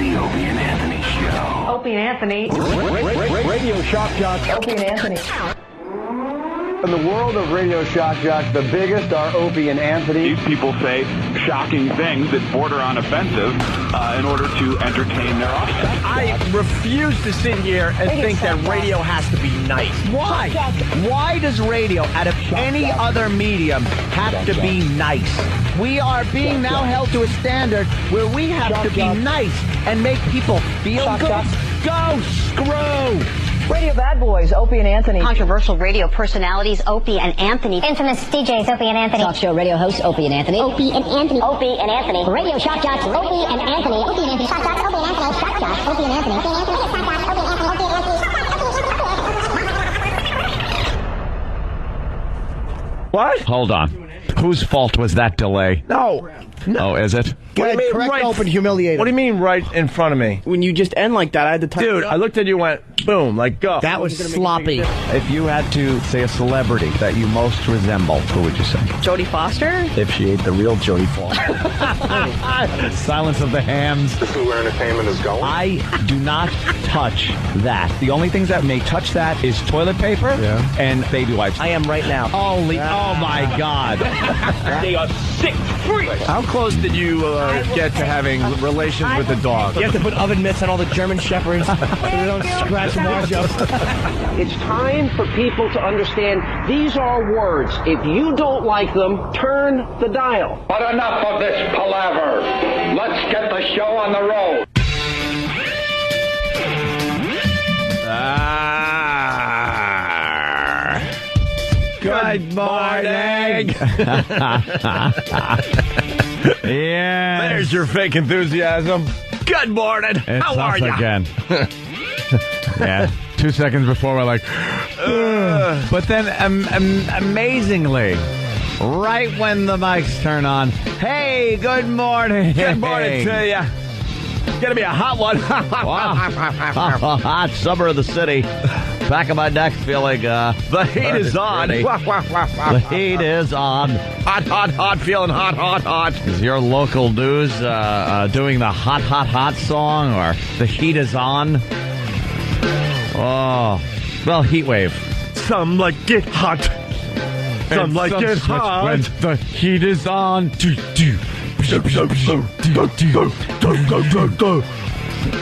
The Opie and Anthony Show. Opie and Anthony. Radio shock jocks. Opie and Anthony. In the world of radio shock jocks, the biggest are Opie and Anthony. These people say shocking things that border on offensive in order to entertain their audience. I refuse to sit here and think that radio has to be nice. Why? Why does radio, out of any other medium, have to be nice? We are being now held to a standard where we have to be nice and make people feel good. Go screw! Radio bad boys, Opie and Anthony. Controversial radio personalities, Opie and Anthony. Infamous DJs, Opie and Anthony. Talk show radio hosts, Opie and Anthony. Opie and Anthony. Opie and Anthony. Radio shock jocks, Opie and Anthony. Opie and Anthony. Shock jocks, Opie and Anthony. Shock jocks, Opie and Anthony. Opie and Anthony. Shock jocks, Opie and Anthony. Opie and Anthony. What? Hold on. Whose fault was that delay? No. Oh, is it? What do you mean, correct, open, humiliated. What do you mean right in front of me? When you just end like that, I had to touch Dude, I looked at you and went, boom, like go. That was sloppy. If you had to say a celebrity that you most resemble, who would you say? Jodie Foster? If she ate the real Jodie Foster. Silence of the Hams. This is where entertainment is going. I do not touch that. The only things that may touch that is toilet paper and baby wipes. I am right now. Holy, oh my God. They are sick freaks. How close did you get to having relations with the dog? You have to put oven mitts on all the German shepherds so they don't scratch and wash up. It's time for people to understand these are words. If you don't like them, turn the dial. But enough of this palaver. Let's get the show on the road. Good morning. Yeah. There's your fake enthusiasm. Good morning. How are you? Again. Yeah. 2 seconds before we're like, but then amazingly, right when the mics turn on, hey, good morning. Good morning to you. Gonna be a hot one. Hot summer of the city. Back of my neck feeling the heat is on. The heat is on. Hot, hot, hot. Feeling hot, hot, hot. Is your local news doing the hot, hot, hot song or the heat is on? Oh, well, heat wave. Some like it hot. Some like it hot. When the heat is on.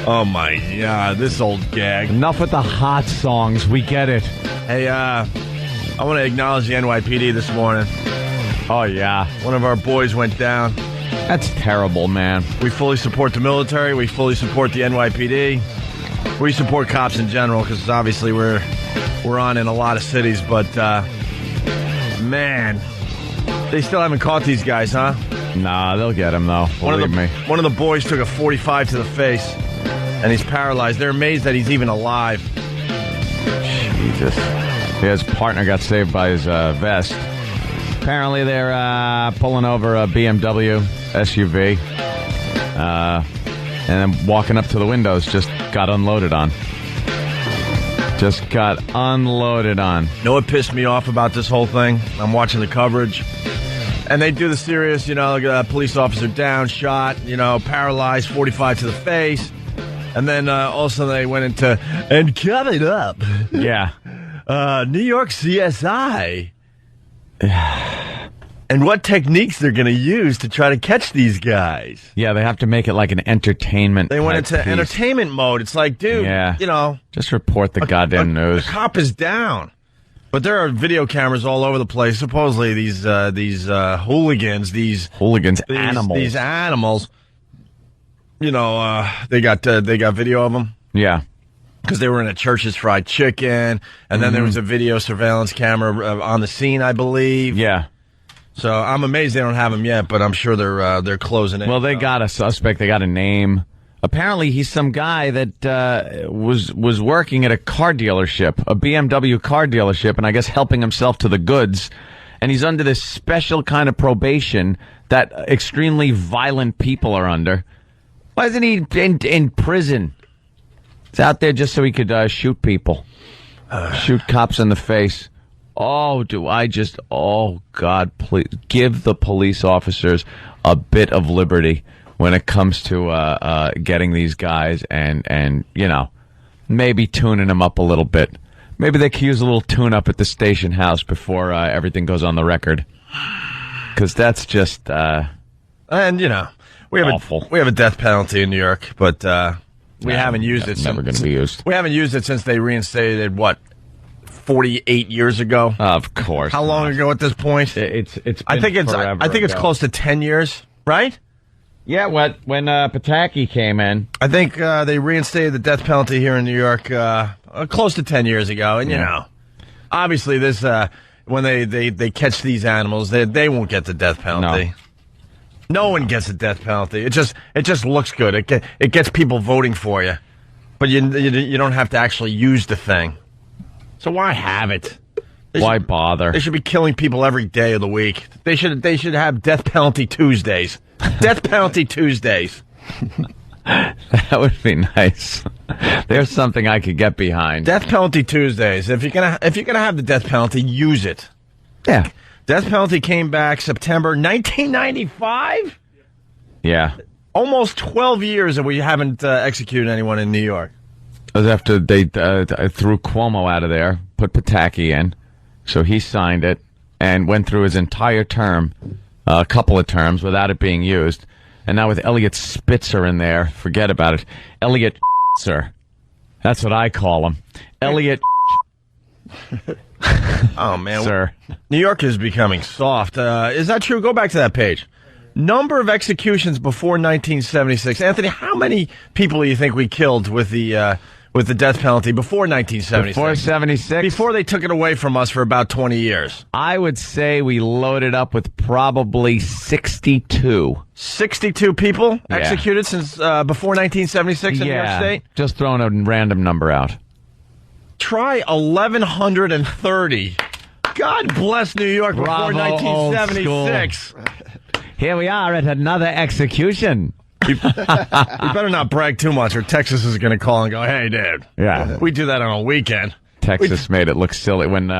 Oh my God, this old gag. Enough with the hot songs. We get it. Hey, I want to acknowledge the NYPD this morning. Oh, yeah. One of our boys went down. That's terrible, man. We fully support the military. We fully support the NYPD. We support cops in general because obviously we're on in a lot of cities. But, man, they still haven't caught these guys, huh? Nah, they'll get him, though. Believe me. One of the boys took a 45 to the face, and he's paralyzed. They're amazed that he's even alive. Jesus. His partner got saved by his vest. Apparently, they're pulling over a BMW SUV, and then walking up to the windows, just got unloaded on. Just got unloaded on. You know what pissed me off about this whole thing? I'm watching the coverage. And they do the serious, police officer down, shot, paralyzed, 45 to the face. And then also they went into, and coming up. Yeah. New York CSI. And what techniques they're going to use to try to catch these guys. Yeah, they have to make it like an entertainment. They went into piece. entertainment mode. It's like, dude, just report the goddamn news. The cop is down. But there are video cameras all over the place. Supposedly these hooligans, animals, they got video of them. Yeah, because they were in a Church's Fried Chicken, and then there was a video surveillance camera on the scene, I believe. Yeah. So I'm amazed they don't have him yet, but I'm sure they're closing in. Well, they got a suspect. They got a name. Apparently, he's some guy that was working at a car dealership, a BMW car dealership, and I guess helping himself to the goods. And he's under this special kind of probation that extremely violent people are under. Why isn't he in prison? He's out there just so he could shoot people, shoot cops in the face. Oh, God, please give the police officers a bit of liberty. when it comes to getting these guys and maybe tuning them up a little bit. Maybe they could use a little tune-up at the station house before everything goes on the record. Because that's just and we have awful. We have a death penalty in New York, but we haven't used it. It's never going to be used. We haven't used it since they reinstated it, 48 years ago? Of course. How long ago at this point? It's I think it's close to 10 years, right? Yeah, when Pataki came in. I think they reinstated the death penalty here in New York close to 10 years ago. And, obviously this when they catch these animals, they won't get the death penalty. No one gets a death penalty. It just looks good. It gets people voting for you. But you don't have to actually use the thing. So why have it? Why bother? They should be killing people every day of the week. They should have death penalty Tuesdays. Death penalty Tuesdays. That would be nice. There's something I could get behind. Death penalty Tuesdays. If you're gonna have the death penalty, use it. Yeah. Death penalty came back September 1995. Yeah. Almost 12 years that we haven't executed anyone in New York. It was after they threw Cuomo out of there, put Pataki in, so he signed it and went through his entire term, a couple of terms, without it being used. And now with Elliot Spitzer in there, forget about it. Elliot Sir. That's what I call him. Elliot Oh, man. Sir. New York is becoming soft. Is that true? Go back to that page. Number of executions before 1976. Anthony, how many people do you think we killed with the death penalty before 1976? Before 76? Before they took it away from us for about 20 years. I would say we loaded up with probably 62. 62 people executed since before 1976 in New York State? Just throwing a random number out. Try 1,130. God bless New York before 1976. Here we are at another execution. You better not brag too much or Texas is going to call and go, hey, dude. Yeah. We do that on a weekend. Texas made it look silly. When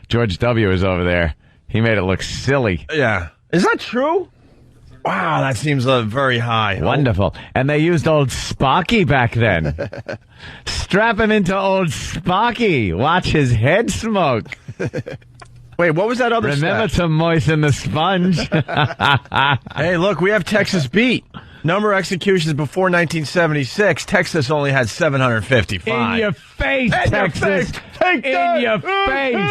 George W. was over there, he made it look silly. Yeah. Is that true? Wow, that seems very high. Wonderful. And they used old Sparky back then. Strap him into old Sparky. Watch his head smoke. Wait, what was that other Remember stat? to moisten the sponge. Hey, look, we have Texas beat. Number of executions before 1976. Texas only had 755. In your face, Texas. Take that. In your face.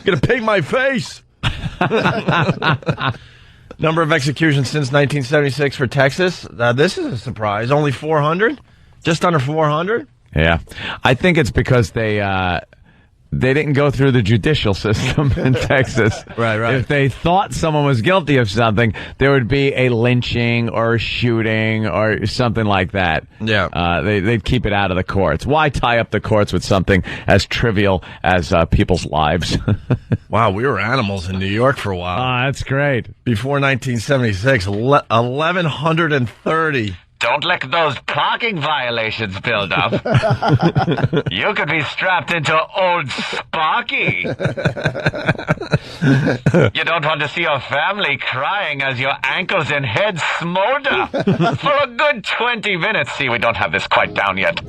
Gonna paint my face. Number of executions since 1976 for Texas. This is a surprise. Only 400? Just under 400? Yeah. I think it's because they didn't go through the judicial system in Texas. Right. If they thought someone was guilty of something, there would be a lynching or a shooting or something like that. Yeah. They'd keep it out of the courts. Why tie up the courts with something as trivial as people's lives? Wow, we were animals in New York for a while. That's great. Before 1976, 1,130. Don't let those parking violations build up. You could be strapped into old Sparky. You don't want to see your family crying as your ankles and head smolder for a good 20 minutes. See, we don't have this quite down yet.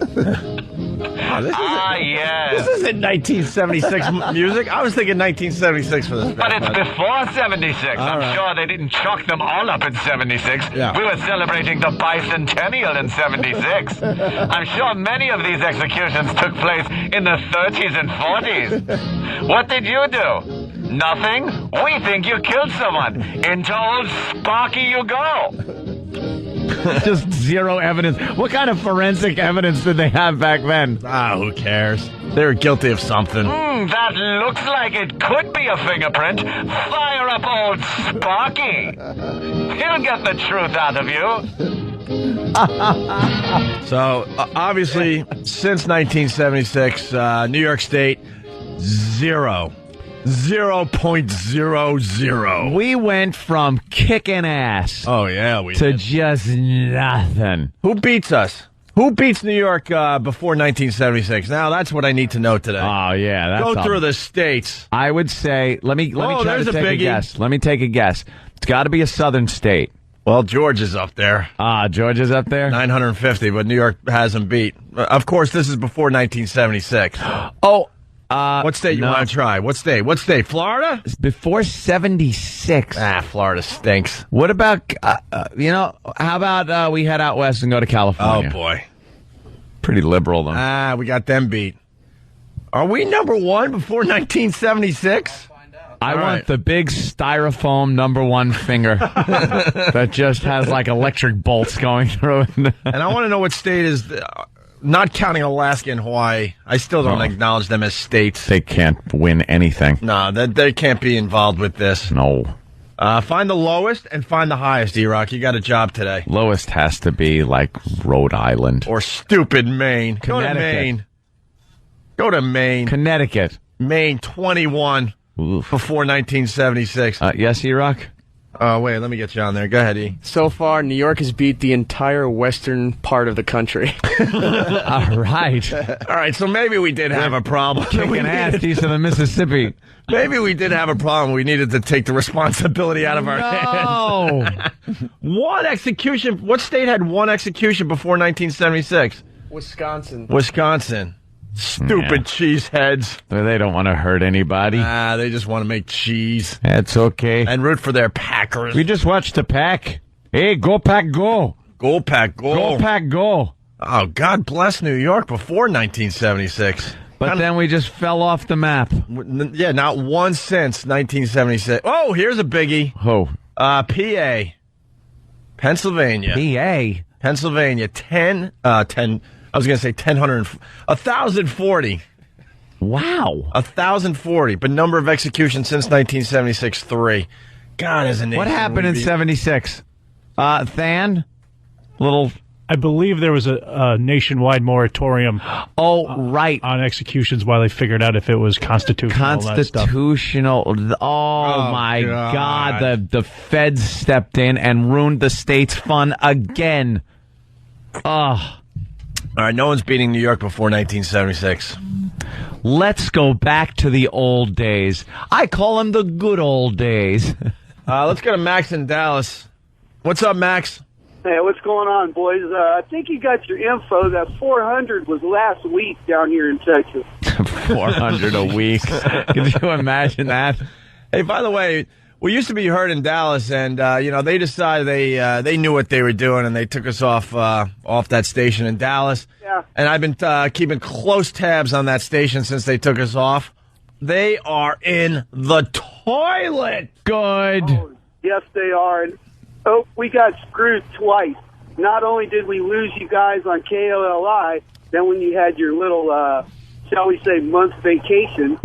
Yes. This isn't 1976 music. I was thinking 1976 for this. But it's before 76. I'm sure they didn't chalk them all up in 76. Yeah. We were celebrating the bicentennial in 76. I'm sure many of these executions took place in the 30s and 40s. What did you do? Nothing? We think you killed someone. Into old Sparky you go. Just zero evidence. What kind of forensic evidence did they have back then? Who cares? They were guilty of something. That looks like it could be a fingerprint. Fire up old Sparky. He'll get the truth out of you. So, obviously, since 1976, New York State, 0.00. We went from kicking ass. Oh, yeah, to just nothing. Who beats us? Who beats New York before 1976? Now, that's what I need to know today. Oh, yeah. That's Go through the states. I would say, let me try to take a guess. Let me take a guess. It's got to be a southern state. Well, George is up there. George is up there? 950, but New York has him beat. Of course, this is before 1976. What state you want to try? What state? What state? Florida? It's before 76. Florida stinks. What about, how about we head out west and go to California? Oh, boy. Pretty liberal, though. We got them beat. Are we number one before 1976? I want the big styrofoam number one finger that just has like electric bolts going through it. And I want to know what state is, not counting Alaska and Hawaii. I still don't acknowledge them as states. They can't win anything. No, they can't be involved with this. No. Find the lowest and find the highest, E-Rock. You got a job today. Lowest has to be like Rhode Island. Or stupid Maine. Go to Maine. Go to Maine. Connecticut. Maine, 21. Before 1976. Yes, E-Rock? Wait, let me get you on there. Go ahead, E. So far, New York has beat the entire western part of the country. All right. All right, so maybe we did have a problem. Kicking ass east of the Mississippi. Maybe we did have a problem. We needed to take the responsibility out of our hands. One execution. What state had one execution before 1976? Wisconsin. Stupid cheeseheads. They don't want to hurt anybody. They just want to make cheese. That's okay. And root for their Packers. We just watched the Pack. Hey, go Pack, go. Go Pack, go. Go Pack, go. Oh, God bless New York before 1976. But then we just fell off the map. Yeah, not one since 1976. Oh, here's a biggie. Oh. PA. Pennsylvania. PA? Pennsylvania. 1,040. Wow. 1,040. But number of executions since 1976, 3. God, as a nation. What happened in 76? Than? I believe there was a nationwide moratorium. Right. On executions while they figured out if it was constitutional. Constitutional. Oh my God. The feds stepped in and ruined the state's fun again. All right, no one's beating New York before 1976. Let's go back to the old days. I call them the good old days. Let's go to Max in Dallas. What's up, Max? Hey, what's going on, boys? I think you got your info. That 400 was last week down here in Texas. 400 a week. Can you imagine that? Hey, by the way, we used to be heard in Dallas, and they decided they knew what they were doing, and they took us off that station in Dallas. Yeah. And I've been keeping close tabs on that station since they took us off. They are in the toilet. Good. Oh, yes, they are. And we got screwed twice. Not only did we lose you guys on KOLI, then when you had your little, shall we say, month vacation,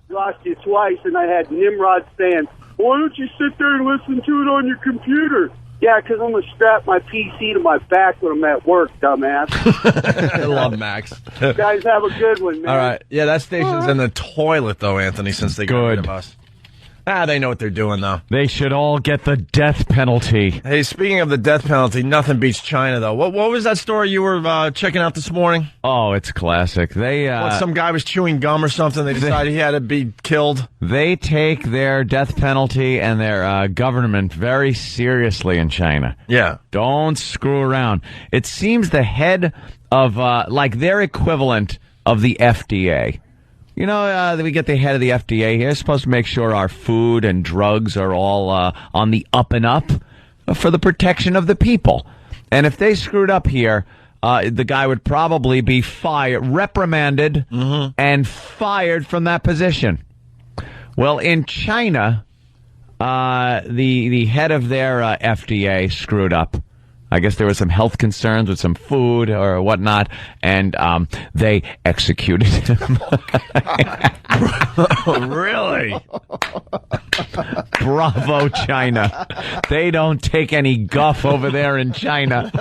lost you twice, and I had Nimrod saying, why don't you sit there and listen to it on your computer? Yeah, because I'm going to strap my PC to my back when I'm at work, dumbass. I love Max. You guys have a good one, man. All right. Yeah, that station's in the toilet, though, Anthony, since they got rid of us. They know what they're doing, though. They should all get the death penalty. Hey, speaking of the death penalty, nothing beats China, though. What was that story you were checking out this morning? Oh, it's classic. Some guy was chewing gum or something. They decided he had to be killed. They take their death penalty and their government very seriously in China. Yeah. Don't screw around. It seems the head of, their equivalent of the FDA. You know, we get the head of the FDA here. Supposed to make sure our food and drugs are all on the up and up for the protection of the people. And if they screwed up here, the guy would probably be reprimanded, and fired from that position. Well, in China, the head of their FDA screwed up. I guess there were some health concerns with some food or whatnot, and they executed him. Really? Bravo, China. They don't take any guff over there in China.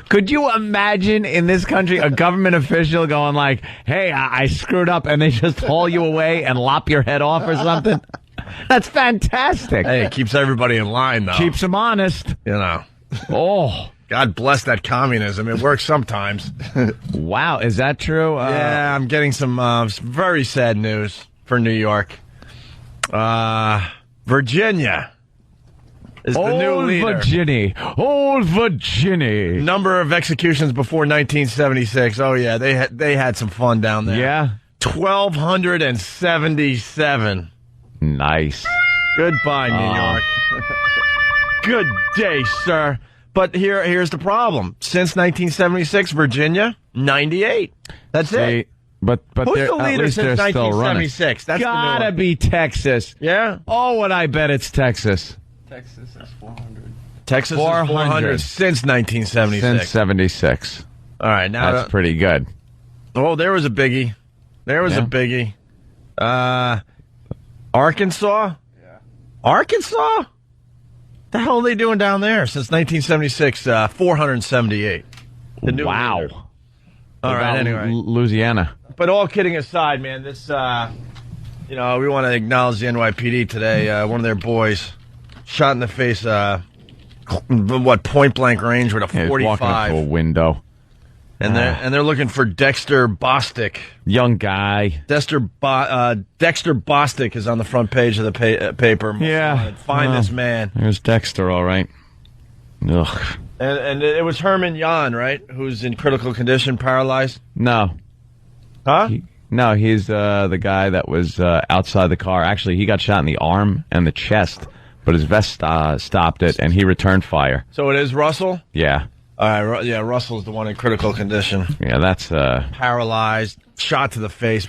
Could you imagine in this country a government official going like, hey, I screwed up, and they just haul you away and lop your head off or something? That's fantastic. Hey, it keeps everybody in line, though. Keeps them honest. You know. Oh. God bless that communism. It works sometimes. Wow, is that true? Yeah, I'm getting some very sad news for New York. Virginia is the new Old leader. Virginia. Old Virginia. Number of executions before 1976. Oh, yeah, they had some fun down there. Yeah. 1,277. Nice. Goodbye, New York. Good day, sir. But here's the problem. Since 1976, Virginia, 98. That's it. But Who's they're, the at leader least since they're still running. 1976? That's Gotta the new one. be Texas. Yeah? Oh, and I bet it's Texas. Texas is 400. Texas 400. is 400 since 1976. Since 76. All right, now That's pretty good. Oh, there was a biggie. There was a biggie. Arkansas? Yeah. Arkansas? The hell are they doing down there since 1976? 478. The new Wow. leader. All right, anyway. Louisiana. But all kidding aside, man, this, we want to acknowledge the NYPD today. One of their boys shot in the face, point blank range with a Yeah, 45. walking up to a window. And they're looking for Dexter Bostic. Young guy. Dexter Bostic is on the front page of the paper. Yeah. Find this man. There's Dexter, all right. Ugh. And it was Herman Jan, right? Who's in critical condition, paralyzed? No. Huh? No, he's the guy that was outside the car. Actually, he got shot in the arm and the chest, but his vest stopped it, and he returned fire. So it is Russell? Yeah. All right, yeah, Russell's the one in critical condition. Yeah, that's... paralyzed, shot to the face,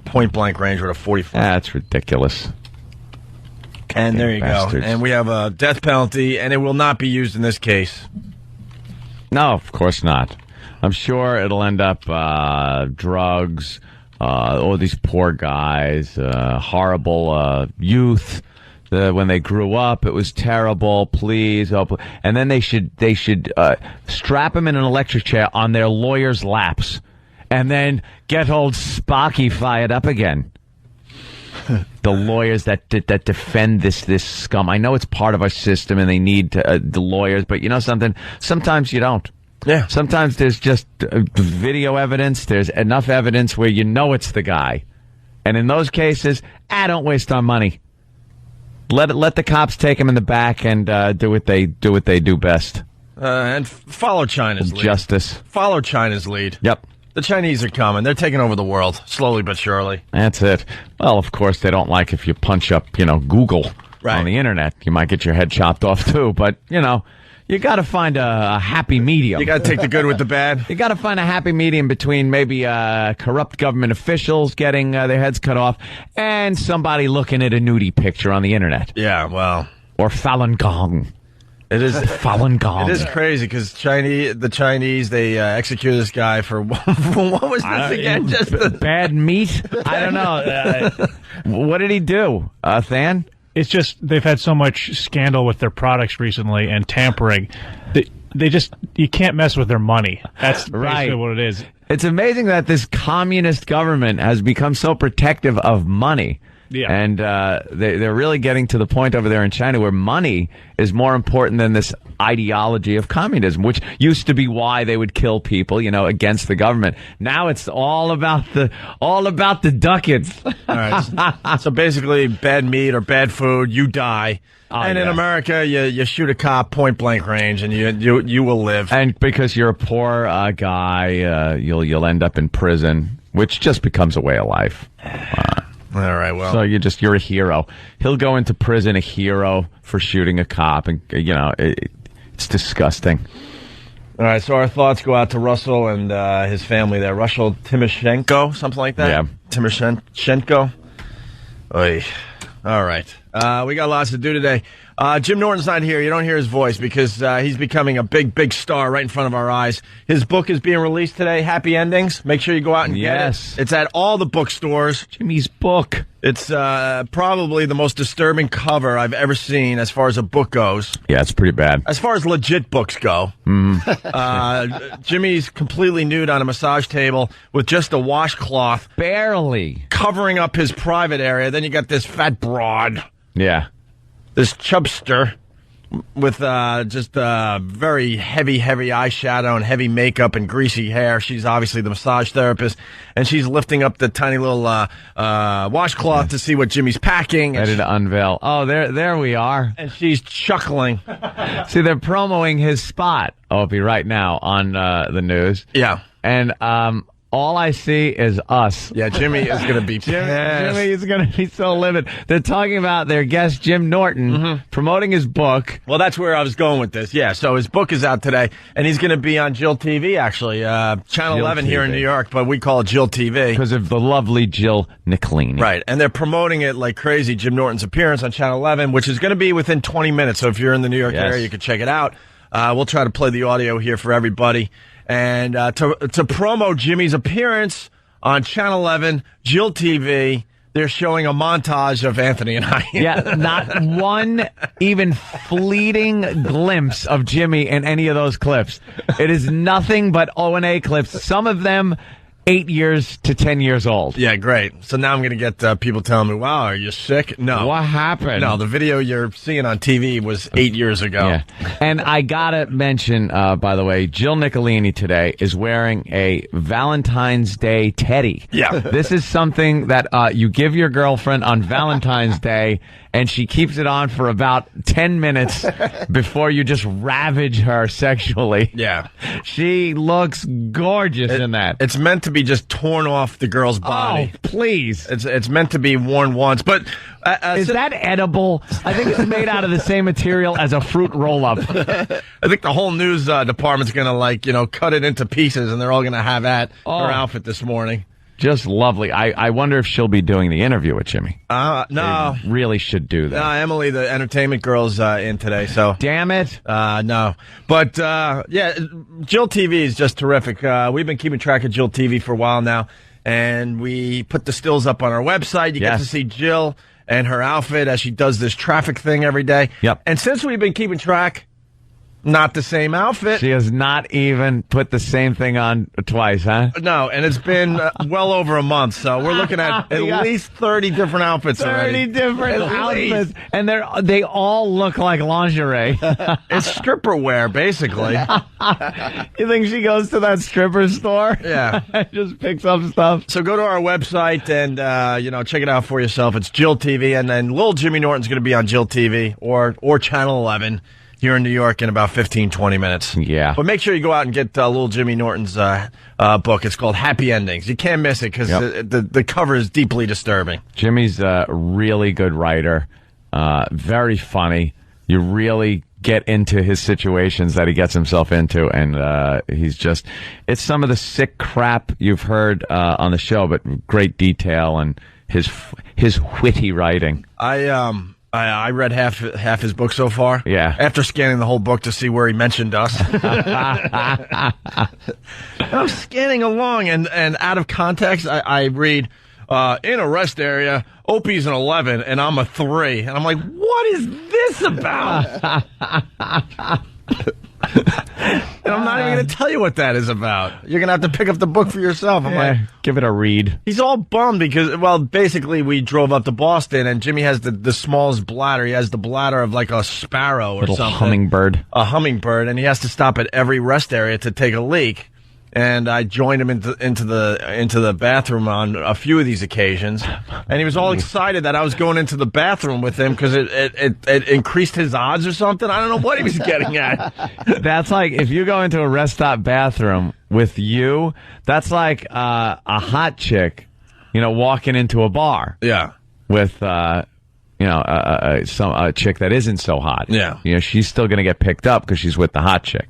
point blank range with a 45. That's ridiculous. And there you bastards. go. And we have a death penalty, and it will not be used in this case. No, of course not. I'm sure it'll end up drugs, all these poor guys, horrible youth. When they grew up, it was terrible. Please, and then they should strap them in an electric chair on their lawyers' laps, and then get old Sparky fired up again. The lawyers that defend this scum. I know it's part of our system, and they need the lawyers, but you know something? Sometimes you don't. Yeah. Sometimes there's just video evidence. There's enough evidence where you know it's the guy, and in those cases, don't waste our money. Let the cops take him in the back and do what they do best. And follow China's lead. Justice. Follow China's lead. Yep. The Chinese are coming. They're taking over the world, slowly but surely. That's it. Well, of course, they don't like if you punch up, Google on the internet. You might get your head chopped off, too. But, you got to find a happy medium. You got to take the good with the bad. You got to find a happy medium between maybe corrupt government officials getting their heads cut off and somebody looking at a nudie picture on the internet. Yeah, well. Or Falun Gong. It is Falun Gong. It is crazy because the Chinese they executed this guy for what was this again? Just bad meat? I don't know. What did he do, Than? It's just they've had so much scandal with their products recently and tampering. They just you can't mess with their money. That's basically what it is. It's amazing that this communist government has become so protective of money. Yeah. And they're really getting to the point over there in China where money is more important than this ideology of communism, which used to be why they would kill people, against the government. Now it's all about the ducats. All right. So basically, bad meat or bad food, you die. In America, you shoot a cop point blank range, and you will live. And because you're a poor guy, you'll end up in prison, which just becomes a way of life. All right, well. So you're a hero. He'll go into prison a hero for shooting a cop, and it's disgusting. All right, so our thoughts go out to Russell and his family there. Russell Timoshenko, something like that? Yeah. Timoshenko. Oy. All right. We got lots to do today. Jim Norton's not here. You don't hear his voice because he's becoming a big, big star right in front of our eyes. His book is being released today, Happy Endings. Make sure you go out and get it. It's at all the bookstores. Jimmy's book. It's probably the most disturbing cover I've ever seen as far as a book goes. Yeah, it's pretty bad. As far as legit books go. Jimmy's completely nude on a massage table with just a washcloth. Barely. Covering up his private area. Then you got this fat broad. Yeah. This chubster with just very heavy eyeshadow and heavy makeup and greasy hair. She's obviously the massage therapist, and she's lifting up the tiny little washcloth to see what Jimmy's packing. Ready to unveil. Oh, there we are. And she's chuckling. See, they're promoting his spot, Opie, right now on the news. Yeah. And all I see is us. Yeah, Jimmy is going to be pissed. Jimmy is going to be so livid. They're talking about their guest, Jim Norton, promoting his book. Well, that's where I was going with this. Yeah, so his book is out today, and he's going to be on Jill TV, actually. Channel Jill 11 TV. here in New York, but we call it Jill TV. Because of the lovely Jill Nicolini. Right, and they're promoting it like crazy, Jim Norton's appearance on Channel 11, which is going to be within 20 minutes. So if you're in the New York area, you can check it out. We'll try to play the audio here for everybody. And to promo Jimmy's appearance on Channel 11, Jill TV, they're showing a montage of Anthony and I. Yeah, not one even fleeting glimpse of Jimmy in any of those clips. It is nothing but O&A clips, some of them 8 years to 10 years old. Yeah, great. So now I'm going to get people telling me, wow, are you sick? No. What happened? No, the video you're seeing on TV was 8 years ago. Yeah. And I got to mention, by the way, Jill Nicolini today is wearing a Valentine's Day teddy. Yeah. This is something that you give your girlfriend on Valentine's Day, and she keeps it on for about 10 minutes before you just ravage her sexually. Yeah. She looks gorgeous in that. It's meant to be just torn off the girl's body. Oh, please. It's meant to be worn once. But is that edible? I think it's made out of the same material as a fruit roll-up. I think the whole news department's going to, cut it into pieces, and they're all going to have at her outfit this morning. Just lovely. I wonder if she'll be doing the interview with Jimmy. No. They really should do that. No, Emily, the entertainment girl's in today, so. Damn it. No. But, yeah, Jill TV is just terrific. We've been keeping track of Jill TV for a while now, and we put the stills up on our website. You get to see Jill and her outfit as she does this traffic thing every day. Yep. And since we've been keeping track, not the same outfit. She has not even put the same thing on twice, huh? No, and it's been well over a month, so we're looking at least 30 different outfits 30 already. 30 different outfits, and they all look like lingerie. It's stripper wear, basically. You think she goes to that stripper store? Yeah. And just picks up stuff? So go to our website and, check it out for yourself. It's Jill TV, and then little Jimmy Norton's going to be on Jill TV or Channel 11. Here in New York in about 15, 20 minutes. Yeah. But make sure you go out and get little Jimmy Norton's book. It's called Happy Endings. You can't miss it because the cover is deeply disturbing. Jimmy's a really good writer, very funny. You really get into his situations that he gets himself into, and it's some of the sick crap you've heard on the show, but great detail and his witty writing. I read half his book so far. Yeah. After scanning the whole book to see where he mentioned us. I'm scanning along, and out of context, I read, in a rest area, Opie's an 11, and I'm a 3. And I'm like, what is this about? And I'm not even going to tell you what that is about. You're going to have to pick up the book for yourself. I'm like, give it a read. He's all bummed because, basically we drove up to Boston, and Jimmy has the smallest bladder. He has the bladder of like a sparrow or little something. Hummingbird. A hummingbird, and he has to stop at every rest area to take a leak. And I joined him into the bathroom on a few of these occasions, and he was all excited that I was going into the bathroom with him because it increased his odds or something. I don't know what he was getting at. That's like if you go into a rest stop bathroom with you. That's like a hot chick, walking into a bar. Yeah, with a chick that isn't so hot. Yeah, she's still gonna get picked up because she's with the hot chick.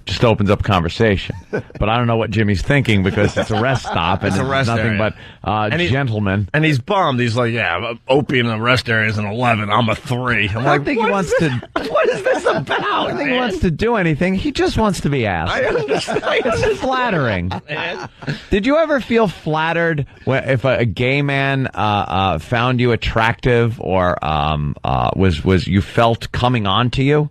Just opens up conversation. But I don't know what Jimmy's thinking because it's a rest stop and it's nothing area. But gentlemen. And he's bummed. He's like, Opie in the rest area is an 11. I'm a 3. I'm I like, don't think he wants to. What is this about? I don't think he wants to do anything. He just wants to be asked. I understand. It's flattering. Did you ever feel flattered if a gay man found you attractive or was you felt coming on to you?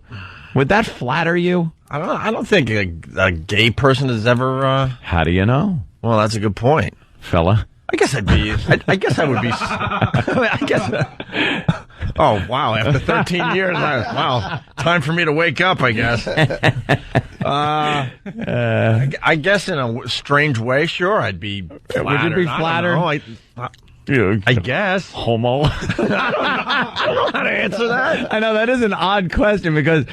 Would that flatter you? I don't think a gay person has ever. How do you know? Well, that's a good point, fella. I guess I'd be. I guess I would be. I guess. Oh, wow. After 13 years, wow. Time for me to wake up, I guess. I guess in a strange way, sure, I'd be flattered. Would you be flattered? I guess. Homo. I don't know how to answer that. I know that is an odd question because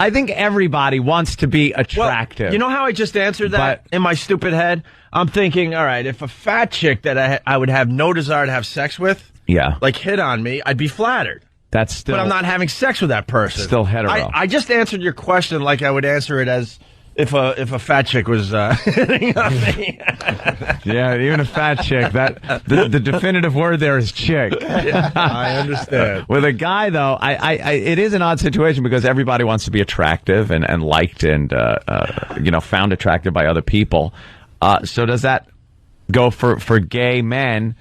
I think everybody wants to be attractive. Well, you know how I just answered that in my stupid head? I'm thinking, all right, if a fat chick that I would have no desire to have sex with, like hit on me, I'd be flattered. That's still. But I'm not having sex with that person. Still hetero. I just answered your question like I would answer it as if a fat chick was hitting on me. Yeah, even a fat chick. That the definitive word there is chick. Yeah, I understand. With a guy, though, it is an odd situation because everybody wants to be attractive and liked and found attractive by other people. So does that go for gay men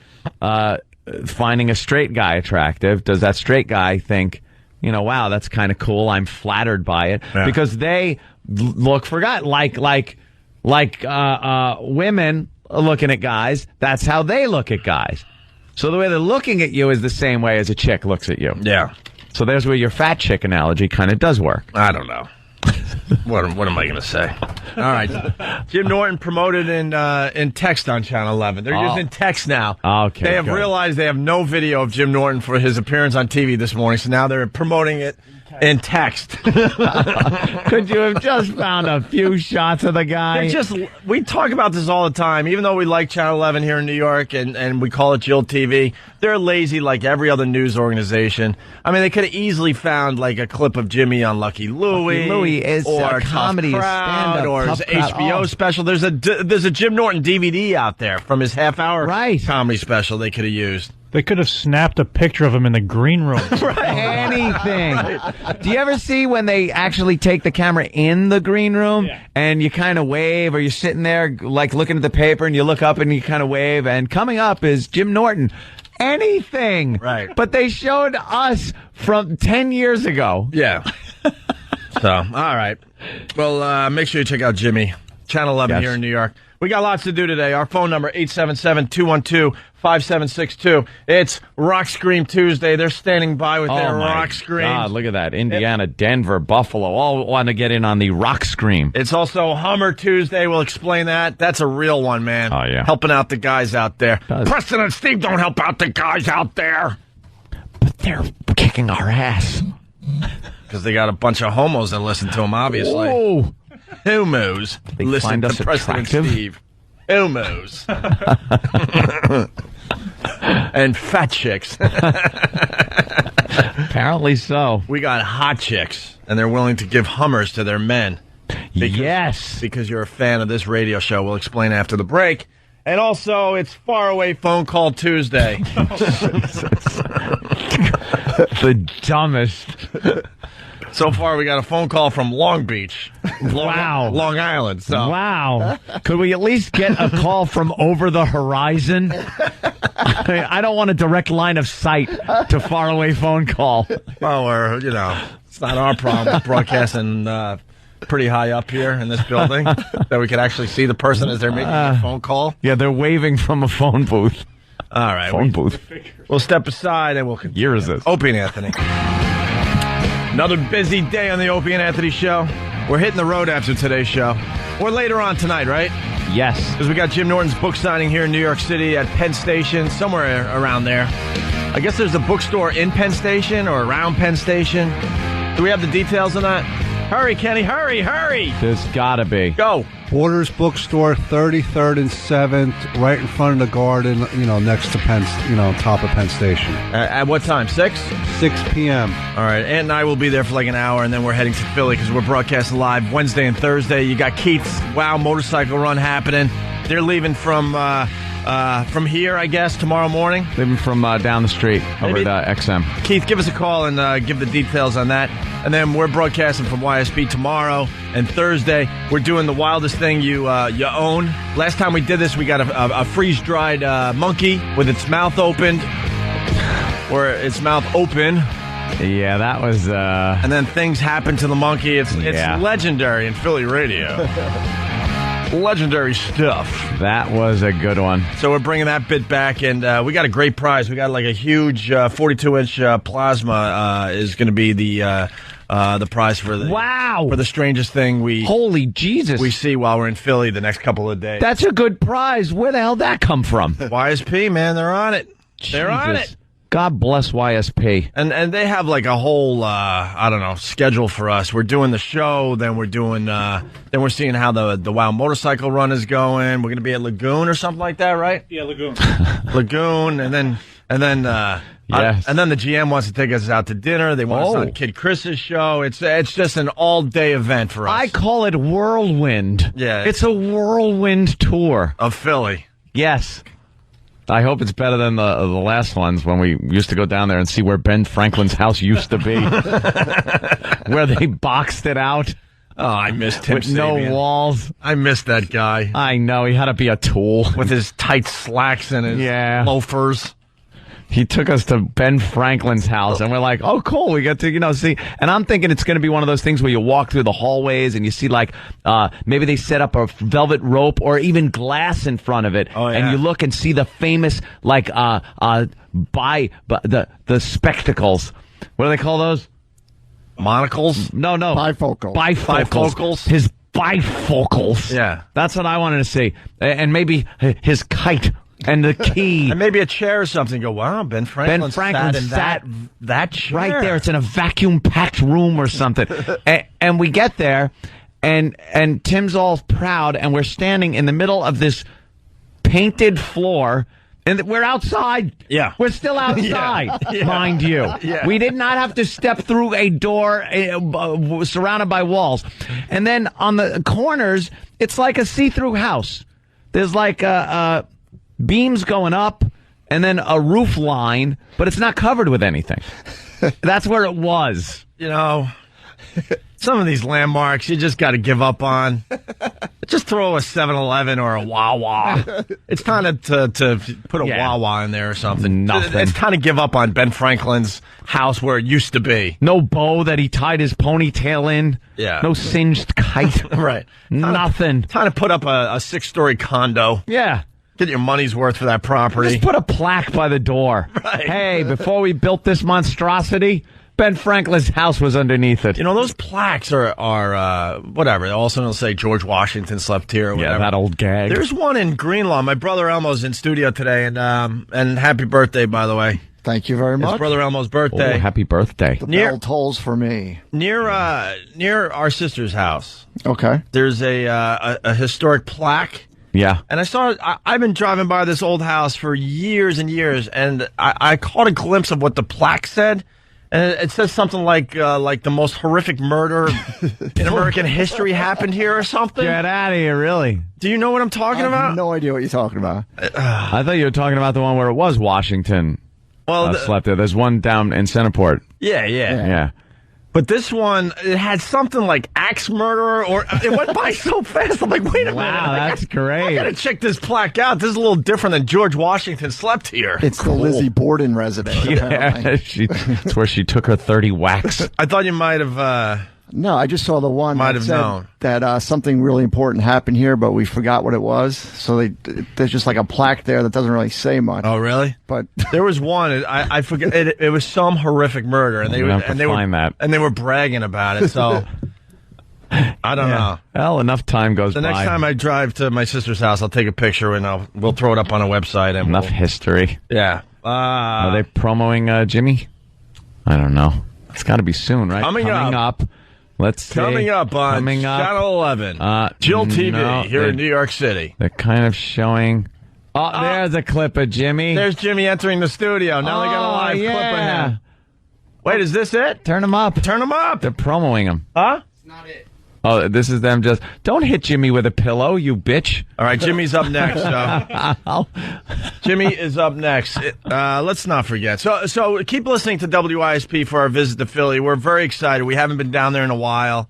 finding a straight guy attractive? Does that straight guy think, wow, that's kind of cool, I'm flattered by it? Yeah. Because they look for guys like women looking at guys. That's how they look at guys. So the way they're looking at you is the same way as a chick looks at you. Yeah. So there's where your fat chick analogy kind of does work. I don't know. What am I going to say? All right. Jim Norton promoted in text on Channel 11. They're using text now. Okay. They have realized they have no video of Jim Norton for his appearance on TV this morning, so now they're promoting it in text. Could you have just found a few shots of the guy? We talk about this all the time. Even though we like Channel 11 here in New York and we call it Jill TV, they're lazy like every other news organization. I mean, they could have easily found like a clip of Jimmy on Lucky Louie. Lucky Louie is or a comedy, Crowd, stand-up, or his HBO special. There's a Jim Norton DVD out there from his half-hour comedy special they could have used. They could have snapped a picture of him in the green room. Anything. Do you ever see when they actually take the camera in the green room and you kind of wave, or you're sitting there like looking at the paper and you look up and you kind of wave, and coming up is Jim Norton? Anything. Right. But they showed us from 10 years ago. Yeah. So, all right. Well, make sure you check out Jimmy. Channel 11 here in New York. We got lots to do today. Our phone number, 877-212-5762. It's Rock Scream Tuesday. They're standing by with their Rock Scream. God, look at that. Indiana, Denver, Buffalo, all want to get in on the Rock Scream. It's also Hummer Tuesday. We'll explain that. That's a real one, man. Oh, yeah. Helping out the guys out there. Preston and Steve don't help out the guys out there. But they're kicking our ass. Because they got a bunch of homos that listen to them, obviously. Whoa. Homos listen to Preston and Steve. Homos. And fat chicks. Apparently so. We got hot chicks, and they're willing to give Hummers to their men. Because you're a fan of this radio show. We'll explain after the break. And also, it's Faraway Phone Call Tuesday. The dumbest. So far, we got a phone call from Long Beach. Long Island. So. Wow. Could we at least get a call from over the horizon? I don't want a direct line of sight to faraway phone call. Well, it's not our problem. We're broadcasting pretty high up here in this building that we could actually see the person as they're making a phone call. Yeah, they're waving from a phone booth. All right. Phone booth. We'll step aside and we'll continue. Year is this? Opie and Anthony. Another busy day on the Opie and Anthony show. We're hitting the road after today's show. Or later on tonight, right? Yes. Because we got Jim Norton's book signing here in New York City at Penn Station, somewhere around there. I guess there's a bookstore in Penn Station or around Penn Station. Do we have the details on that? Hurry, Kenny, hurry! There's gotta be. Go. Borders Bookstore, 33rd and 7th, right in front of the garden, next to Penn, top of Penn Station. At what time? 6? 6 p.m. All right, Ant and I will be there for like an hour, and then we're heading to Philly because we're broadcasting live Wednesday and Thursday. You got Keith's Wow Motorcycle Run happening. They're leaving from here, I guess, tomorrow morning. Leaving from down the street over at XM. Keith, give us a call and give the details on that. And then we're broadcasting from YSP tomorrow and Thursday. We're doing the wildest thing you own. Last time we did this, we got a freeze-dried monkey with its mouth opened. Or its mouth open. Yeah, that was... And then things happen to the monkey. It's legendary in Philly radio. Legendary stuff. That was a good one. So we're bringing that bit back, and we got a great prize. We got like a huge 42-inch plasma is going to be the prize for the strangest thing Holy Jesus we see while we're in Philly the next couple of days. That's a good prize. Where the hell did that come from? YSP, man, they're on it. They're on Jesus. it. God bless YSP. And they have like a whole schedule for us. We're doing the show, then we're doing then we're seeing how the Wow motorcycle run is going. We're gonna be at Lagoon or something like that, right? Yeah, Lagoon. Lagoon, and then yes. And then the GM wants to take us out to dinner. They want us on Kid Chris's show. It's just an all-day event for us. I call it whirlwind. Yeah. It's a whirlwind tour. Of Philly. Yes. I hope it's better than the last ones when we used to go down there and see where Ben Franklin's house used to be. Where they boxed it out. Oh, I missed him. With no walls. I missed that guy. I know. He had to be a tool. With his tight slacks and his loafers. He took us to Ben Franklin's house, and we're like, oh, cool. We got to, see. And I'm thinking it's going to be one of those things where you walk through the hallways and you see, like, maybe they set up a velvet rope or even glass in front of it. Oh, yeah. And you look and see the famous, like, the spectacles. What do they call those? Monocles? No. Bifocals. His bifocals. Yeah. That's what I wanted to see. And maybe his kite. And the key. And maybe a chair or something. Go, wow, Ben Franklin sat in that chair. Right there. It's in a vacuum-packed room or something. and we get there, and Tim's all proud, and we're standing in the middle of this painted floor, and we're outside. Yeah. We're still outside, mind you. Yeah. We did not have to step through a door surrounded by walls. And then on the corners, it's like a see-through house. There's like beams going up, and then a roof line, but it's not covered with anything. That's where it was. Some of these landmarks you just got to give up on. Just throw a 7-Eleven or a Wawa. It's time to put a Wawa in there or something. Nothing. It's time to give up on Ben Franklin's house where it used to be. No bow that he tied his ponytail in. Yeah. No singed kite. Right. Nothing. Time to put up a 6-story condo. Yeah. Get your money's worth for that property. Just put a plaque by the door. Right. Hey, before we built this monstrosity, Ben Franklin's house was underneath it. Those plaques are whatever. Also, they'll say George Washington slept here or whatever. Yeah, that old gag. There's one in Greenlaw. My brother Elmo's in studio today, and happy birthday, by the way. Thank you very much. It's brother Elmo's birthday. Oh, happy birthday. The bell tolls for me. Near our sister's house. Okay. There's a historic plaque. Yeah. And I've been driving by this old house for years and years, and I caught a glimpse of what the plaque said. And it says something like the most horrific murder in American history happened here or something. Get out of here, really. Do you know what I'm talking about? I have no idea what you're talking about. I thought you were talking about the one where it was Washington slept there. There's one down in Centerport. Yeah. But this one, it had something like axe murderer, or it went by so fast. I'm like, wait a minute. Wow, that's great. I gotta check this plaque out. This is a little different than George Washington slept here. It's the Lizzie Borden residence. Yeah, it's where she took her 30 whacks. I thought you might have... No, I just saw the one Might that have said known. that something really important happened here, but we forgot what it was. So there's just like a plaque there that doesn't really say much. Oh, really? But there was one. I forget. It was some horrific murder, and they were bragging about it. So I don't know. Well, enough time goes by. The next time I drive to my sister's house, I'll take a picture and we'll throw it up on a website. And enough history. Yeah. Are they promoting Jimmy? I don't know. It's got to be soon, right? Coming up. Let's see. Coming up on Channel 11, Jill TV here in New York City. They're kind of showing. Oh, there's a clip of Jimmy. There's Jimmy entering the studio. Now they got a live clip of him. Wait, is this it? Turn him up. Turn him up. They're promoting him. Huh? It's not it. Oh, this is them just... Don't hit Jimmy with a pillow, you bitch. All right, Jimmy's up next. Jimmy is up next. Let's not forget. So keep listening to WISP for our visit to Philly. We're very excited. We haven't been down there in a while.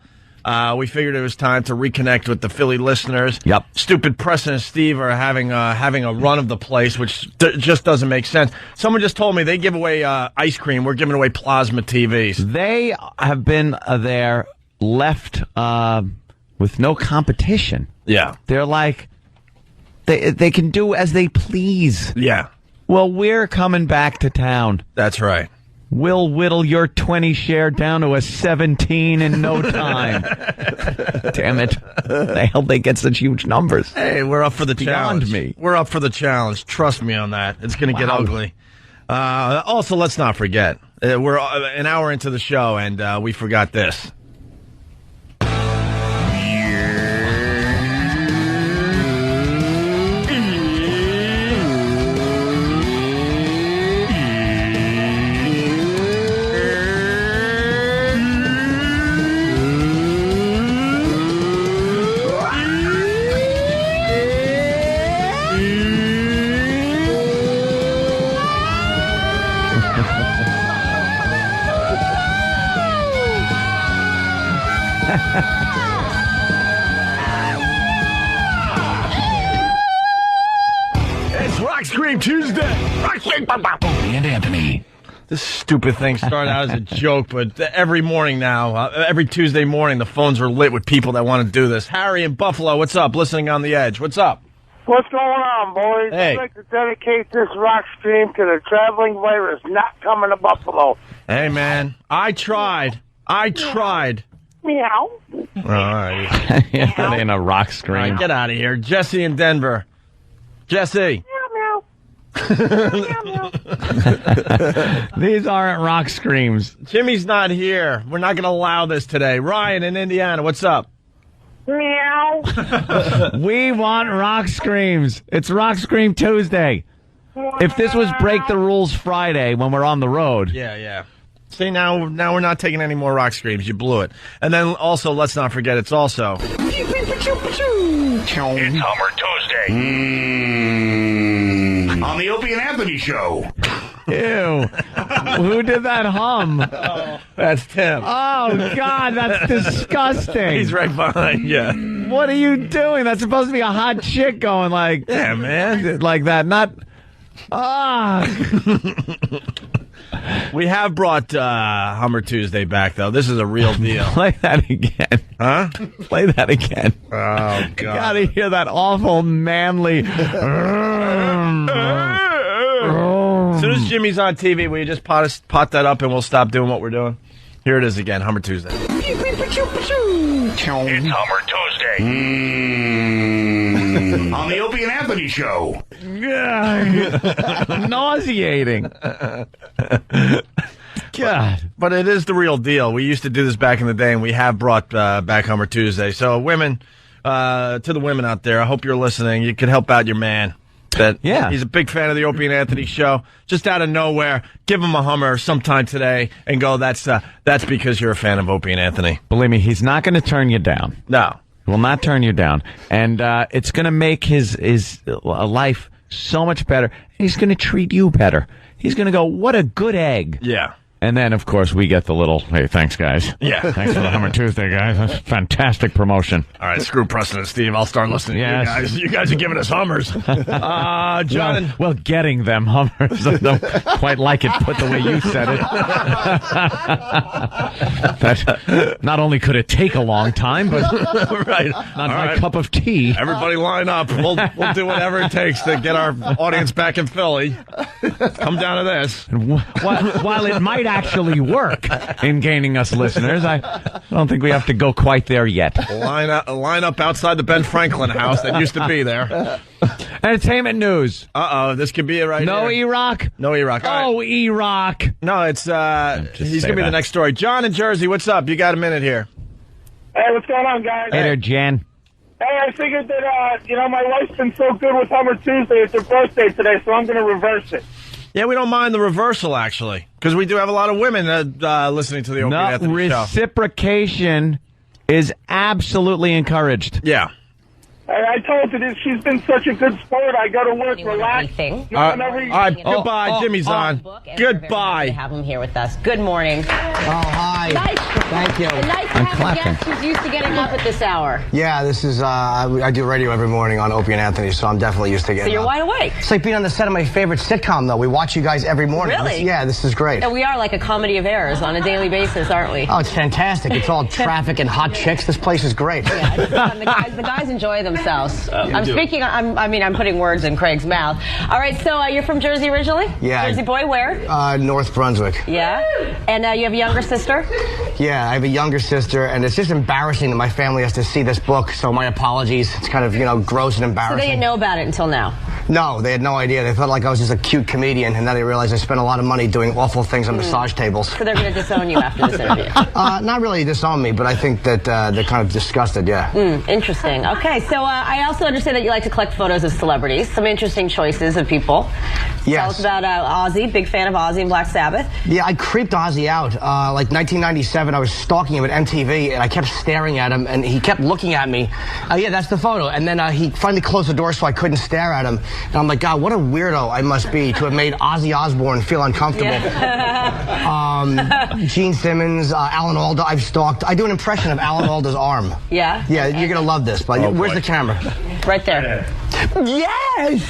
We figured it was time to reconnect with the Philly listeners. Yep. Stupid Preston and Steve are having a run of the place, which just doesn't make sense. Someone just told me they give away ice cream. We're giving away plasma TVs. They have been there... left with no competition. Yeah. They're like, they can do as they please. Yeah. Well, we're coming back to town. That's right. We'll whittle your 20 share down to a 17 in no time. Damn it. The hell they get such huge numbers? Hey, we're up for the challenge. Me. We're up for the challenge. Trust me on that. It's going to get ugly. Also, let's not forget, we're an hour into the show, and we forgot this. It's Rock Scream Tuesday. Rock Scream, Opie and Anthony. This stupid thing started out as a joke, but every morning now, every Tuesday morning, the phones are lit with people that want to do this. Harry in Buffalo, what's up? Listening on the Edge. What's up? What's going on, boys? Hey. I'd like to dedicate this rock stream to the traveling virus not coming to Buffalo. Hey, man. I tried. Meow. All right. Yeah, that ain't a rock scream. All right, get out of here. Jesse in Denver. Jesse. Meow, meow. These aren't rock screams. Jimmy's not here. We're not going to allow this today. Ryan in Indiana, what's up? Meow. We want rock screams. It's Rock Scream Tuesday. If this was Break the Rules Friday when we're on the road. Yeah. See, now we're not taking any more rock screams. You blew it. And then also, let's not forget, it's also... It's Hummer Tuesday. On the Opie and Anthony Show. Ew. Who did that hum? Oh, that's Tim. Oh, God, that's disgusting. He's right behind you. What are you doing? That's supposed to be a hot chick going like... Yeah, man. Like that, not... We have brought Hummer Tuesday back, though. This is a real deal. Play that again. Huh? Play that again. Oh, God. You gotta hear that awful manly... As soon as Jimmy's on TV, will you just pot that up and we'll stop doing what we're doing? Here it is again, Hummer Tuesday. It's Hummer Tuesday. On the Opie and Anthony Show. Nauseating. God. But it is the real deal. We used to do this back in the day, and we have brought back Hummer Tuesday. So women, to the women out there, I hope you're listening. You can help out your man. He's a big fan of the Opie and Anthony show. Just out of nowhere, give him a Hummer sometime today and go, that's because you're a fan of Opie and Anthony. Believe me, he's not going to turn you down. No. He will not turn you down. And it's going to make his life so much better. He's going to treat you better. He's going to go, what a good egg. Yeah. And then, of course, we get the little, hey, thanks, guys. Yeah. Thanks for the Hummer Tuesday, guys. That's fantastic promotion. All right, screw Preston and Steve. I'll start listening to you guys. You guys are giving us Hummers. John. Well, getting them Hummers. I don't quite like it put the way you said it. That, not only could it take a long time, but right. not my cup of tea. Everybody line up. We'll do whatever it takes to get our audience back in Philly. Come down to this. While it might actually work in gaining us listeners, I don't think we have to go quite there yet. Line up outside the Ben Franklin house that used to be there. Entertainment news. Uh-oh, this could be it right No here. E-Rock? No E-Rock. Oh, E-Rock. No, it's he's going to be the next story. John in Jersey, what's up? You got a minute here. Hey, what's going on, guys? Hey there, Jan. Hey, I figured that, my wife's been so good with Hummer Tuesday. It's her birthday today, so I'm going to reverse it. Yeah, we don't mind the reversal, actually, because we do have a lot of women listening to the Opie and Anthony show. Reciprocation is absolutely encouraged. Yeah. I told her that she's been such a good sport. I go to work, relax. All right, goodbye. Jimmy's on. Goodbye. To have him here with us. Good morning. Oh, hi. Nice Thank you. It's nice to have a guest who's used to getting up at this hour. Yeah, this is, I do radio every morning on Opie and Anthony, so I'm definitely used to getting So you're up. wide awake. It's like being on the set of my favorite sitcom, though. We watch you guys every morning. Really? Yeah, this is great. And we are like a comedy of errors on a daily basis, aren't we? Oh, it's fantastic. It's all traffic and hot chicks. This place is great. Yeah, it's fun. The guys enjoy themselves. I'm putting words in Craig's mouth. All right, so you're from Jersey originally? Yeah. Jersey boy, where? North Brunswick. Yeah. And you have a younger sister? Yeah, I have a younger sister, and it's just embarrassing that my family has to see this book, so my apologies. It's kind of, gross and embarrassing. So they didn't know about it until now? No, they had no idea. They thought like I was just a cute comedian, and then they realized I spent a lot of money doing awful things on massage tables. So they're going to disown you after this interview? Not really disown me, but I think that they're kind of disgusted, yeah. Interesting. Okay, so I also understand that you like to collect photos of celebrities, some interesting choices of people. Yes. Tell us about Ozzy, big fan of Ozzy and Black Sabbath. Yeah, I creeped Ozzy out. Like 1997, I was stalking him at MTV, and I kept staring at him, and he kept looking at me. Yeah, that's the photo. And then he finally closed the door so I couldn't stare at him. And I'm like, God, what a weirdo I must be to have made Ozzy Osbourne feel uncomfortable. Yeah. Gene Simmons, Alan Alda, I've stalked. I do an impression of Alan Alda's arm. Yeah? Yeah, you're going to love this. But where's the camera? Right there. Yes!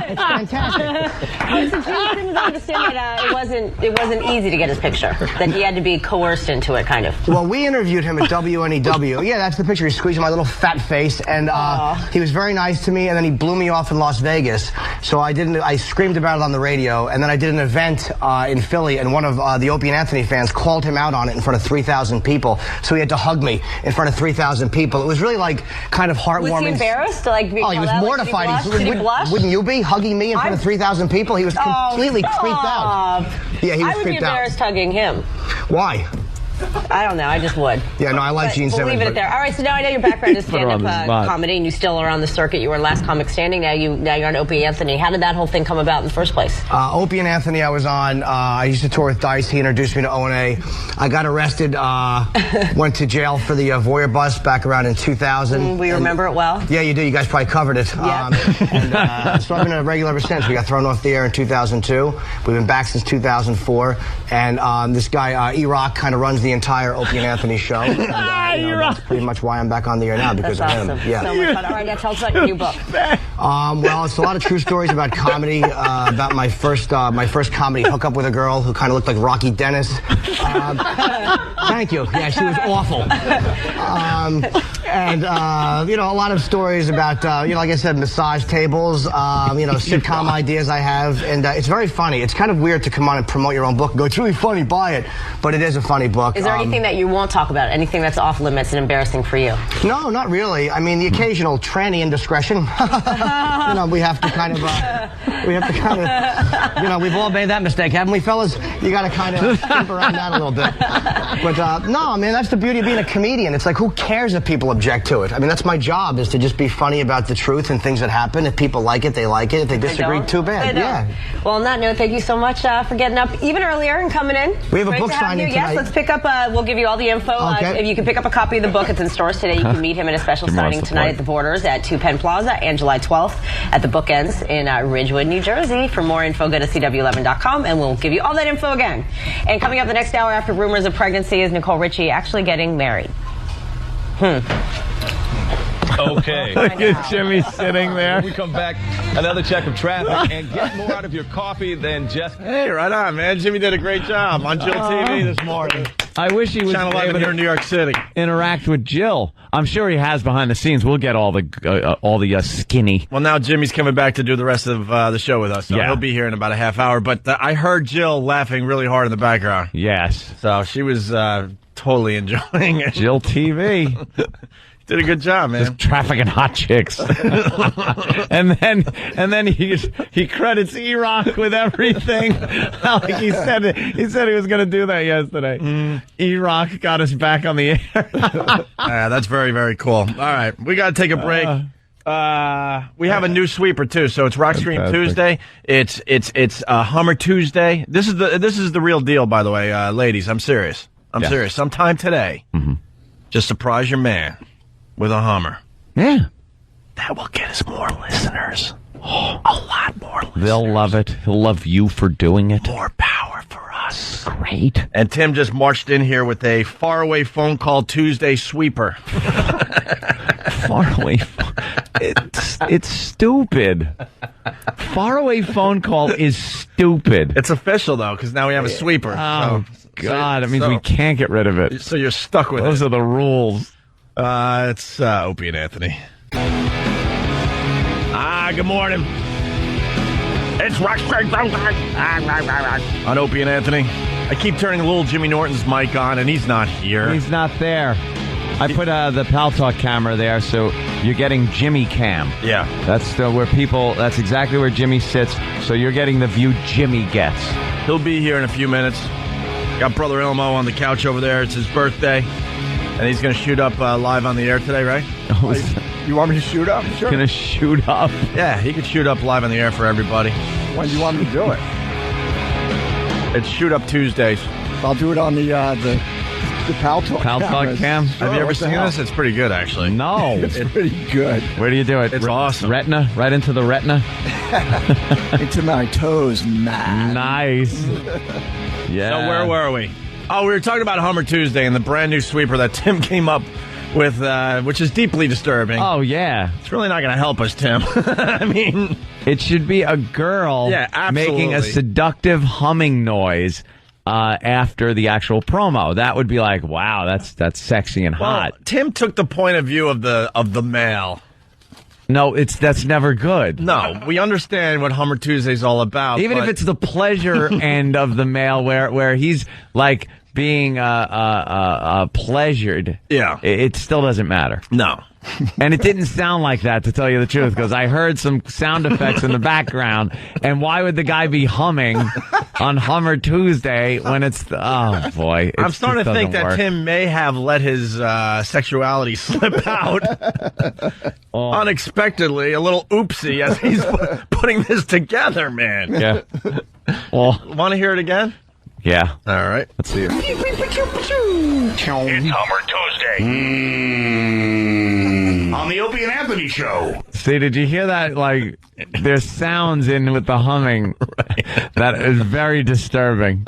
It's fantastic. Gene Simmons understand that it wasn't easy to get his picture. That he had to be coerced into it, kind of. Well, we interviewed him at WNEW. Yeah, that's the picture. He's squeezing my little fat face, and he was very nice to me, and then he blew me off in Las Vegas. So I screamed about it on the radio, and then I did an event in Philly, and one of the Opie and Anthony fans called him out on it in front of 3,000 people. So he had to hug me in front of 3,000 people. It was really like kind of heartwarming. Was he embarrassed? To, like, be he was mortified. Did he blush? Wouldn't you be hugging me in front of 3,000 people? He was completely creeped out. Yeah, he was creeped out. I would be embarrassed hugging him. Why? I don't know. I just would. Yeah, no, I like Gene Simmons. We'll leave it there. All right, so now I know your background is stand-up comedy, and you still are on the circuit. You were Last Comic Standing. Now you're on Opie and Anthony. How did that whole thing come about in the first place? Opie and Anthony, I was on. I used to tour with Dice. He introduced me to O&A. I got arrested. Went to jail for the Voyeur bus back around in 2000. We remember it well. Yeah, you do. You guys probably covered it. Yeah. So I've been a regular ever since. We got thrown off the air in 2002. We've been back since 2004. And this guy, E-Rock, kind of runs the entire Opie and Anthony show. And, that's pretty much why I'm back on the air now, because of him. Yeah. So much fun. All right, now tell us about your new book. Well, it's a lot of true stories about comedy, about my first comedy hookup with a girl who kind of looked like Rocky Dennis. Thank you. Yeah, she was awful. And a lot of stories about, like I said, massage tables, sitcom ideas I have. And it's very funny. It's kind of weird to come on and promote your own book and go, it's really funny, buy it. But it is a funny book. Is there anything that you won't talk about? Anything that's off limits and embarrassing for you? No, not really. I mean, the occasional tranny indiscretion. We have to kind of, we've all made that mistake, haven't we, fellas? You got to kind of skimp around that a little bit. But, no, man, that's the beauty of being a comedian. It's like, who cares if people object to it? I mean, that's my job, is to just be funny about the truth and things that happen. If people like it, they like it. If they disagree, too bad. Yeah. Well, on that note, thank you so much for getting up even earlier and coming in. We have a book signing tonight. Yes, let's pick up, we'll give you all the info. Okay. If you can pick up a copy of the book, it's in stores today. You can meet him at a special signing tonight at the Borders at 2 Penn Plaza and July 12th at the Bookends in Ridgewood, New Jersey. For more info, go to CW11.com and we'll give you all that info again. And coming up the next hour after rumors of pregnancy is Nicole Richie actually getting married. Okay. Look at Jimmy sitting there. When we come back, another check of traffic, and get more out of your coffee than just... Hey, right on, man. Jimmy did a great job on Jill TV this morning. I wish he was Channel 11 here in New York City. Interact with Jill. I'm sure he has behind the scenes. We'll get all the skinny. Well, now Jimmy's coming back to do the rest of the show with us, so he'll be here in about a half hour. But I heard Jill laughing really hard in the background. Yes. So she was totally enjoying it. Jill TV. Did a good job, man. Just trafficking hot chicks. and then he credits E-Rock with everything. Like he said he was going to do that yesterday. E-Rock got us back on the air. Yeah, that's very, very cool. All right, we got to take a break. We have a new sweeper too, so it's Rock Scream Tuesday. It's Hummer Tuesday. This is the real deal, by the way, ladies. I'm serious. I'm serious. Sometime today, just surprise your man with a Hummer. Yeah. That will get us more listeners. A lot more listeners. They'll love it. He'll love you for doing it. More power for chaos. Great. And Tim just marched in here with a faraway phone call Tuesday sweeper. Faraway. It's stupid. Faraway phone call is stupid. It's official, though, because now we have a sweeper. Oh, God. It means we can't get rid of it. So you're stuck with Those are the rules. It's Opie and Anthony. Good morning. It's on Opie and Anthony. I keep turning little Jimmy Norton's mic on, and he's not here. He's not there. I put the Pal Talk camera there, so you're getting Jimmy Cam. Yeah. That's that's exactly where Jimmy sits, so you're getting the view Jimmy gets. He'll be here in a few minutes. Got Brother Elmo on the couch over there. It's his birthday, and he's going to shoot up live on the air today, right? You want me to shoot up? Sure. Going to shoot up? Yeah, he could shoot up live on the air for everybody. When do you want me to do it? It's Shoot Up Tuesdays. I'll do it on the Pal Talk cam. Have you ever seen this? It's pretty good, actually. No. It's pretty good. Where do you do it? It's awesome. Retina? Right into the retina? Into my toes, man. Nice. Yeah. So where were we? Oh, we were talking about Hummer Tuesday and the brand new sweeper that Tim came up with, which is deeply disturbing. Oh, yeah. It's really not going to help us, Tim. I mean, it should be a girl making a seductive humming noise after the actual promo. That would be like, wow, that's sexy and hot. Tim took the point of view of the male. No, that's never good. No, we understand what Hummer Tuesday's all about. Even if it's the pleasure end of the male, where he's like being pleasured. Yeah, it still doesn't matter. No. And it didn't sound like that, to tell you the truth, because I heard some sound effects in the background. And why would the guy be humming on Hummer Tuesday when it's oh boy? I'm starting to think that Tim may have let his sexuality slip out unexpectedly, a little oopsie as he's putting this together, man. Yeah. Well, want to hear it again? Yeah. All right. Let's see it. It's Hummer Tuesday. On the Opie and Anthony Show. See, did you hear that? Like, there's sounds in with the humming. Right. That is very disturbing.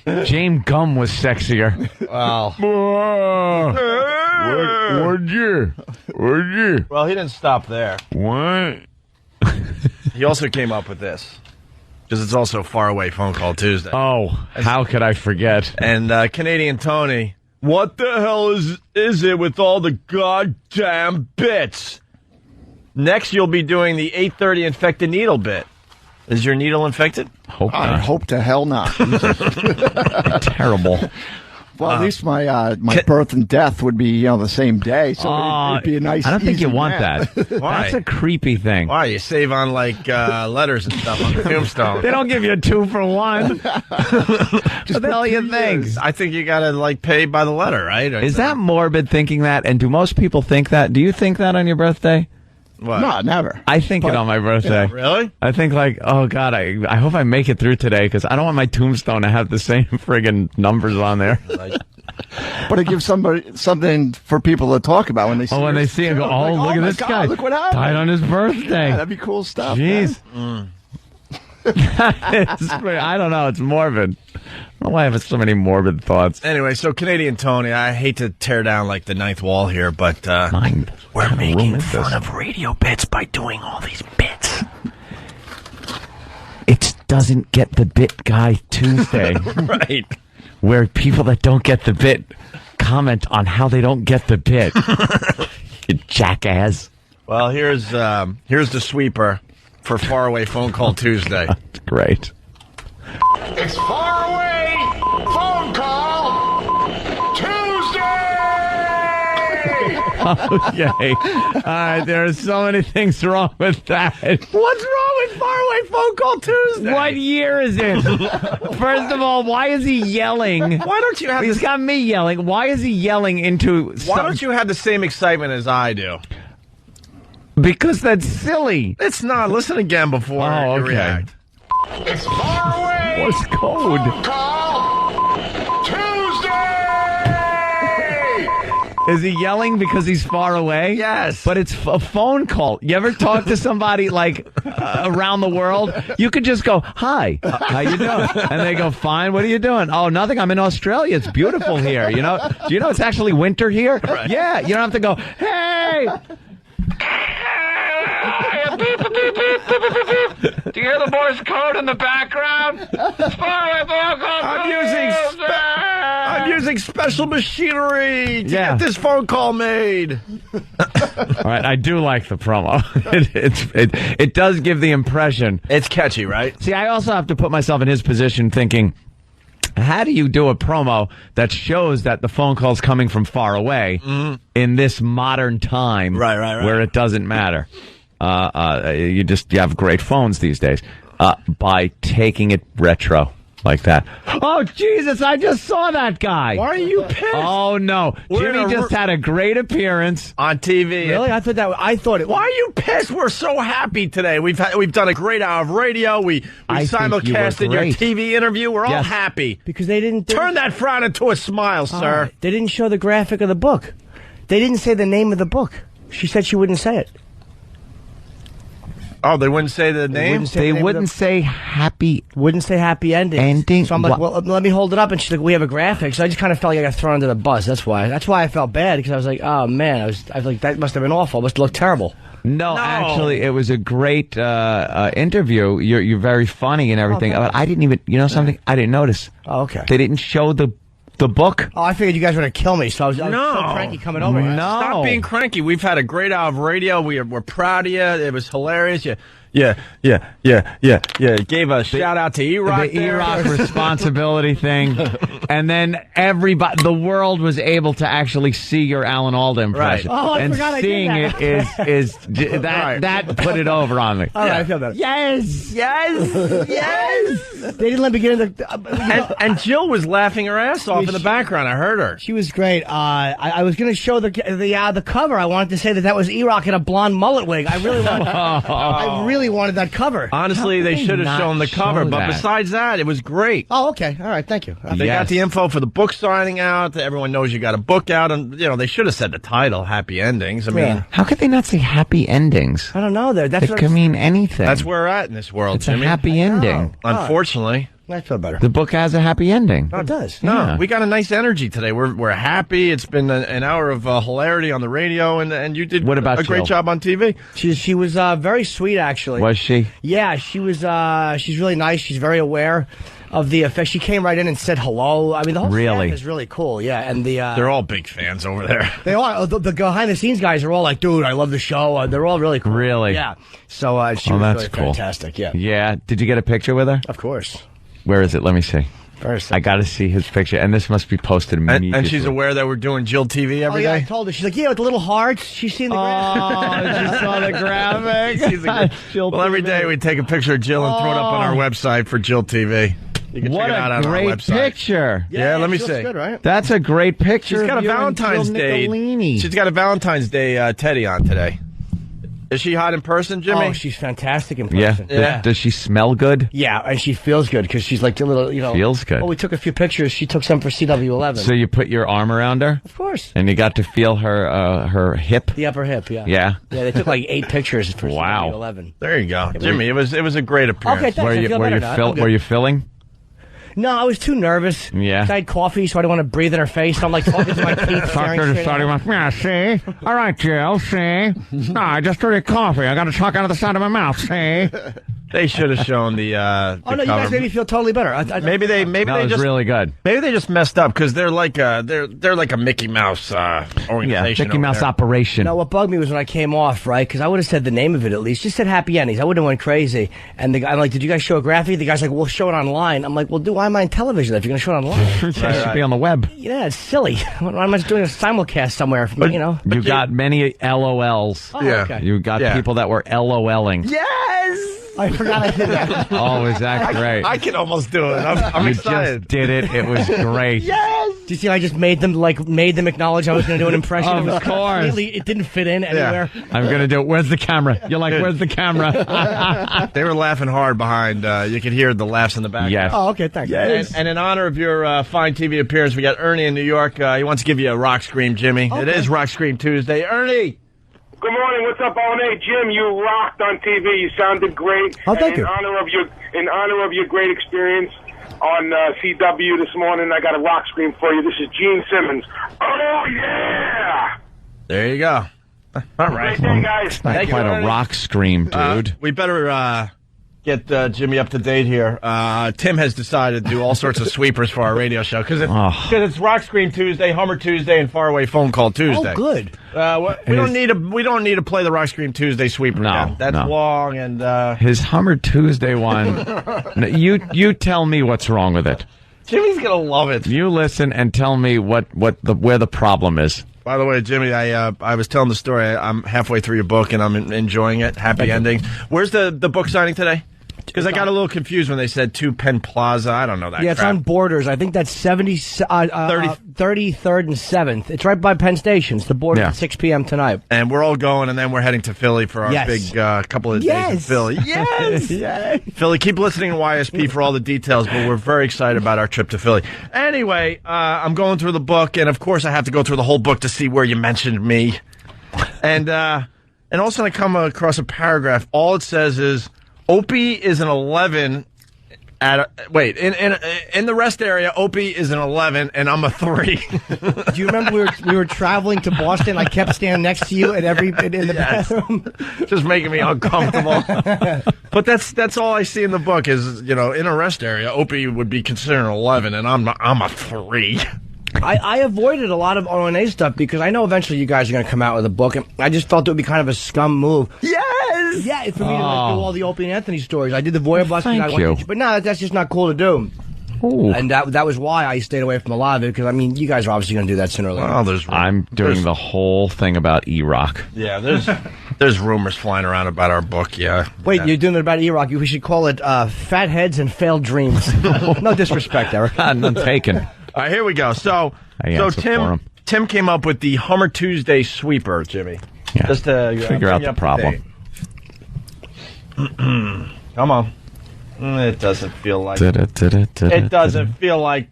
James Gum was sexier. Wow. Would you? Well, he didn't stop there. What? He also came up with this. Because it's also Faraway Phone Call Tuesday. Oh, how could I forget? And Canadian Tony, what the hell is it with all the goddamn bits? Next, you'll be doing the 8:30 infected needle bit. Is your needle infected? I hope to hell not. Terrible. Well, at least my birth and death would be the same day, so it'd be a nice. I don't think you want math. that. Why? That's a creepy thing. Why? You save on like letters and stuff on the tombstone. They don't give you a 2 for 1. What the hell you think? I think you got to like pay by the letter, right? Is that morbid thinking that? And do most people think that? Do you think that on your birthday? What? No, never. I think it on my birthday. Yeah, really? I think like, oh God, I hope I make it through today because I don't want my tombstone to have the same friggin' numbers on there. But it gives somebody something for people to talk about when they see. Oh, when they see it, go, oh, look at this guy. Look what happened. Died on his birthday. Yeah, that'd be cool stuff. Jeez. I don't know. It's morbid. I don't know why I have so many morbid thoughts. Anyway, so Canadian Tony, I hate to tear down like the ninth wall here, but we're making fun of radio bits by doing all these bits. It doesn't get the bit guy Tuesday. Right. Where people that don't get the bit comment on how they don't get the bit. You jackass. Well, here's the sweeper for Faraway Phone Call Tuesday. Great. It's Faraway Phone Call Tuesday! Okay. All right, there are so many things wrong with that. What's wrong with Faraway Phone Call Tuesday? What year is it? First of all, why is he yelling? Why don't you have He's got me yelling. Why is he yelling into Why don't you have the same excitement as I do? Because that's silly. It's not. Listen again before you react. It's Faraway What's code? Phone Call Tuesday! Is he yelling because he's far away? Yes. But it's a phone call. You ever talk to somebody like around the world? You could just go, "Hi, how you doing?" And they go, "Fine. What are you doing?" "Oh, nothing. I'm in Australia. It's beautiful here. You know? Do you know it's actually winter here?" Right. "Yeah." You don't have to go, "Hey." Do you hear the Morse code in the background? I'm using special machinery to get this phone call made. All right, I do like the promo. It does give the impression. It's catchy, right? See, I also have to put myself in his position thinking, how do you do a promo that shows that the phone call's coming from far away in this modern time where it doesn't matter? You have great phones these days by taking it retro like that. Oh, Jesus, I just saw that guy. Why are you pissed? Oh, no. Jimmy just had a great appearance on TV. Really? I thought it. Why are you pissed? We're so happy today. We've done a great hour of radio. We simulcasted your TV interview. We're all happy. Because they didn't... Turn that frown into a smile, sir. They didn't show the graphic of the book. They didn't say the name of the book. She said she wouldn't say it. Oh, they wouldn't say the name? They wouldn't say happy... Wouldn't say happy ending. So I'm like, well, let me hold it up. And she's like, we have a graphic. So I just kind of felt like I got thrown under the bus. That's why I felt bad, because I was like, oh, man. I was like, that must have been awful. It must have looked terrible. No, actually, it was a great interview. You're very funny and everything. I didn't even... You know something? I didn't notice. Oh, okay. They didn't show the book. Oh, I figured you guys were going to kill me, so I was so cranky coming over here. No. Stop being cranky. We've had a great hour of radio. We're proud of you. It was hilarious. Yeah. Gave a shout out to E-Rock. The E-Rock responsibility thing. And then the world was able to actually see your Alan Alda impression. Right. Oh, I and forgot I did seeing that. it is that put it over on me. All right, I feel better. Yes. They didn't let me get in the... and Jill was laughing her ass off in the background. I heard her. She was great. I was going to show the cover. I wanted to say that was E-Rock in a blonde mullet wig. I really wanted that cover. Honestly, they should have shown the cover. But besides that, it was great. Oh, okay. All right. Thank you. They got the info for the book signing out. Everyone knows you got a book out. And, they should have said the title, Happy Endings. I mean, how could they not say happy endings? I don't know. It could mean anything. That's where we're at in this world, It's Jimmy. a happy ending. Unfortunately. I feel better. The book has a happy ending. Oh, it does. No, we got a nice energy today. We're happy. It's been an hour of hilarity on the radio, and you did a great job on TV. She was very sweet, actually. Was she? Yeah, she was. She's really nice. She's very aware of the effect. She came right in and said hello. I mean, the whole staff is really cool. Yeah, and they're all big fans over there. They are. The behind the scenes guys are all like, dude, I love the show. They're all really cool. Really? Yeah. So she was really fantastic. Yeah. Yeah. Did you get a picture with her? Of course. Where is it? Let me see. I got to see his picture, and this must be posted immediately. And she's aware that we're doing Jill TV every day? I told her. She's like, yeah, with the little hearts. She's seen the graphic. She saw the graphic. Well, every day we take a picture of Jill and throw it up on our website for Jill TV. You can check it out on our website. What a great picture. Yeah, let me see. Good, right? That's a great picture. She's got a Valentine's Day. Nicolini. She's got a Valentine's Day Teddy on today. Is she hot in person, Jimmy? Oh, she's fantastic in person. Yeah. Does she smell good? Yeah, and she feels good because she's like a little, Feels good. Oh, we took a few pictures. She took some for CW11. So you put your arm around her? Of course. And you got to feel her hip? The upper hip, yeah. Yeah? Yeah, they took like 8 pictures for CW11. There you go. Jimmy, it was a great appearance. Okay, thanks. Were you filling? No, I was too nervous. Yeah. I had coffee, so I didn't want to breathe in her face. So I'm like talking to my teeth. Yeah, see? All right, Jill, see? No, I just drank coffee. I got to talk out of the side of my mouth, see? They should have shown the oh, no, you guys made me feel totally better. Maybe they just really good. Maybe they just messed up because they're like a Mickey Mouse organization. Yeah, Mickey Mouse operation. No, what bugged me was when I came off, right? Because I would have said the name of it at least. Just said Happy Endings. I wouldn't have went crazy. And I'm like, did you guys show a graphic? The guy's like, we'll show it online. I'm like, well, why am I on television if you're going to show it online? It should be on the web. Yeah, it's silly. Why am I just doing a simulcast somewhere? You got many LOLs. Oh, yeah. Okay. You got people that were LOLing. Yes. I forgot I did that. Oh, is that great? I can almost do it. I'm you excited. just did it. It was great. Yes. Do you see? I just made them acknowledge I was going to do an impression. Of course. It didn't fit in anywhere. I'm going to do it. Where's the camera? You're like, where's the camera? They were laughing hard behind. You could hear the laughs in the background. Yes. Oh, okay, thanks. Yes. And in honor of your fine TV appearance, we got Ernie in New York. He wants to give you a rock scream, Jimmy. Okay. It is Rock Scream Tuesday. Ernie! Good morning. What's up, Owen? Jim, you rocked on TV. You sounded great. Oh, thank you. In honor of your great experience on CW this morning, I got a rock scream for you. This is Gene Simmons. Oh, yeah! There you go. All right. Great day, guys. Not quite a rock scream, dude. We better get Jimmy up to date here. Tim has decided to do all sorts of sweepers for our radio show because it's Rock Scream Tuesday, Hummer Tuesday, and Faraway Phone Call Tuesday. Oh, good. We don't need to play the Rock Scream Tuesday sweeper. No, that's long and his Hummer Tuesday one. You tell me what's wrong with it. Jimmy's gonna love it. You listen and tell me where the problem is. By the way, Jimmy, I was telling the story. I'm halfway through your book and I'm enjoying it. Happy ending. Where's the book signing today? Because I got a little confused when they said 2 Penn Plaza. I don't know that. Yeah, it's on Borders. I think that's 33rd and 7th. It's right by Penn Station. It's the Borders at 6 p.m. tonight. And we're all going, and then we're heading to Philly for our big couple of days in Philly. Yes! Yes! Philly, keep listening to YSP for all the details, but we're very excited about our trip to Philly. Anyway, I'm going through the book, and of course I have to go through the whole book to see where you mentioned me. And all of a sudden I come across a paragraph. All it says is, Opie is an 11 in the rest area, Opie is an 11 and I'm a 3. Do you remember we were traveling to Boston? I kept standing next to you in the bathroom. Just making me uncomfortable. But that's all I see in the book is, in a rest area, Opie would be considered an 11 and I'm a 3. I avoided a lot of O&A stuff because I know eventually you guys are going to come out with a book, and I just felt it would be kind of a scum move. Yes! Yeah, for me to do all the Opie and Anthony stories. I did the Voyeur Bus. Thank you. But no, that's just not cool to do. Ooh. And that was why I stayed away from a lot of it, because, you guys are obviously going to do that sooner or later. I'm doing the whole thing about E-Rock. Yeah, there's rumors flying around about our book, yeah. Wait, you're doing it about E-Rock. We should call it Fat Heads and Failed Dreams. No disrespect, Eric. None taken. All right, here we go. So Tim came up with the Hummer Tuesday sweeper, Jimmy. Yeah. Just to figure out the problem. Come on. It doesn't feel like it doesn't feel like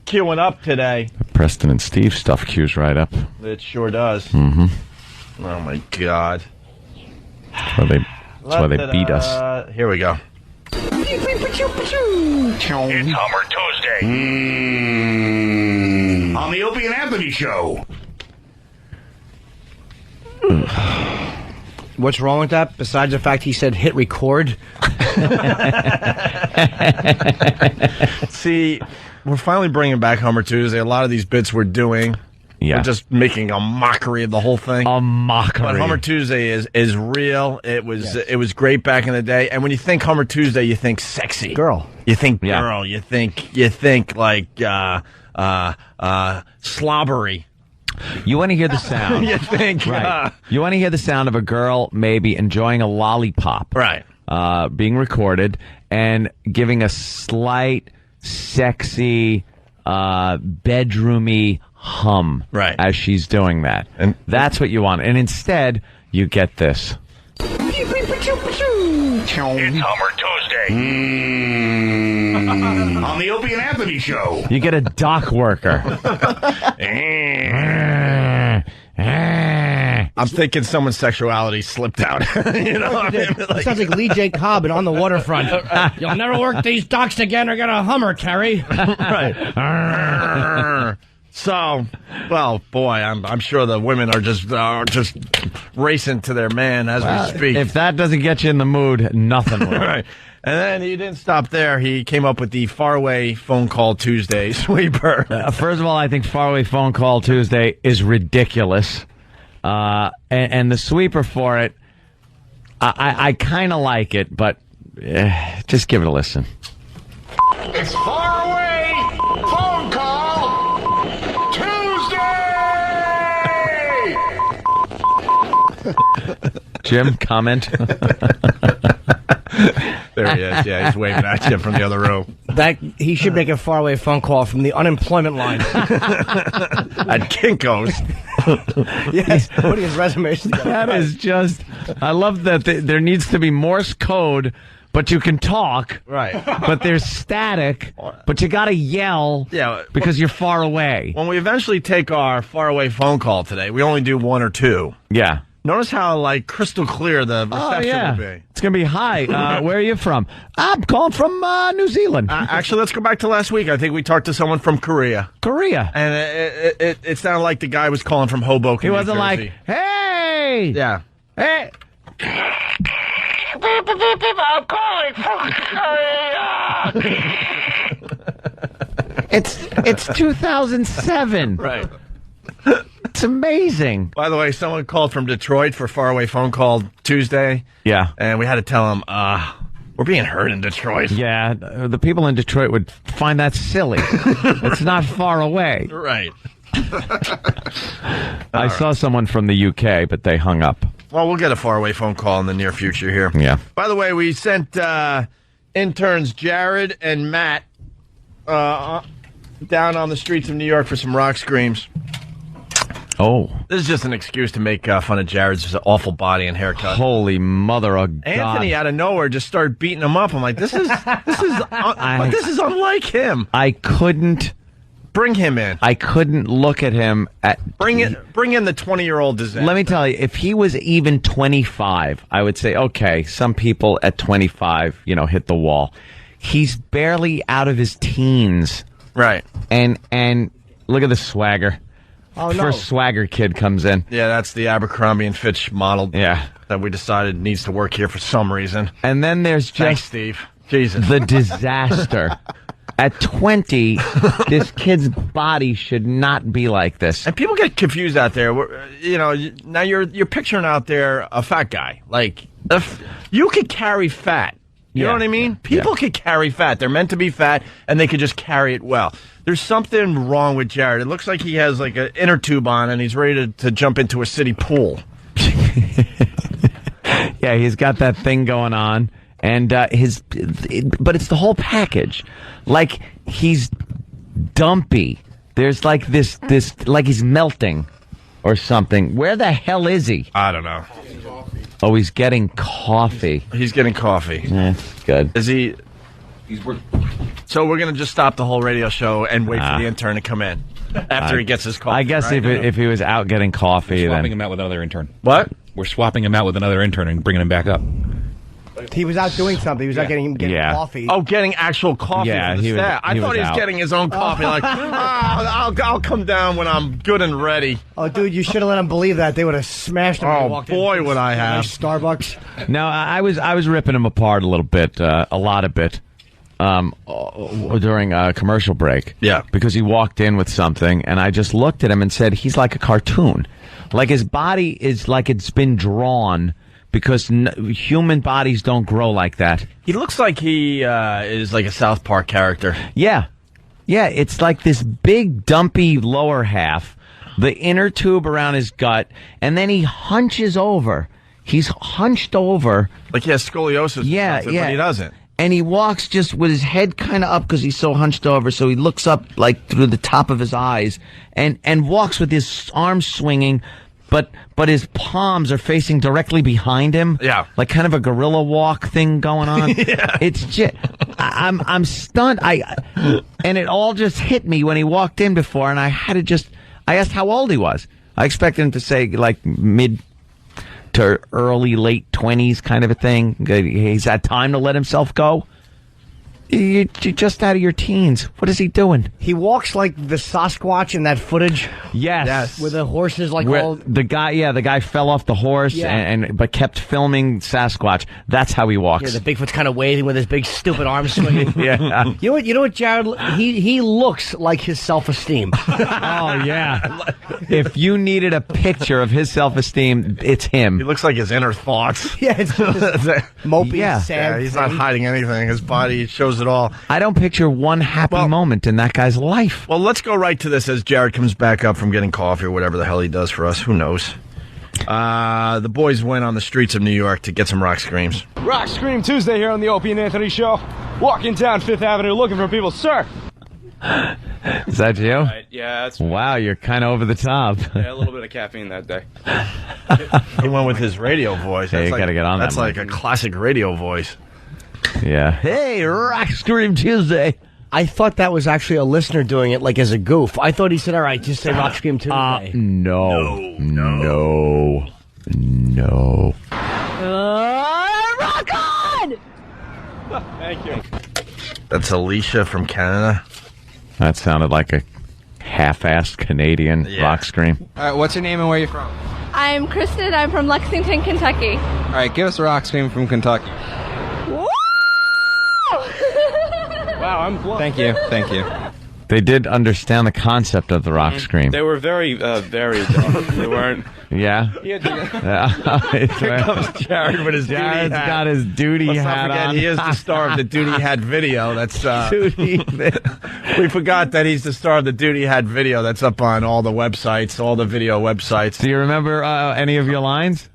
queuing up today. Preston and Steve stuff queues right up. It sure does. Mm-hmm. Oh my God. That's why they beat us. Here we go. It's Hummer Tuesday. On the Opie and Anthony Show. What's wrong with that, besides the fact he said hit record? See, we're finally bringing back Hummer Tuesday. A lot of these bits we're doing, we're just making a mockery of the whole thing. A mockery. But Hummer Tuesday is real. It was great back in the day. And when you think Hummer Tuesday, you think sexy. Girl. You think girl. You think like slobbery. You want to hear the sound. You think. Right. You want to hear the sound of a girl maybe enjoying a lollipop. Right. Being recorded and giving a slight, sexy, bedroomy hum. Right. As she's doing that. And that's what you want. And instead, you get this. It's Hummer Tuesday. On the Opie and Anthony Show. You get a dock worker. I'm thinking someone's sexuality slipped out. It sounds like Lee J. Cobb and On the Waterfront. You'll never work these docks again or get a Hummer, Terry. Right. So, well, boy, I'm sure the women are just racing to their man as we speak. If that doesn't get you in the mood, nothing will. Right. And then he didn't stop there. He came up with the Faraway Phone Call Tuesday sweeper. First of all, I think Faraway Phone Call Tuesday is ridiculous. And the sweeper for it, I kind of like it, but just give it a listen. It's Faraway Phone Call Tuesday! Jim, comment? There he is. Yeah, he's waving at you from the other room. He should make a faraway phone call from the unemployment line at Kinko's. Yes, putting his resumes together. That is just. I love that there needs to be Morse code. But you can talk, right? But there's static, but you got to yell, because you're far away. When we eventually take our faraway phone call today, we only do one or two. Yeah. Notice how crystal clear the reception will be. It's gonna be hi. Where are you from? I'm calling from New Zealand. Actually, let's go back to last week. I think we talked to someone from Korea. And it sounded like the guy was calling from Hoboken. He wasn't New Jersey. like, hey, yeah, hey. I'm calling from Korea. It's 2007. Right. It's amazing. By the way, someone called from Detroit for faraway phone call Tuesday. Yeah. And we had to tell them, we're being heard in Detroit. Yeah, the people in Detroit would find that silly. It's not far away. Right. I saw someone from the UK, but they hung up. Well, we'll get a faraway phone call in the near future here. Yeah. By the way, we sent interns Jared and Matt down on the streets of New York for some rock screams. Oh. This is just an excuse to make fun of Jared's awful body and haircut. Holy mother of God. Anthony out of nowhere just started beating him up. I'm like, this is unlike him. I couldn't bring him in. I couldn't look at him bring in the 20-year-old disaster. Let me tell you, if he was even 25, I would say, okay, some people at 25, hit the wall. He's barely out of his teens. Right. And look at the swagger. Oh, no. First swagger kid comes in. Yeah, that's the Abercrombie and Fitch model. Yeah. That we decided needs to work here for some reason. And then there's just Thanks, Steve. Jesus. The disaster. At 20, this kid's body should not be like this. And people get confused out there. Now you're picturing out there a fat guy. Like, you could carry fat. You know what I mean? People could carry fat. They're meant to be fat, and they could just carry it well. There's something wrong with Jared. It looks like he has like an inner tube on, and he's ready to jump into a city pool. Yeah, he's got that thing going on, and but it's the whole package. Like, he's dumpy. There's like this like he's melting or something. Where the hell is he? I don't know. Oh, he's getting coffee. He's getting coffee. Yeah, good. Is he? So we're going to just stop the whole radio show and wait for the intern to come in after he gets his coffee. I guess right? if he was out getting coffee, We're swapping him out with another intern. What? We're swapping him out with another intern and bringing him back up. He was out doing something. He was out getting coffee. Oh, getting actual coffee. Yeah, for the staff. I thought he was getting his own coffee. Like, I'll come down when I'm good and ready. Oh, dude, you should have let him believe that. They would have smashed him. When he walked boy, in. would I have. Nice Starbucks. No, I was ripping him apart a little bit, a lot of it, during a commercial break. Yeah, because he walked in with something, and I just looked at him and said, he's like a cartoon. Like, his body is like it's been drawn. Because human bodies don't grow like that. He looks like he is like a South Park character. Yeah. Yeah, it's like this big, dumpy lower half, the inner tube around his gut, and then he hunches over. He's hunched over. Like he has scoliosis yeah. but he doesn't. And he walks just with his head kind of up because he's so hunched over, so he looks up like through the top of his eyes and walks with his arms swinging. But his palms are facing directly behind him. Yeah. Like kind of a gorilla walk thing going on. Yeah. It's just, I'm stunned. And it all just hit me when he walked in before, and I asked how old he was. I expected him to say like mid to early, late 20s kind of a thing. He's had time to let himself go. You're just out of your teens. What is he doing? He walks like the Sasquatch in that footage. Yes. Where the horses like all... The guy fell off the horse but kept filming Sasquatch. That's how he walks. Yeah, the Bigfoot's kind of waving with his big stupid arms swinging. Yeah. You know what, Jared? He looks like his self-esteem. Oh, yeah. If you needed a picture of his self-esteem, it's him. He looks like his inner thoughts. Yeah, it's mopey, sad. Yeah, he's not hiding anything. His body shows it all. I don't picture one happy moment in that guy's life. Well, let's go right to this as Jared comes back up from getting coffee or whatever the hell he does for us. Who knows? The boys went on the streets of New York to get some rock screams. Rock Scream Tuesday here on the Opie and Anthony Show. Walking down Fifth Avenue looking for people. Sir! Is that you? Right, yeah, that's Wow, you're kind of over the top. yeah, a little bit of caffeine that day. He went with his radio voice. Hey, you got to get on that. That's like a classic radio voice. Yeah. Hey, Rock Scream Tuesday. I thought that was actually a listener doing it, like as a goof. I thought he said, "All right, just say Rock Scream Tuesday." No. Rock on! Thank you. That's Alicia from Canada. That sounded like a half-assed Canadian rock scream. All right, what's your name and where are you from? I'm Kristen. I'm from Lexington, Kentucky. All right, give us a rock scream from Kentucky. Wow, I'm blown. Thank you. They did understand the concept of the rock scream. They were very varied, though. They weren't... Yeah? Here comes Jared with his Jared's duty hat. got his duty Let's hat not forget, on. he is the star of the Duty Hat video. That's Duty. We forgot that he's the star of the Duty Hat video. That's up on all the websites, all the video websites. Do you remember any of your lines?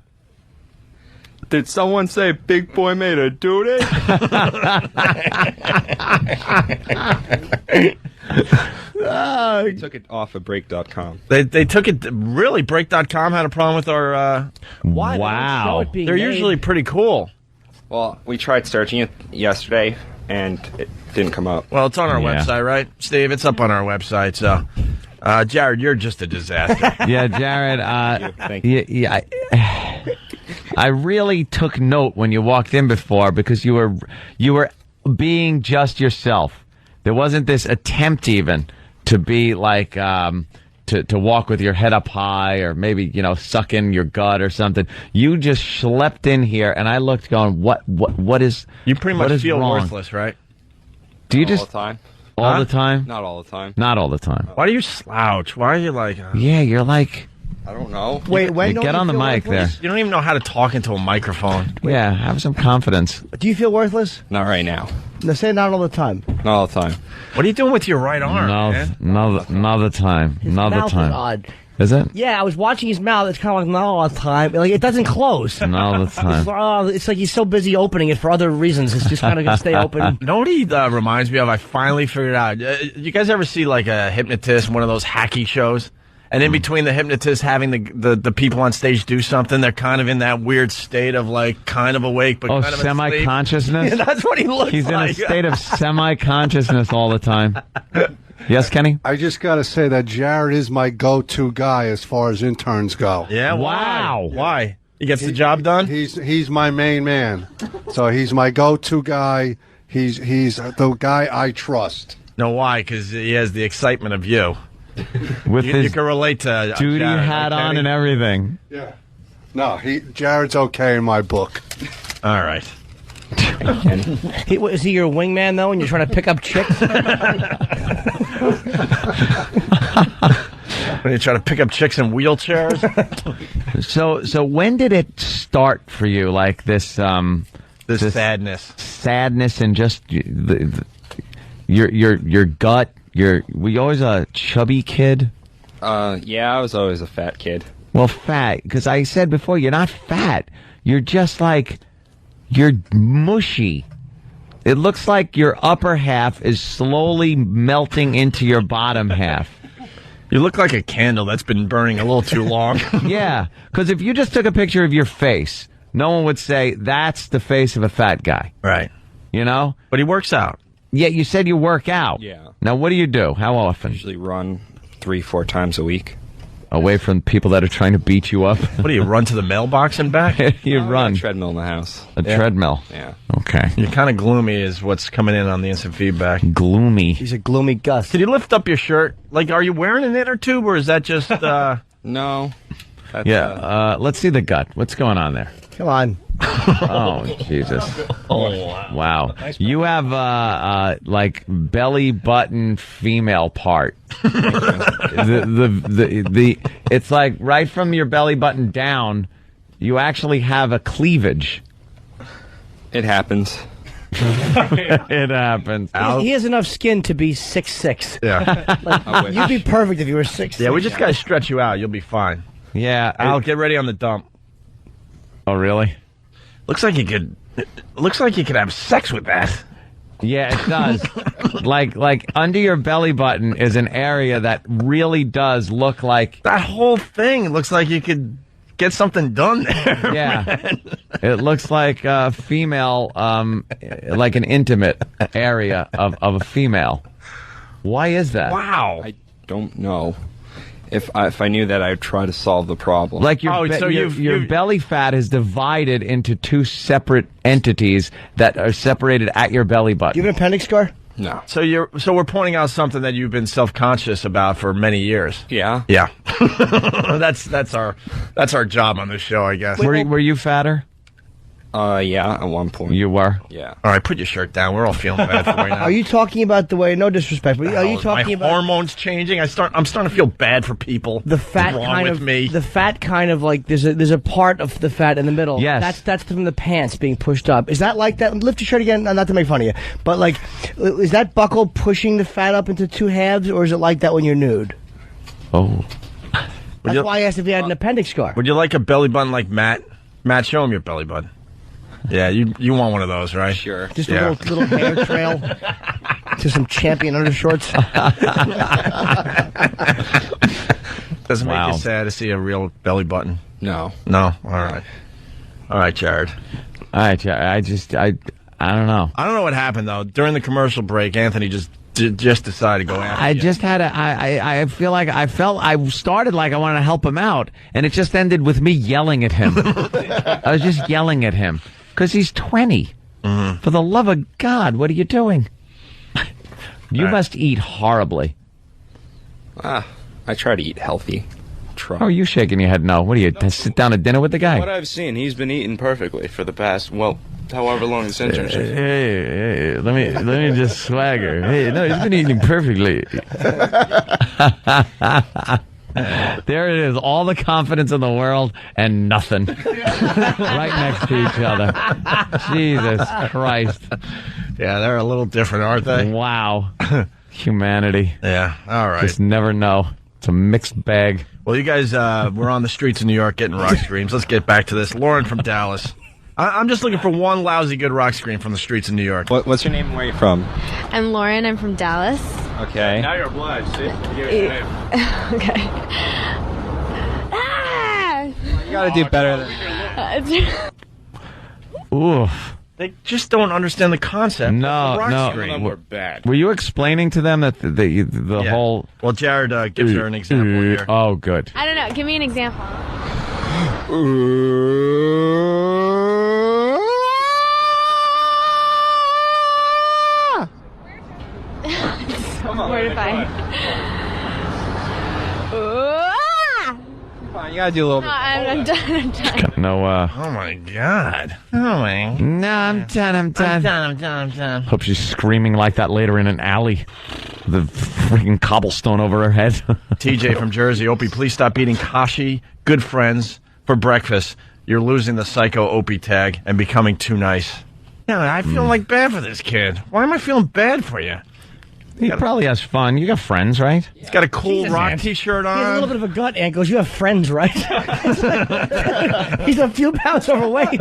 Did someone say Big Boy made a duty? They took it off of break.com. They took it, really, break.com had a problem with our, Why? Wow. They're usually pretty cool. Well, we tried searching it yesterday, and it didn't come up. Well, it's on our website, right, Steve? It's up on our website, so... Jared, you're just a disaster. Yeah, Jared, Thank you. I really took note when you walked in before because you were being just yourself. There wasn't this attempt even to be like to walk with your head up high or maybe suck in your gut or something. You just schlepped in here, and I looked going, what is? You pretty what much is feel wrong? worthless, right? Do you All just the time? all the time? Not all the time. Not all the time. Why do you slouch? Why are you like? Yeah, you're like. I don't know. Wait, when Get on the mic there. You don't even know how to talk into a microphone. Yeah, have some confidence. Do you feel worthless? Not right now. No, say not all the time. Not all the time. What are you doing with your right arm, man? Another time. His Another mouth time. is odd. Is it? Yeah, I was watching his mouth. It's kind of like not all the time. Like it doesn't close. Not all the time. It's like he's so busy opening it for other reasons. It's just kind of going to stay open. You know what he reminds me of? I finally figured out. You guys ever see like a hypnotist, one of those hacky shows? And in between the hypnotist having the people on stage do something, they're kind of in that weird state of like kind of awake, but kind of asleep. Semi-consciousness? Yeah, that's what he looks like. He's in a state of semi-consciousness all the time. Yes, Kenny? I just got to say that Jared is my go-to guy as far as interns go. Yeah, wow. Why? He gets the job done? He's my main man. So he's my go-to guy. He's the guy I trust. No, why? Because he has the excitement of you. With you can relate to duty Jared, hat on and everything. Yeah. No, Jared's okay in my book. All right. Is he your wingman though? When you're trying to pick up chicks? When you try to pick up chicks in wheelchairs. So when did it start for you? Like this sadness, and just your gut. Were you always a chubby kid? Yeah, I was always a fat kid. Well, fat, because I said before, you're not fat. You're just like, you're mushy. It looks like your upper half is slowly melting into your bottom half. You look like a candle that's been burning a little too long. Yeah, because if you just took a picture of your face, no one would say, that's the face of a fat guy. Right. You know? But he works out. Yeah, you said you work out. Yeah. Now, what do you do? How often? Usually run 3-4 times a week. Away from people that are trying to beat you up? What do you, run to the mailbox and back? You run. A treadmill in the house. A treadmill? Yeah. Okay. You're kind of gloomy is what's coming in on the instant feedback. Gloomy. He's a gloomy Gus. Can you lift up your shirt? Like, are you wearing an inner tube, or is that just... No. Let's see the gut. What's going on there? Come on. Oh, Jesus. Wow. You have, like, belly button female part. It's like right from your belly button down, you actually have a cleavage. It happens. It happens. He has enough skin to be 6'6". Yeah. Like, you'd be perfect if you were 6'6". Yeah, we just got to stretch you out. You'll be fine. Yeah. Al, get ready on the dump. Oh, really? Looks like you could have sex with that. Yeah, it does. like under your belly button is an area that really does look like that whole thing looks like you could get something done there. Yeah, man. It looks like a female, like an intimate area of a female. Why is that? Wow. I don't know. If I knew that, I'd try to solve the problem. Like your belly fat is divided into two separate entities that are separated at your belly button. Do you have an appendix scar? No. So we're pointing out something that you've been self-conscious about for many years. Yeah. Yeah. that's our job on this show, I guess. Were you fatter? Yeah, at one point. You were? Yeah. All right, put your shirt down. We're all feeling bad for you now. Are you talking about the way? No disrespect, but are you talking about hormones changing? I'm starting to feel bad for people. The fat What's wrong kind with of me? The fat kind of like there's a part of the fat in the middle. Yes. That's from the pants being pushed up. Is that like that? Lift your shirt again. Not to make fun of you, but like, is that buckle pushing the fat up into two halves, or is it like that when you're nude? Oh. That's why I asked if you had an appendix scar. Would you like a belly button like Matt? Matt, show him your belly button. Yeah, you want one of those, right? Sure. Just a little hair trail to some champion undershorts. Doesn't make you sad to see a real belly button? No. No? All right. All right, Jared. All right, Jared. I don't know. I don't know what happened, though. During the commercial break, Anthony just decided to go after you. I feel like I started like I wanted to help him out, and it just ended with me yelling at him. I was just yelling at him. Because he's 20. Mm-hmm. For the love of God, what are you doing? You must eat horribly. I try to eat healthy. How are you shaking your head? No. What do you sit down at dinner with the guy? What I've seen, he's been eating perfectly for the past, however long his internship. Hey, let me just swagger. Hey, no, he's been eating perfectly. There it is, all the confidence in the world and nothing. Right next to each other. Jesus Christ. Yeah, they're a little different, aren't they? Wow. Humanity. Yeah, all right. Just never know. It's a mixed bag. Well, you guys were on the streets of New York getting rock screams. Let's get back to this. Lauren from Dallas. I'm just looking for one lousy good rock scream from the streets of New York. What's your name and where are you from? I'm Lauren. I'm from Dallas. Okay. Now you're obliged. See? You get your name. Okay. Ah! You gotta do better than that. Oof. They just don't understand the concept. No, of rock no. scream. We're bad. Were you explaining to them that the whole... Well, Jared gives her an example here. Oh, good. I don't know. Give me an example. Come on. Mortified. Come on, you gotta do a little bit. No, I'm done. I'm done. No, Oh, my God. Oh, my. No, I'm done. I'm done. Hope she's screaming like that later in an alley. The freaking cobblestone over her head. TJ from Jersey. Opie, please stop eating kashi, good friends, for breakfast. You're losing the psycho Opie tag and becoming too nice. Yeah, I feel like bad for this kid. Why am I feeling bad for you? He probably has fun. You got friends, right? He's got a cool Jesus, rock Ant. T-shirt He has a on. little bit of a gut, Ant goes, you have friends, right? He's a few pounds overweight.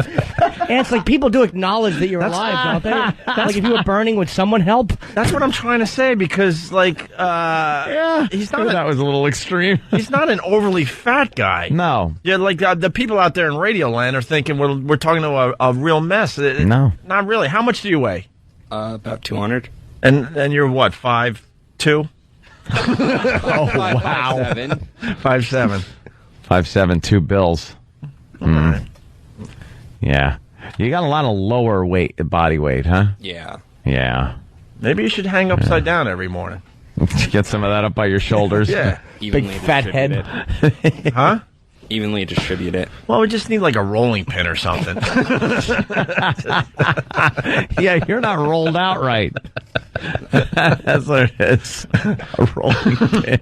Ant's like, people do acknowledge that you're alive, don't they? Like, if you were burning, would someone help? That's what I'm trying to say, because, like, he's not that was a little extreme. He's not an overly fat guy. No. Yeah, like, the people out there in Radio Land are thinking we're talking to a real mess. No. Not really. How much do you weigh? About 200. And you're what, 5'2"? Oh, wow. 5'7". 5'7". 5'7", 2 bills. Mm. Yeah. You got a lot of lower body weight, huh? Yeah. Yeah. Maybe you should hang upside down every morning. Get some of that up by your shoulders. Yeah. Big fat head. Huh? Evenly distribute it. Well, we just need like a rolling pin or something. Yeah, you're not rolled out right. That's what it is. A rolling pin.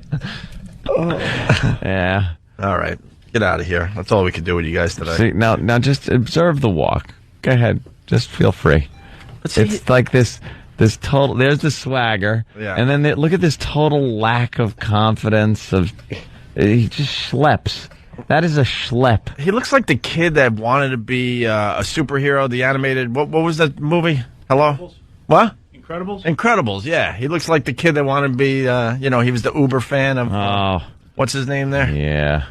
Yeah. All right. Get out of here. That's all we can do with you guys today. See, now just observe the walk. Go ahead. Just feel free. It's like this total, there's the swagger. Yeah. And then look at this total lack of confidence. He just schleps. That is a schlep. He looks like the kid that wanted to be a superhero, the animated... What was that movie? Hello? Incredibles. What? Incredibles? Incredibles, yeah. He looks like the kid that wanted to be, he was the Uber fan of... what's his name there? Yeah.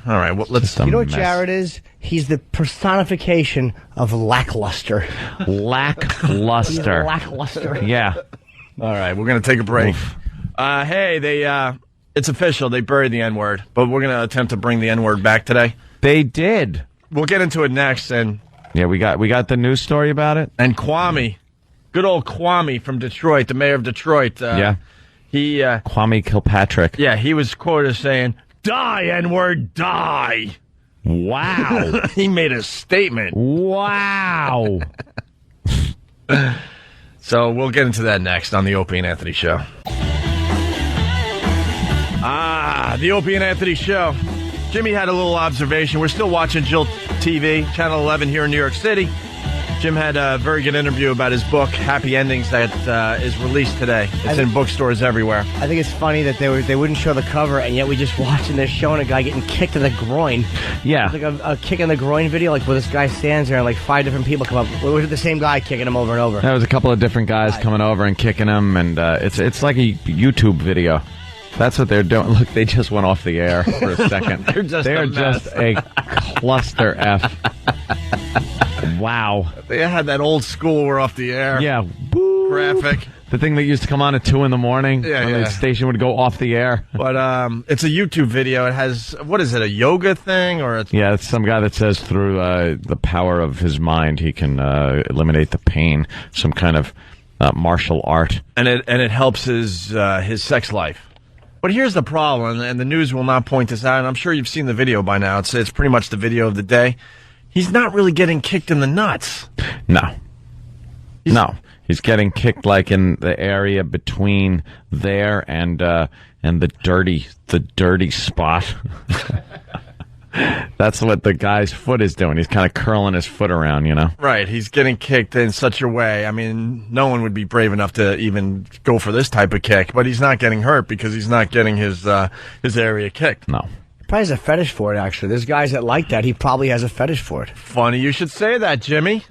All right, well, let's... You know what Jared is? He's the personification of lackluster. Lackluster. He's lackluster. Yeah. All right, we're going to take a break. Hey, it's official. They buried the N-word, but we're going to attempt to bring the N-word back today. They did. We'll get into it next. And yeah, we got the news story about it. And Kwame, good old Kwame from Detroit, the mayor of Detroit. He Kwame Kilpatrick. Yeah, he was quoted as saying, "Die, N-word, die." Wow. He made a statement. Wow. So we'll get into that next on the Opie and Anthony Show. The Opie and Anthony Show. Jimmy had a little observation. We're still watching Jill TV, Channel 11 here in New York City. Jim had a very good interview about his book, Happy Endings, that is released today. It's in bookstores everywhere. I think it's funny that they wouldn't show the cover, and yet we just watching this showing a guy getting kicked in the groin. Yeah. It's like a kick in the groin video, like where this guy stands there and like 5 different people come up. It was the same guy kicking him over and over. There was a couple of different guys coming over and kicking him, and it's like a YouTube video. That's what they're doing. Look, they just went off the air for a second. They're just a cluster F. Wow. They had that old school we're off the air. Yeah. Graphic. The thing that used to come on at 2 in the morning. Yeah, when yeah. the station would go off the air. But it's a YouTube video. It has, what is it, a yoga thing? Or it's Yeah, it's some guy that says through the power of his mind he can eliminate the pain. Some kind of martial art. And it helps his sex life. But here's the problem, and the news will not point this out, and I'm sure you've seen the video by now. It's pretty much the video of the day. He's not really getting kicked in the nuts. No. He's getting kicked like in the area between there and the dirty spot. That's what the guy's foot is doing. He's kind of curling his foot around, you know? Right. He's getting kicked in such a way. I mean, no one would be brave enough to even go for this type of kick, but he's not getting hurt because he's not getting his area kicked. No. Probably has a fetish for it, actually. There's guys that like that. He probably has a fetish for it. Funny you should say that, Jimmy.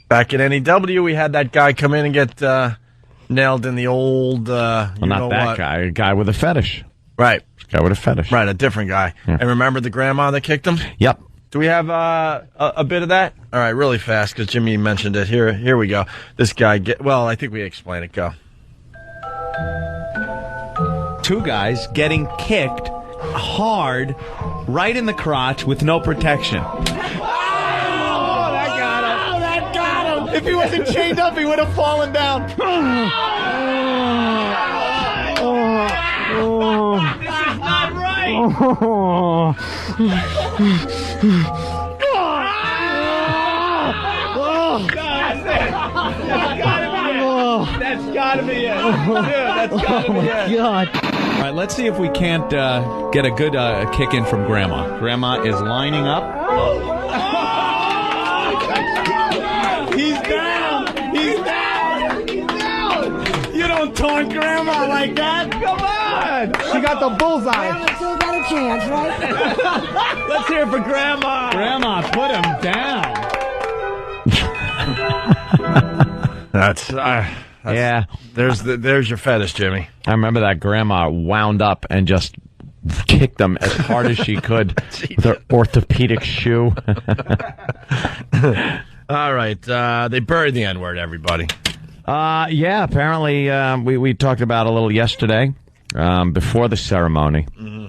Back at NEW, we had that guy come in and get nailed in the old, not that guy. A guy with a fetish. Right. Guy with a fetish. Right, a different guy. Yeah. And remember the grandma that kicked him? Yep. Do we have a bit of that? All right, really fast, because Jimmy mentioned it. Here we go. This guy, I think we explain it. Go. 2 guys getting kicked hard right in the crotch with no protection. Oh, that got him. If he wasn't chained up, he would have fallen down. This is not right. That's gotta be it. Dude, that's gotta be it. God. All right, let's see if we can't get a good kick in from Grandma. Grandma is lining up. He's down. He's down. He's down. You don't taunt Grandma like that. Come on. She got the bullseye. Grandma still got a chance, right? Let's hear it for Grandma. Grandma, put him down. That's yeah. There's your fetish, Jimmy. I remember that grandma wound up and just kicked him as hard as she could with her orthopedic shoe. All right, they buried the N-word, everybody. Yeah, apparently we talked about it a little yesterday before the ceremony. Mm-hmm.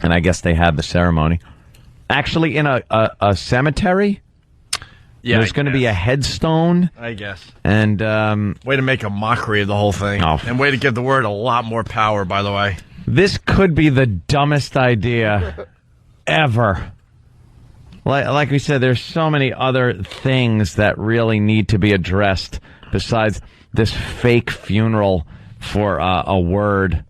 And I guess they had the ceremony. Actually, in a cemetery. Yeah, there's going to be a headstone. I guess. And way to make a mockery of the whole thing. Oh. And way to give the word a lot more power, by the way. This could be the dumbest idea ever. Like we said, there's so many other things that really need to be addressed besides this fake funeral for a word.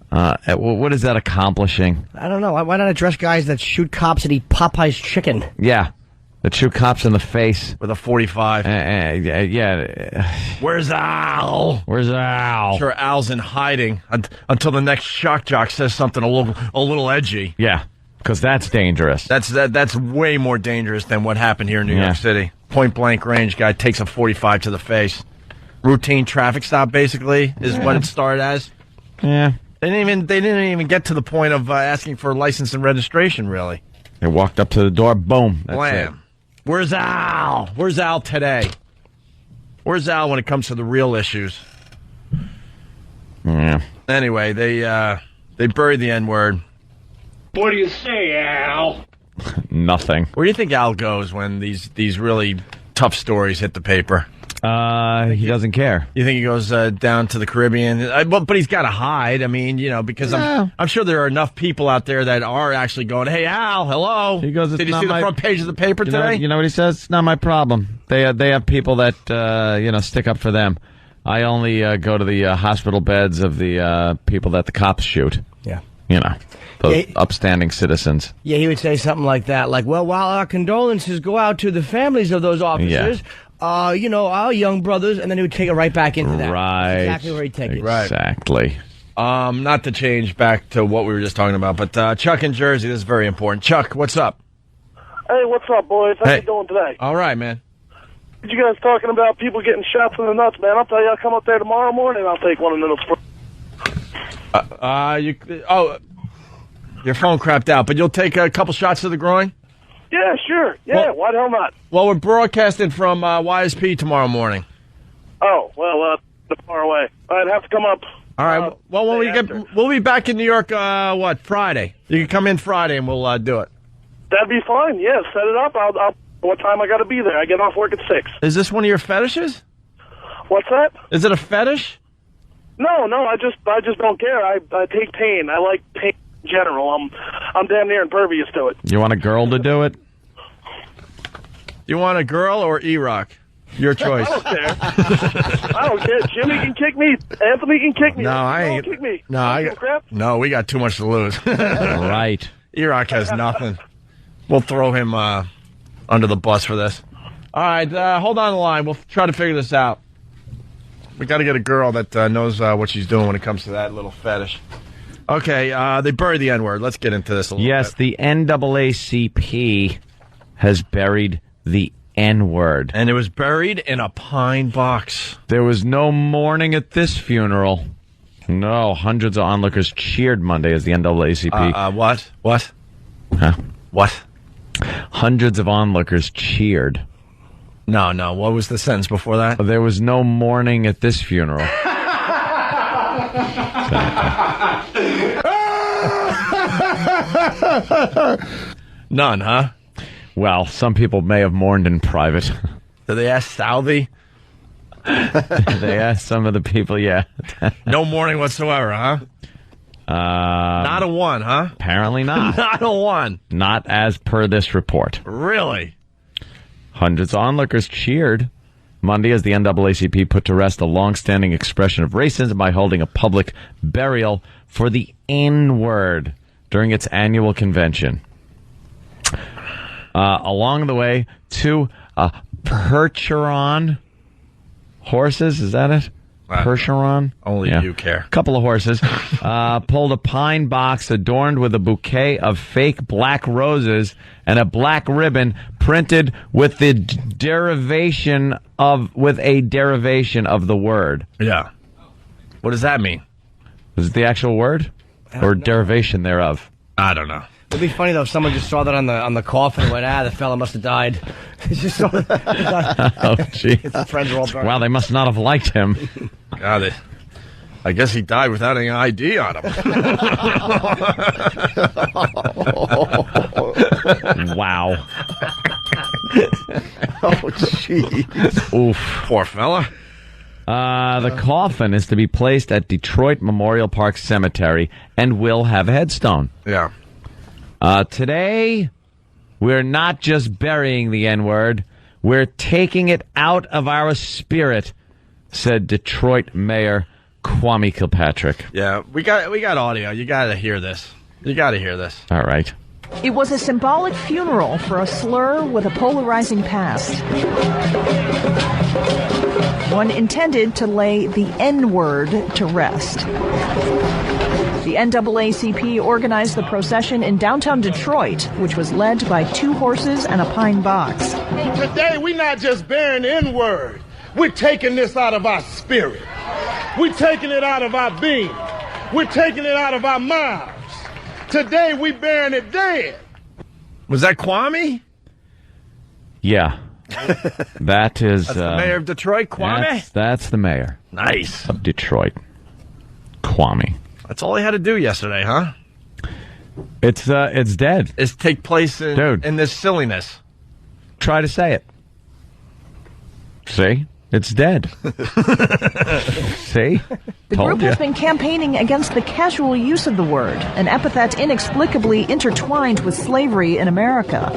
What is that accomplishing? I don't know. Why not address guys that shoot cops that eat Popeye's chicken? Yeah. That shoot cops in the face. With a 45. Yeah. Where's Al? Where's Al? Sure, Al's in hiding until the next shock jock says something a little edgy. Yeah. Because that's dangerous. That's way more dangerous than what happened here in New York City. Point blank range guy takes a 45 to the face. Routine traffic stop, basically, is what it started as. Yeah. They didn't even get to the point of asking for license and registration, really. They walked up to the door, boom. That's Blam. Where's Al? Where's Al today? Where's Al when it comes to the real issues? Yeah. Anyway, they buried the N-word. What do you say, Al? Nothing. Where do you think Al goes when these really tough stories hit the paper? He doesn't care. You think he goes down to the Caribbean? But he's got to hide. I mean, because I'm sure there are enough people out there that are actually going, "Hey, Al, hello." He goes, "Did you see the front page of the paper today?" You know what he says? It's not my problem. They have people that stick up for them. I only go to the hospital beds of the people that the cops shoot. Yeah. Those upstanding citizens. Yeah, he would say something like that, like, "Well, while our condolences go out to the families of those officers." Our young brothers, and then he would take it right back into that. Right. That's exactly where he'd take it. Exactly. Not to change back to what we were just talking about, but Chuck in Jersey, this is very important. Chuck, what's up? Hey, what's up, boys? How you doing today? All right, man. You guys talking about people getting shots in the nuts, man? I'll tell you, I'll come up there tomorrow morning and I'll take one in the your phone crapped out, but you'll take a couple shots to the groin? Yeah, sure. Yeah, why the hell not? Well, we're broadcasting from YSP tomorrow morning. Oh, well, far away. I'd have to come up. All right. Well, when we'll be back in New York, Friday? You can come in Friday and we'll do it. That'd be fine. Yeah, set it up. I'll what time I got to be there? I get off work at 6. Is this one of your fetishes? What's that? Is it a fetish? No, I just don't care. I take pain. I like pain in general. I'm damn near impervious to it. You want a girl to do it? You want a girl or E-Rock? Your choice. I don't care. I don't care. Jimmy can kick me. Anthony can kick me. No, I ain't. Kick me. No, we got too much to lose. Right. E-Rock has nothing. We'll throw him under the bus for this. All right, hold on the line. We'll try to figure this out. We got to get a girl that knows what she's doing when it comes to that little fetish. Okay, they buried the N-word. Let's get into this a little bit. Yes, the NAACP has buried the N-word. And it was buried in a pine box. There was no mourning at this funeral. No, hundreds of onlookers cheered Monday as the NAACP. What? Huh? What? Hundreds of onlookers cheered. No. What was the sentence before that? There was no mourning at this funeral. None, huh? Well, some people may have mourned in private. Did they ask Southey? They asked some of the people, yeah. No mourning whatsoever, huh? Not a one, huh? Apparently not. Not a one. Not as per this report. Really? Hundreds of onlookers cheered Monday as the NAACP put to rest a long-standing expression of racism by holding a public burial for the N-word during its annual convention. Along the way, 2 Percheron horses, is that it? Percheron? Only you care. A couple of horses pulled a pine box adorned with a bouquet of fake black roses and a black ribbon printed with the derivation of the word. Yeah. What does that mean? Is it the actual word or derivation thereof? I don't know. It'd be funny though if someone just saw that on the coffin and went, the fella must have died. It's just so. Oh, jeez. Friends are all burned. Wow, they must not have liked him. God, I guess he died without any ID on him. Wow. Oh, jeez. Oof. Poor fella. The coffin is to be placed at Detroit Memorial Park Cemetery and will have a headstone. Yeah. Today, we're not just burying the N-word, we're taking it out of our spirit, said Detroit Mayor Kwame Kilpatrick. Yeah, we got audio. You got to hear this. All right. It was a symbolic funeral for a slur with a polarizing past. One intended to lay the N-word to rest. The NAACP organized the procession in downtown Detroit, which was led by 2 horses and a pine box. Today, we're not just bearing the N-word. We're taking this out of our spirit. We're taking it out of our being. We're taking it out of our minds. Today, we're bearing it dead. Was that Kwame? Yeah. That is... That's the mayor of Detroit, Kwame? That's the mayor. Nice. Of Detroit. Kwame. That's all he had to do yesterday, huh? It's dead. It's take place in this silliness. Try to say it. See? It's dead. See? The group has been campaigning against the casual use of the word, an epithet inexplicably intertwined with slavery in America.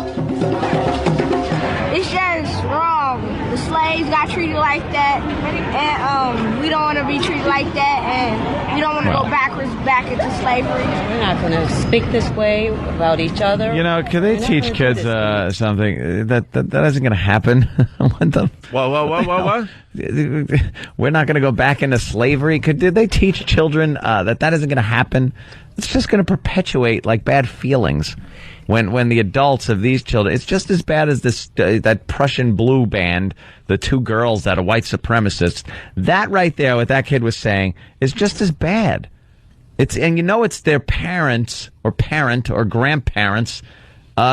It's just wrong. The slaves got treated like that, and we don't want to be treated like that, and we don't want to go backwards back into slavery. We're not going to speak this way about each other. You know, could they teach kids something that isn't going to happen? What? We're not going to go back into slavery. Did they teach children that isn't going to happen? It's just going to perpetuate like bad feelings. When the adults of these children, it's just as bad as this that Prussian blue band, the 2 girls that are white supremacists. That right there, what that kid was saying, is just as bad. It's their parents or grandparents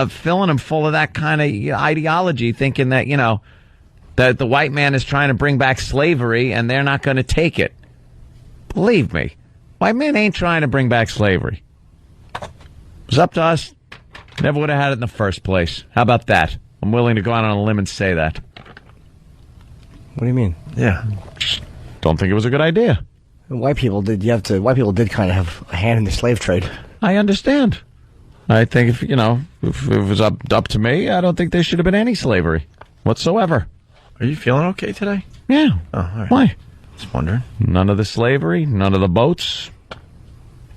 filling them full of that kind of ideology, thinking that that the white man is trying to bring back slavery and they're not going to take it. Believe me, white men ain't trying to bring back slavery. It was up to us. Never would have had it in the first place. How about that? I'm willing to go out on a limb and say that. What do you mean? Yeah. Don't think it was a good idea. White people did kind of have a hand in the slave trade. I understand. I think if it was up to me, I don't think there should have been any slavery whatsoever. Are you feeling okay today? Yeah. Oh, all right. Why? Just wondering. None of the slavery, none of the boats,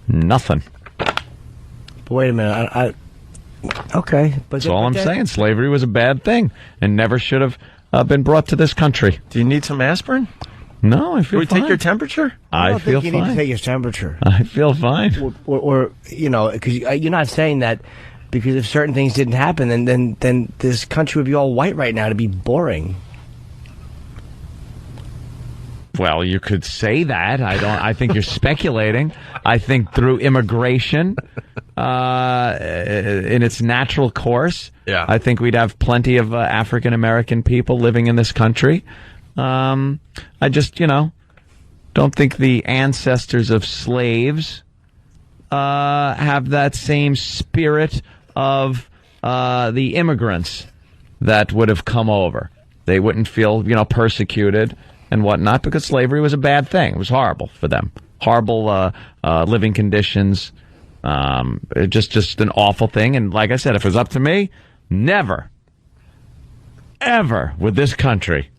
nothing. But wait a minute, okay. But that's all I'm saying. Slavery was a bad thing and never should have been brought to this country. Do you need some aspirin? No, I feel fine. Can we take your temperature? I feel fine. You need to take his temperature. I feel fine. Or because you're not saying that because if certain things didn't happen, then this country would be all white right now to be boring. Well, you could say that. I think you're speculating. I think through immigration, in its natural course, I think we'd have plenty of African American people living in this country. I just, don't think the ancestors of slaves have that same spirit of the immigrants that would have come over. They wouldn't feel, persecuted and whatnot, because slavery was a bad thing. It was horrible for them. Horrible living conditions. Just an awful thing. And like I said, if it was up to me, never, ever would this country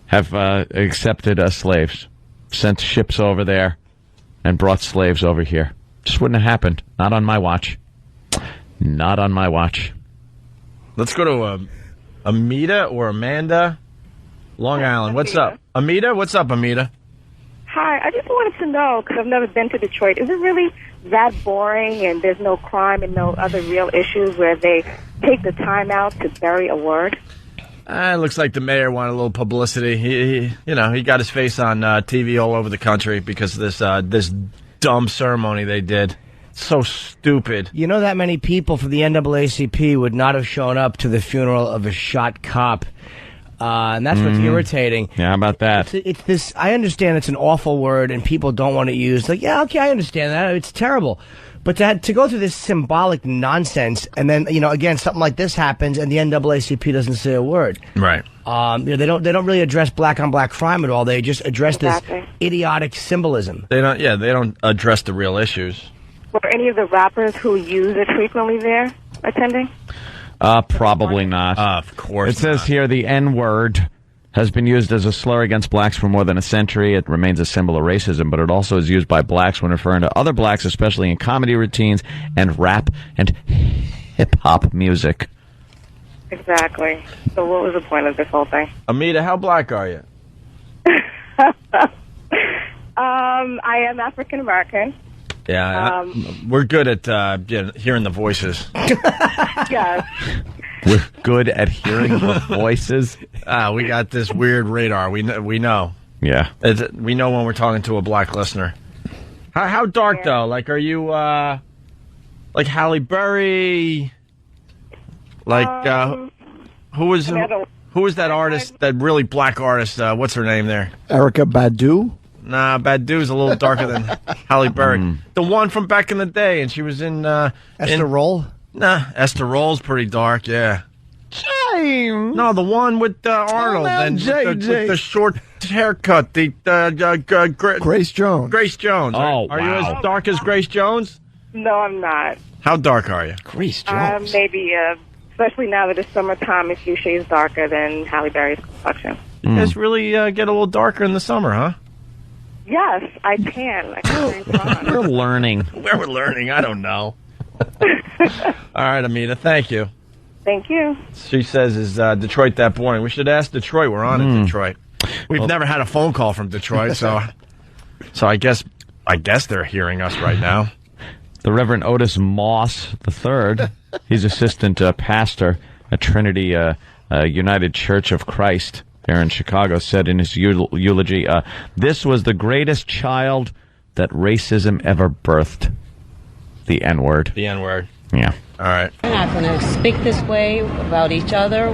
have accepted slaves, sent ships over there, and brought slaves over here. Just wouldn't have happened. Not on my watch. Not on my watch. Let's go to Amita or Amanda. Long Island. What's up? Amita? What's up, Amita? Hi. I just wanted to know, because I've never been to Detroit, is it really that boring and there's no crime and no other real issues where they take the time out to bury a word? It looks like the mayor wanted a little publicity. He got his face on TV all over the country because of this dumb ceremony they did. So stupid. That many people from the NAACP would not have shown up to the funeral of a shot cop. And that's what's irritating. Yeah, how about that? It's this. I understand it's an awful word and people don't want to use. Like, yeah, okay, I understand that. It's terrible. But to go through this symbolic nonsense and then, again, something like this happens and the NAACP doesn't say a word. Right. They don't really address black on black crime at all. They just address this idiotic symbolism. They don't address the real issues. Were any of the rappers who use it frequently there attending? Probably not. Of course It says here the N-word has been used as a slur against blacks for more than a century. It remains a symbol of racism, but it also is used by blacks when referring to other blacks, especially in comedy routines and rap and hip-hop music. Exactly. So what was the point of this whole thing? Amita, how black are you? I am African American. Yeah, we're good at hearing the voices. Yes. We're good at hearing the voices. We got this weird radar. We know. Yeah. We know when we're talking to a black listener. How dark, though? Like, are you, like Halle Berry? Like, who was that artist, that really black artist? What's her name there? Erykah Badu? Nah, Badu's a little darker than Halle Berry. The one from back in the day, and she was in... Esther Roll? Nah, Esther Roll's pretty dark, yeah. James! No, the one with Arnold and with the short haircut. Grace Jones. Grace Jones. Oh, Are you as dark as Grace Jones? No, I'm not. How dark are you? Grace Jones. Maybe, especially now that it's summertime, a few shades darker than Halle Berry's complexion. You guys really get a little darker in the summer, huh? Yes, I can. We're learning. Where we're learning, I don't know. All right, Amita, thank you. Thank you. She says, is Detroit that boring? We should ask Detroit. We're on in Detroit. We've never had a phone call from Detroit, so I guess they're hearing us right now. The Reverend Otis Moss III, he's assistant pastor at Trinity United Church of Christ there in Chicago, said in his eulogy, this was the greatest child that racism ever birthed. The N-word. The N-word. Yeah. All right. We're not going to speak this way about each other.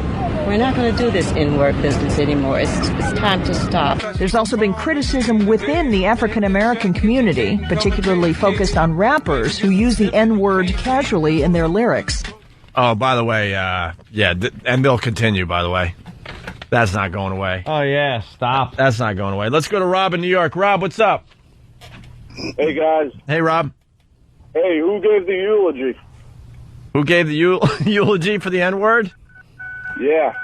We're not going to do this N-word business anymore. It's time to stop. There's also been criticism within the African American community, particularly focused on rappers who use the N-word casually in their lyrics. Oh, by the way, and they'll continue, by the way. That's not going away. Oh, yeah, stop. That's not going away. Let's go to Rob in New York. Rob, what's up? Hey, guys. Hey, Rob. Hey, who gave the eulogy? Who gave the eulogy for the N-word? Yeah.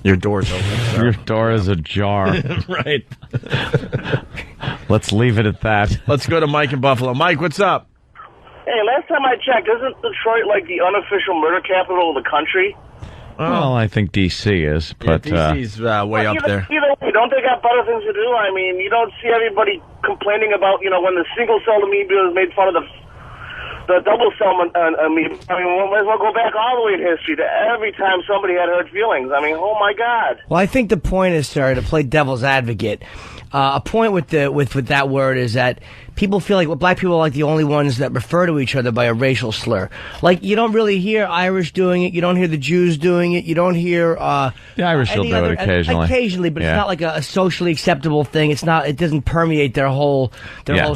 Your door's open, sir. Your door is ajar. Right. Let's leave it at that. Let's go to Mike in Buffalo. Mike, what's up? Hey, last time I checked, isn't Detroit like the unofficial murder capital of the country? Well, I think D.C. is, but... D.C.'s way up there. Either way, don't they got better things to do? I mean, you don't see everybody complaining about, when the single-cell amoeba made fun of the double-cell amoeba. I mean, we might as well go back all the way in history to every time somebody had hurt feelings. I mean, oh, my God. Well, I think the point is, sir, to play devil's advocate. A point with that word is that people feel like black people are like the only ones that refer to each other by a racial slur. Like, you don't really hear Irish doing it. You don't hear the Jews doing it. You don't hear the Irish will do it occasionally. Occasionally, but it's not like a socially acceptable thing. It's not. It doesn't permeate their whole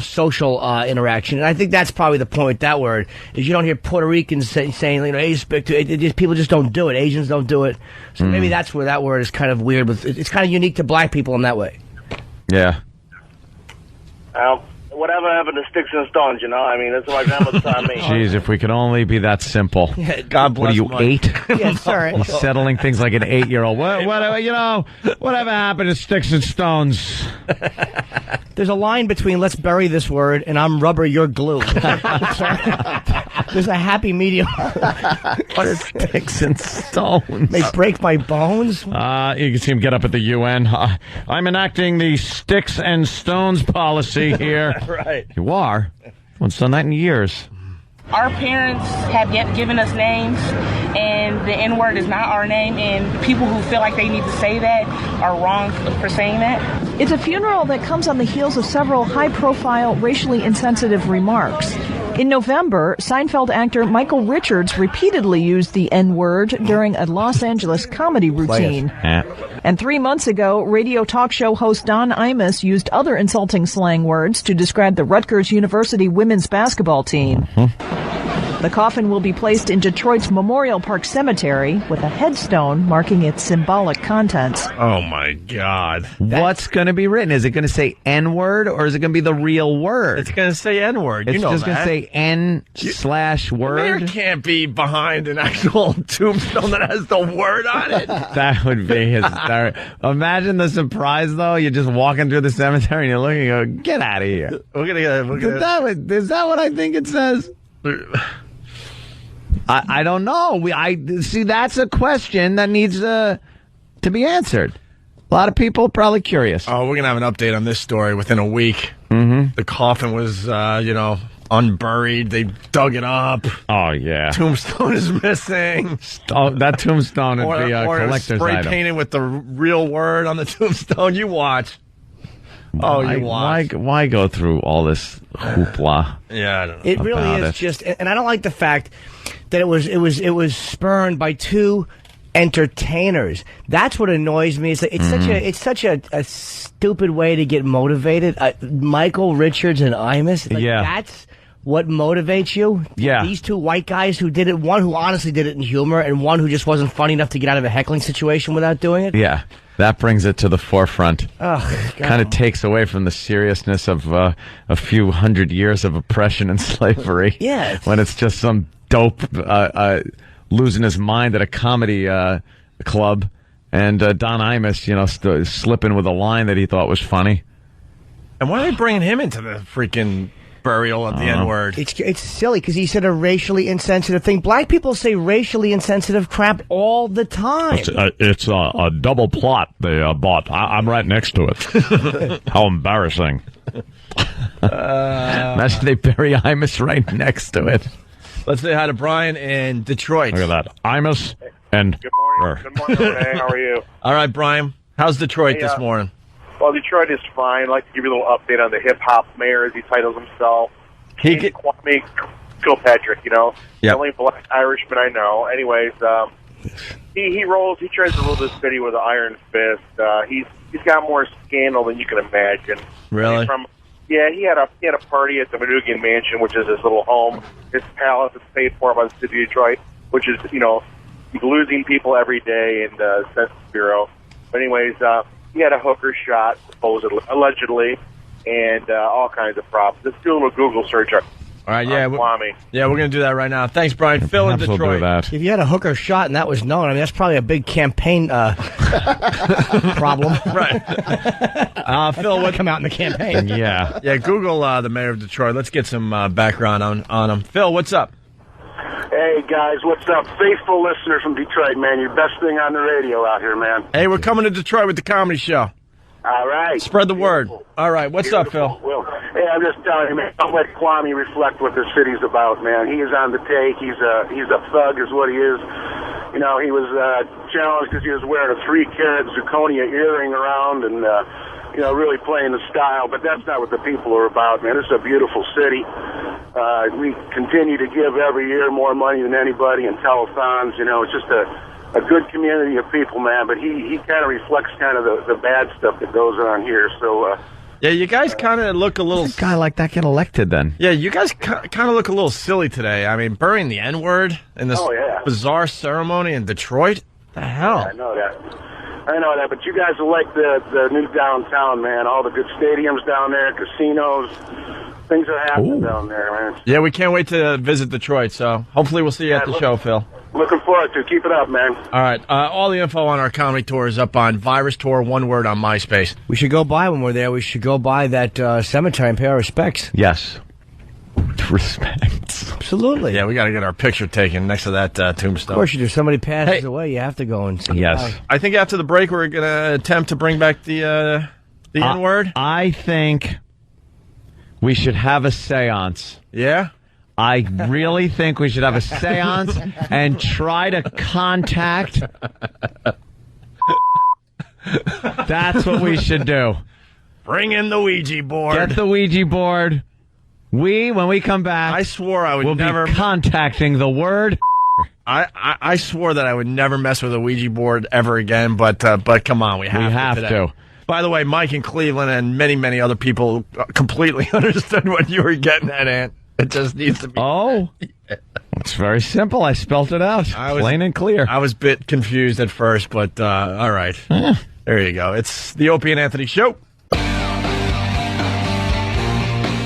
social interaction. And I think that's probably the point with that word is you don't hear Puerto Ricans saying people just don't do it. Asians don't do it. So maybe that's where that word is kind of weird. It's kind of unique to black people in that way. Yeah. Whatever happened to sticks and stones, I mean, that's what my grandmother taught me. Jeez, if we could only be that simple. God bless. What are you, 8? Yes, sorry. He's settling things like an 8-year-old. Whatever happened to sticks and stones? There's a line between let's bury this word and I'm rubber, you're glue. There's a happy medium. What is sticks and stones? They break my bones. You can see him get up at the UN. I'm enacting the sticks and stones policy here. Right. You are? Haven't done that in years. Our parents have yet given us names, and the N-word is not our name, and people who feel like they need to say that are wrong for saying that. It's a funeral that comes on the heels of several high-profile, racially insensitive remarks. In November, Seinfeld actor Michael Richards repeatedly used the N-word during a Los Angeles comedy routine. And 3 months ago, radio talk show host Don Imus used other insulting slang words to describe the Rutgers University women's basketball team. The coffin will be placed in Detroit's Memorial Park Cemetery with a headstone marking its symbolic contents. Oh, my God. What's going to be written? Is it going to say N-word or is it going to be the real word? It's going to say N-word. It's just going to say N/word? There can't be behind an actual tombstone that has the word on it. That would be hysterical. Imagine the surprise, though. You're just walking through the cemetery and you're looking and go, get out of here. Is that what I think it says? I don't know. I see. That's a question that needs to be answered. A lot of people probably curious. Oh, we're going to have an update on this story within a week. Mm-hmm. The coffin was, unburied. They dug it up. Oh, yeah. Tombstone is missing. Oh, that tombstone would be a or collector's spray item. painted with the real word on the tombstone. You watch. Oh, you watch. Why go through all this hoopla? Yeah, I don't know. It really about is it. just, and I don't like the fact that it was spurned by two entertainers. That's what annoys me. It's such a stupid way to get motivated. Michael Richards and Imus. That's what motivates you. Yeah. These two white guys who did it. One who honestly did it in humor, and one who just wasn't funny enough to get out of a heckling situation without doing it. Yeah. That brings it to the forefront. Oh, kind of takes away from the seriousness of a few hundred years of oppression and slavery. Yeah. When it's just some dope losing his mind at a comedy club, and Don Imus, slipping with a line that he thought was funny. And why are they bringing him into the freaking burial of the N-word? It's silly because he said a racially insensitive thing. Black people say racially insensitive crap all the time. It's a double plot they bought. I'm right next to it. How embarrassing. Imagine they bury Imus right next to it. Let's say hi to Brian in Detroit. Look at that. Imus and... Good morning. Good morning, Renee. How are you? All right, Brian. How's Detroit this morning? Well, Detroit is fine. I'd like to give you a little update on the hip-hop mayor, as he titles himself. Kwame Kilpatrick, Yep. The only black Irishman I know. Anyways, he tries to rule this city with an iron fist. He's got more scandal than you can imagine. Really? He had a party at the Manugian Mansion, which is his little home, his palace. It's paid for by the city of Detroit, which is, he's losing people every day in the Census Bureau. But anyways, he had a hooker shot, supposedly, allegedly, and all kinds of problems. Just do a little Google search. All right, yeah. Kwame. Yeah, we're going to do that right now. Thanks, Brian. Phil in Detroit. If you had a hooker shot and that was known, that's probably a big campaign problem. Right. Phil, what come out in the campaign? Yeah. Yeah, Google the mayor of Detroit. Let's get some background on him. Phil, what's up? Hey, guys, what's up? Faithful listener from Detroit, man. You're best thing on the radio out here, man. Hey, we're coming to Detroit with the comedy show. All right. Spread the word. All right, what's up, Phil? Well, hey, I'm just telling you, man, don't let Kwame reflect what the city's about, man. He is on the take. He's a thug is what he is. He was challenged because he was wearing a 3-carat zirconia earring around and, really playing the style. But that's not what the people are about, man. This is a beautiful city. We continue to give every year more money than anybody in telethons. It's just a good community of people, man, but he kind of reflects kind of the bad stuff that goes on here. So, yeah, you guys kind of look a little... How does a guy like that get elected, then? Yeah, you guys kind of look a little silly today. I mean, burying the N-word in this bizarre ceremony in Detroit? The hell? Yeah, I know that, but you guys will like the new downtown, man. All the good stadiums down there, casinos, things are happening down there, man. Yeah, we can't wait to visit Detroit, so hopefully we'll see you at the show, Phil. Looking forward to it. Keep it up, man. All right. All the info on our comedy tour is up on Virus Tour, one word on MySpace. We should go by when we're there. We should go by that cemetery and pay our respects. Yes. Respect. Absolutely. Yeah, we got to get our picture taken next to that tombstone. Of course you do. Somebody passes away, you have to go and say goodbye. I think after the break we're going to attempt to bring back the N-word. I think we should have a séance. Yeah? I really think we should have a seance and try to contact. That's what we should do. Bring in the Ouija board. Get the Ouija board. When we come back, I swore I would we'll never be contacting the word. I swore that I would never mess with a Ouija board ever again, but come on, we have to. By the way, Mike in Cleveland and many, many other people completely understood what you were getting at, Ant. It just needs to be. Oh, it's very simple. I spelt it out, plain and clear. I was a bit confused at first, but all right. There you go. It's the Opie and Anthony Show.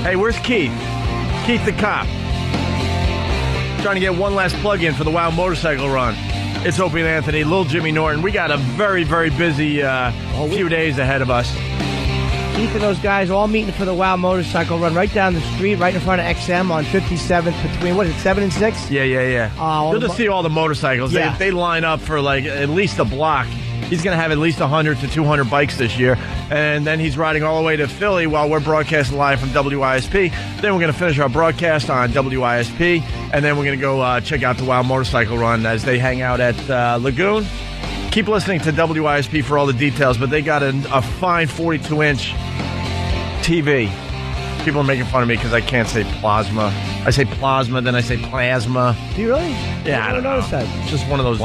Hey, where's Keith? Keith the cop. Trying to get one last plug-in for the Wild Motorcycle Run. It's Opie and Anthony, Lil Jimmy Norton. We got a very, very busy few days ahead of us. Keith and those guys all meeting for the Wild Motorcycle Run right down the street, right in front of XM on 57th between, what is it, 7 and 6? Yeah. Good to see all the motorcycles. Yeah. They line up for like at least a block. He's going to have at least 100 to 200 bikes this year. And then he's riding all the way to Philly while we're broadcasting live from WISP. Then we're going to finish our broadcast on WISP. And then we're going to go check out the Wild Motorcycle Run as they hang out at Lagoon. Keep listening to WISP for all the details, but they got a fine 42-inch TV. People are making fun of me because I can't say plasma. I say plasma, then I say plasma. Do you really? Yeah, I don't know. That. It's just one of those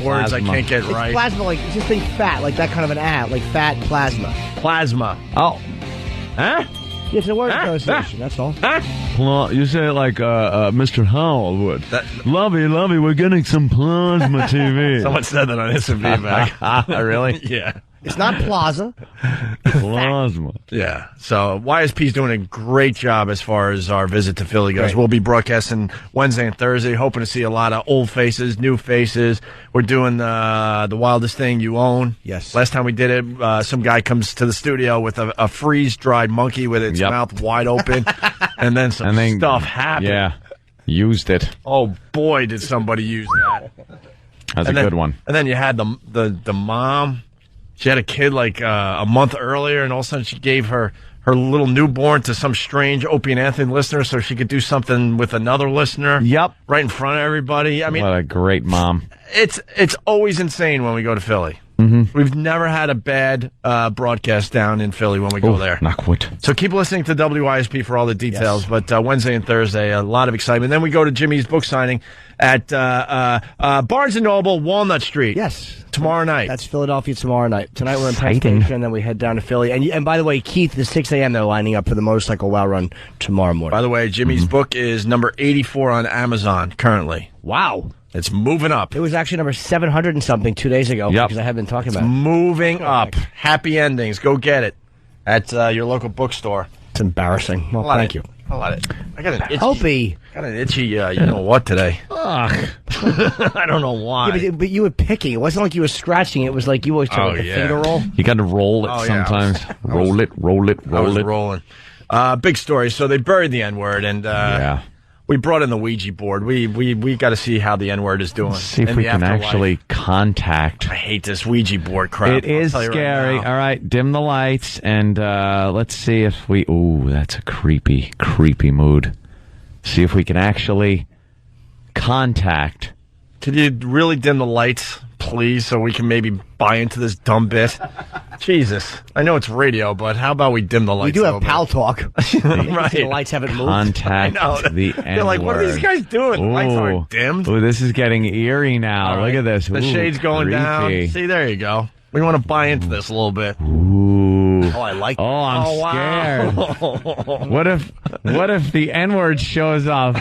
words I can't get right. It's plasma, like, just think fat, like that kind of an ad, like fat plasma. Plasma. Oh. Huh? It's a word association, that's all. You say it like Mr. Howell would. Lovey, we're getting some plasma TV. Someone said that on instant feedback. Really? Yeah. It's not plaza. Plasma. Yeah. So YSP's doing a great job as far as our visit to Philly goes. Great. We'll be broadcasting Wednesday and Thursday, hoping to see a lot of old faces, new faces. We're doing the wildest thing you own. Yes. Last time we did it, some guy comes to the studio with a freeze-dried monkey with its mouth wide open, and then some stuff happened. Yeah. Used it. Oh, boy, did somebody use that. That's a good one. And then you had the mom. She had a kid like a month earlier, and all of a sudden she gave her little newborn to some strange Opie and Anthony listener so she could do something with another listener. Yep. Right in front of everybody. I mean, what a great mom. It's always insane when we go to Philly. Mm-hmm. We've never had a bad broadcast down in Philly when we go there. Knock wood. So keep listening to WISP for all the details. Yes. But Wednesday and Thursday, a lot of excitement. Then we go to Jimmy's book signing at Barnes & Noble, Walnut Street. Yes. Tomorrow night. That's Philadelphia tomorrow night. Tonight we're in Penn Exciting. Station, and then we head down to Philly. And by the way, Keith, at 6 a.m. they're lining up for the Motorcycle Wow Run tomorrow morning. By the way, Jimmy's book is number 84 on Amazon currently. Wow. It's moving up. It was actually number 700 and something 2 days ago because I have been talking about it. Moving up. Happy endings. Go get it at your local bookstore. It's embarrassing. Well, thank you. I got an itchy. Opie. Got an itchy, you know what today. Ugh. I don't know why. Yeah, but you were picking. It wasn't like you were scratching. It was like you always took a finger roll. You got to roll it sometimes. Roll it. I was rolling. Big story. So they buried the N-word, and we brought in the Ouija board. We got to see how the N-word is doing. See if we can actually contact. I hate this Ouija board crap. It is scary. All right, dim the lights, and let's see if we... Ooh, that's a creepy mood. See if we can actually contact... Could you really dim the lights, please, so we can maybe buy into this dumb bit? Jesus. I know it's radio, but how about we dim the lights? We do have pal talk. Right. The lights haven't moved. Contact the N-word. They're like, what are these guys doing? The lights aren't dimmed. Ooh, this is getting eerie now. Right. Look at this. The shade's going down. See, there you go. We want to buy into this a little bit. Ooh. Oh, I like it. Oh, I'm scared. Wow. What if the N-word shows up?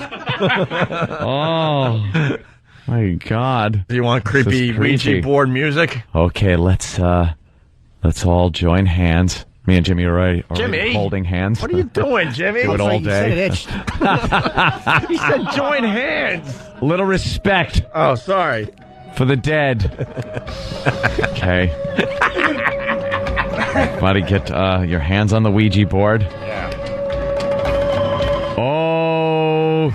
Oh. My God. Do you want creepy Ouija board music? Okay, let's all join hands. Me and Jimmy are already Jimmy? holding hands. What are you doing, Jimmy? Do it all day. You said it itched. He said join hands. Little respect. Oh, sorry. For the dead. Okay. Everybody get your hands on the Ouija board. Yeah. Oh.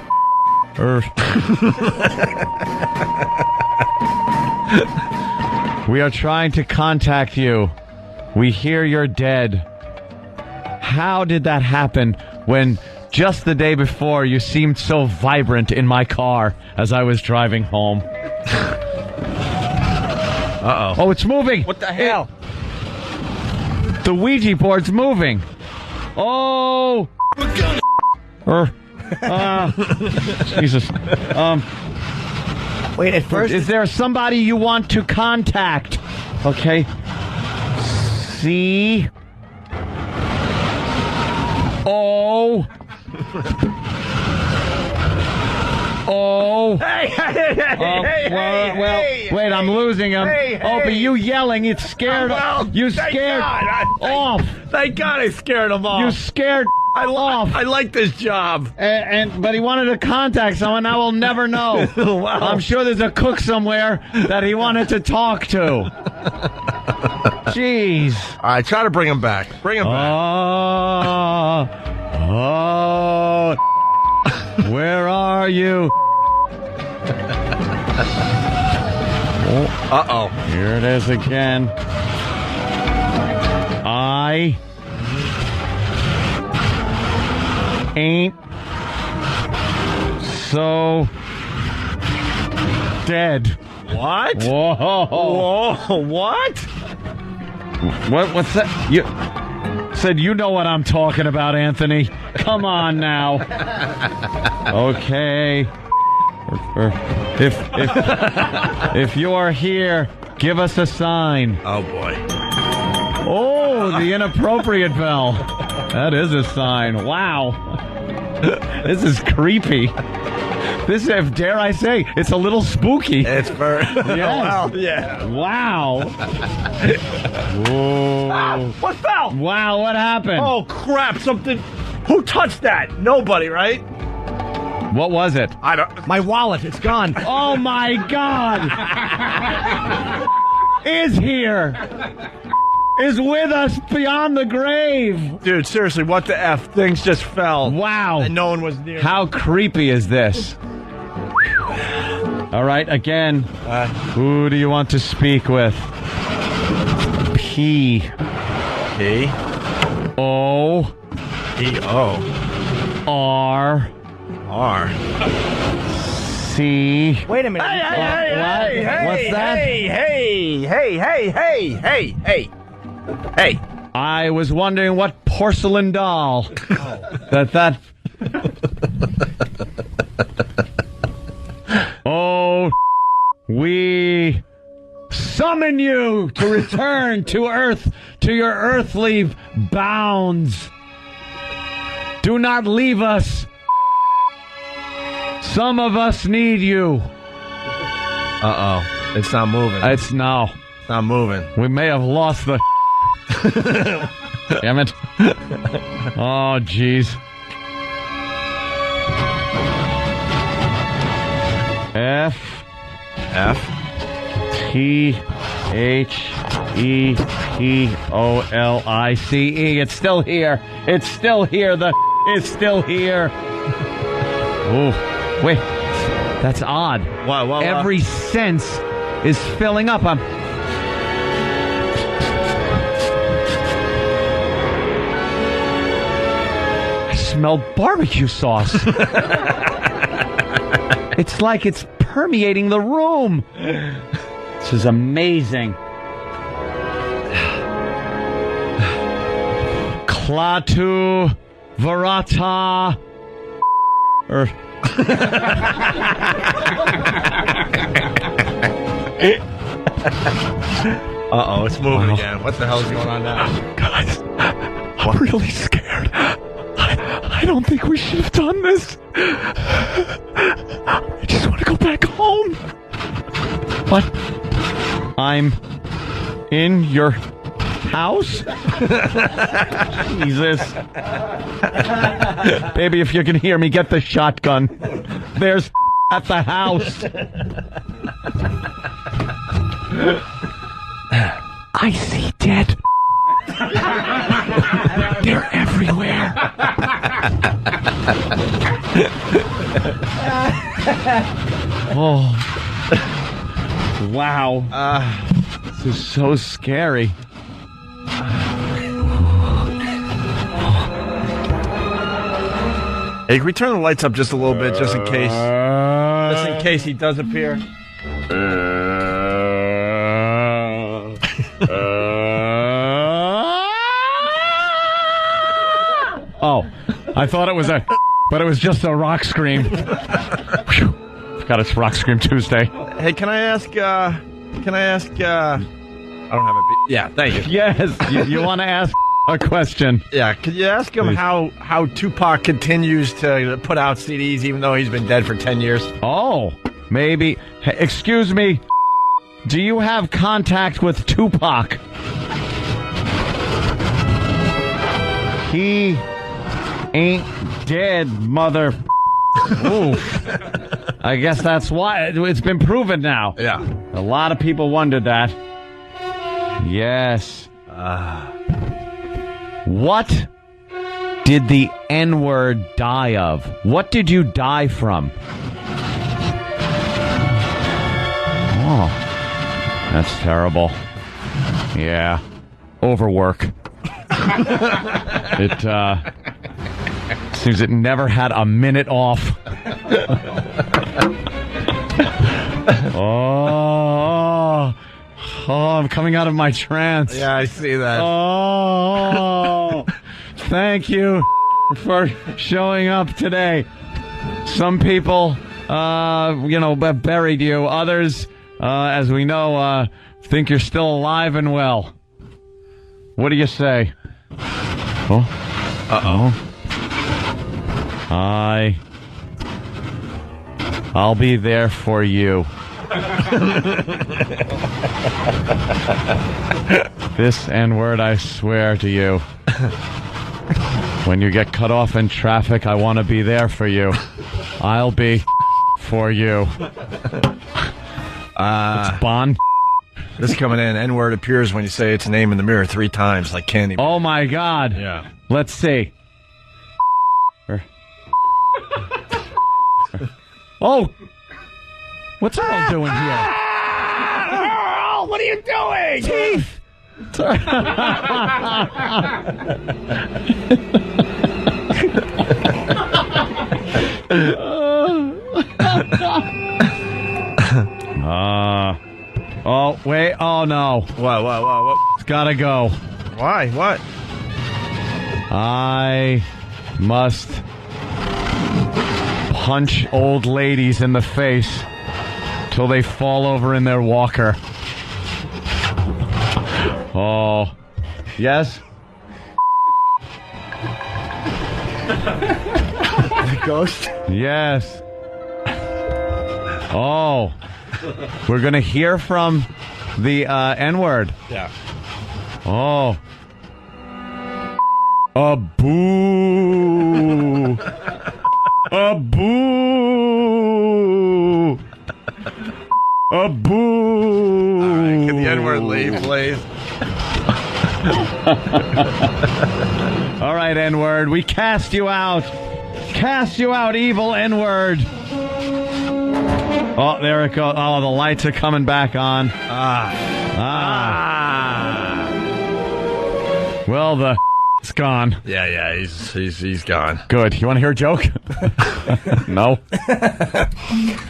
We are trying to contact you. We hear you're dead. How did that happen when just the day before you seemed so vibrant in my car as I was driving home? Uh-oh. Oh, it's moving. What the hell? The Ouija board's moving. Oh. Jesus. Wait, at first... Is there somebody you want to contact? Okay. C. O. Oh. Hey, wait, I'm losing him. Opie, you yelling, it scared you scared off. Thank God I scared him off. You scared off. I like this job. But he wanted to contact someone I will never know. Wow. I'm sure there's a cook somewhere that he wanted to talk to. Jeez. All right, try to bring him back. Bring him back. Oh. Where are you? Uh-oh. Here it is again. I ain't so dead. What? Whoa. Whoa. What? What's that? You said you know what I'm talking about, Anthony. Come on now. Okay. If you are here, give us a sign. Oh, boy. Oh, the inappropriate bell. That is a sign. Wow. This is creepy. This, if dare I say, it's a little spooky. It's very... Yes. Wow. Yeah. Wow. Whoa. Ah, what fell? Wow, what happened? Oh, crap. Something... Who touched that? Nobody, right? What was it? I don't... My wallet, it's gone. Oh, my God. Is here. Is with us beyond the grave. Dude, seriously, what the F? Things just fell. Wow. And no one was near. How creepy is this? All right, again. Who do you want to speak with? P. P. O. E-O. R. R. C. Wait a minute. Hey, What's that? Hey. I was wondering what porcelain doll that. Oh, we summon you to return to Earth, to your earthly bounds. Do not leave us. Some of us need you. Uh-oh. It's not moving. It's now. It's not moving. We may have lost the... Damn it. Oh, jeez. F. T-H-E-P-O-L-I-C-E. It's still here. It's still here. It's still here. Oh, wait. That's odd. Wow. Every sense is filling up. I smell barbecue sauce. It's like it's permeating the room. This is amazing. Klaatu Varata. Uh-oh, it's moving again. What the hell is going on now? Guys, I'm really scared. I don't think we should have done this. I just want to go back home. What? I'm in your house? Jesus. Baby, if you can hear me, get the shotgun. There's at the house. I see dead. They're everywhere. Oh. Wow. This is so scary. Hey, can we turn the lights up just a little bit, just in case? Just in case he does appear. Oh, I thought it was but it was just a rock scream. Forgot it's Rock Scream Tuesday. Hey, can I ask, I don't have a... Yeah, thank you. Yes, you want to ask a question. Yeah, could you ask him how Tupac continues to put out CDs even though he's been dead for 10 years? Oh, maybe. Hey, excuse me. Do you have contact with Tupac? He ain't dead, mother... Oof. I guess that's why. It's been proven now. Yeah. A lot of people wondered that. Yes. What did the N-word die of? What did you die from? Oh. That's terrible. Yeah. Overwork. It seems it never had a minute off. Oh, I'm coming out of my trance. Yeah, I see that. Oh, thank you for showing up today. Some people, buried you. Others, as we know, think you're still alive and well. What do you say? Oh. Uh-oh. I'll be there for you. This N-word, I swear to you. When you get cut off in traffic, I want to be there for you. I'll be for you. It's Bond. This coming in, N-word appears when you say its name in the mirror 3 times, like Candy. Oh, my God. Yeah. Let's see. Oh, what's Earl doing here? Earl, what are you doing? Teeth. Oh, wait. Oh, no. What? It's gotta go. Why? What? I must punch old ladies in the face till they fall over in their walker. Oh. Yes? The ghost? Yes. Oh. We're going to hear from the N-word. Yeah. Oh. A boo. A boo. A boo. All right, can the N-word leave, please? All right, N-word, we cast you out. Cast you out, evil N-word. Oh, there it goes. Oh, the lights are coming back on. Well, it's gone. Yeah, he's gone. Good. You want to hear a joke? No.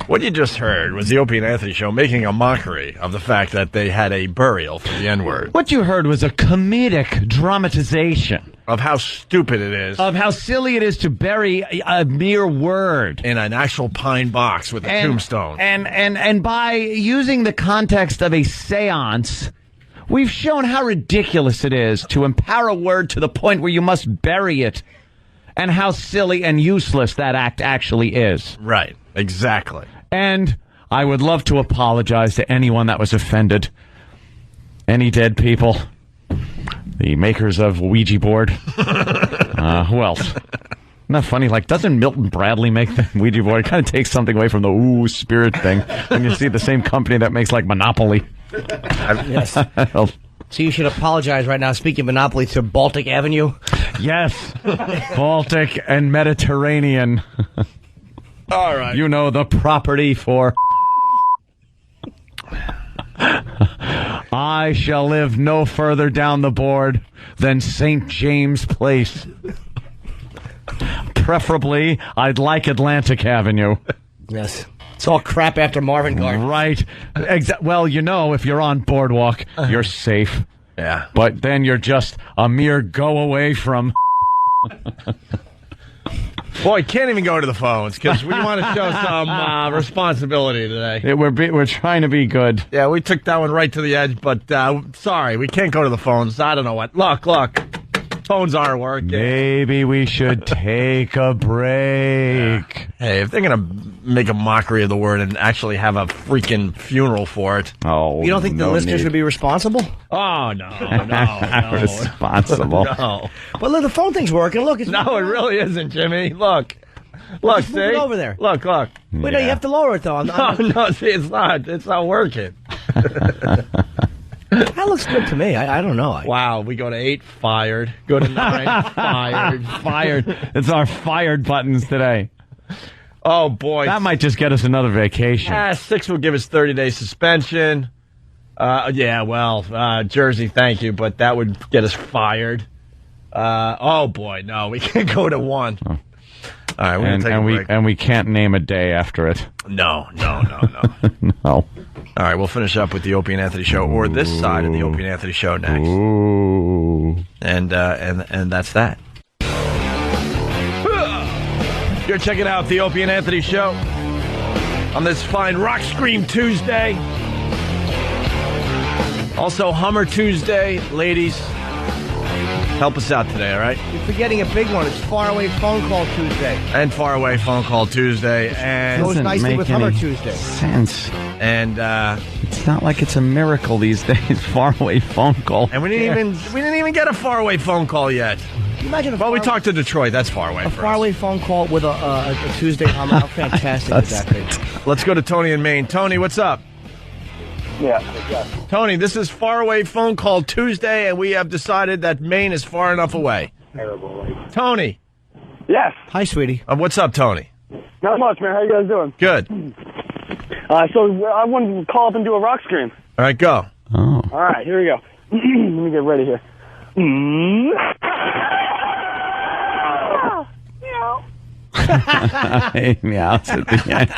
What you just heard was the Opie and Anthony show making a mockery of the fact that they had a burial for the N-word. What you heard was a comedic dramatization of how stupid it is. Of how silly it is to bury a mere word in an actual pine box with a tombstone. And by using the context of a séance, we've shown how ridiculous it is to empower a word to the point where you must bury it, and how silly and useless that act actually is. Right, exactly. And I would love to apologize to anyone that was offended. Any dead people. The makers of Ouija board. Who else? Isn't that funny? Like, doesn't Milton Bradley make the Ouija board? It kind of takes something away from the spirit thing when you see the same company that makes, like, Monopoly. Yes. So you should apologize right now, speaking of Monopoly, to Baltic Avenue. Yes. Baltic and Mediterranean. All right. You know, the property for... I shall live no further down the board than St. James Place. Preferably, I'd like Atlantic Avenue. Yes. It's all crap after Marvin Garden. Right. Well, you know, if you're on Boardwalk, you're safe. Yeah. But then you're just a mere go away from... Boy, can't even go to the phones because we want to show some responsibility today. We're trying to be good. Yeah, we took that one right to the edge, but sorry, we can't go to the phones. I don't know what. Look. Phones aren't working. Maybe we should take a break. Yeah. Hey, if they're going to make a mockery of the word and actually have a freaking funeral for it. Oh, you don't think the listeners would be responsible? Oh, no. Responsible. No. But look, the phone thing's working. Look, it's... No, it really isn't, Jimmy. Look, just see? move it over there. Look. Wait, no, you have to lower it, though. No, see, it's not working. That looks good to me. I don't know. Wow, we go to 8, fired. Go to 9, fired. It's our fired buttons today. Oh, boy. That might just get us another vacation. 6 will give us 30-day suspension. Yeah, well, Jersey, thank you, but that would get us fired. Oh, boy, no, we can't go to 1. Oh. All right, we're going to take a break. And we can't name a day after it. No. No. All right, we'll finish up with the Opie and Anthony Show, or this side of the Opie and Anthony Show next. Ooh. And that's that. You're checking out the Opie and Anthony Show on this fine Rock Scream Tuesday. Also, Hummer Tuesday. Ladies, help us out today, all right? You're forgetting a big one. It's Faraway Phone Call Tuesday. And Faraway Phone Call Tuesday. And goes nicely with Hummer Tuesday. Sense. And it's not like it's a miracle these days. Faraway phone call. And we didn't even get a faraway phone call yet. Can you imagine we talked to Detroit. That's far away. A faraway phone call with a Tuesday Hummer. How fantastic would that be? Let's go to Tony in Maine. Tony, what's up? Yeah. Tony, this is Faraway Phone Call Tuesday, and we have decided that Maine is far enough away. Terrible. Tony. Yes. Hi, sweetie. What's up, Tony? Not much, man. How you guys doing? Good. So I wanted to call up and do a rock scream. All right, go. Oh. All right, here we go. Let me get ready here. Meows at the end.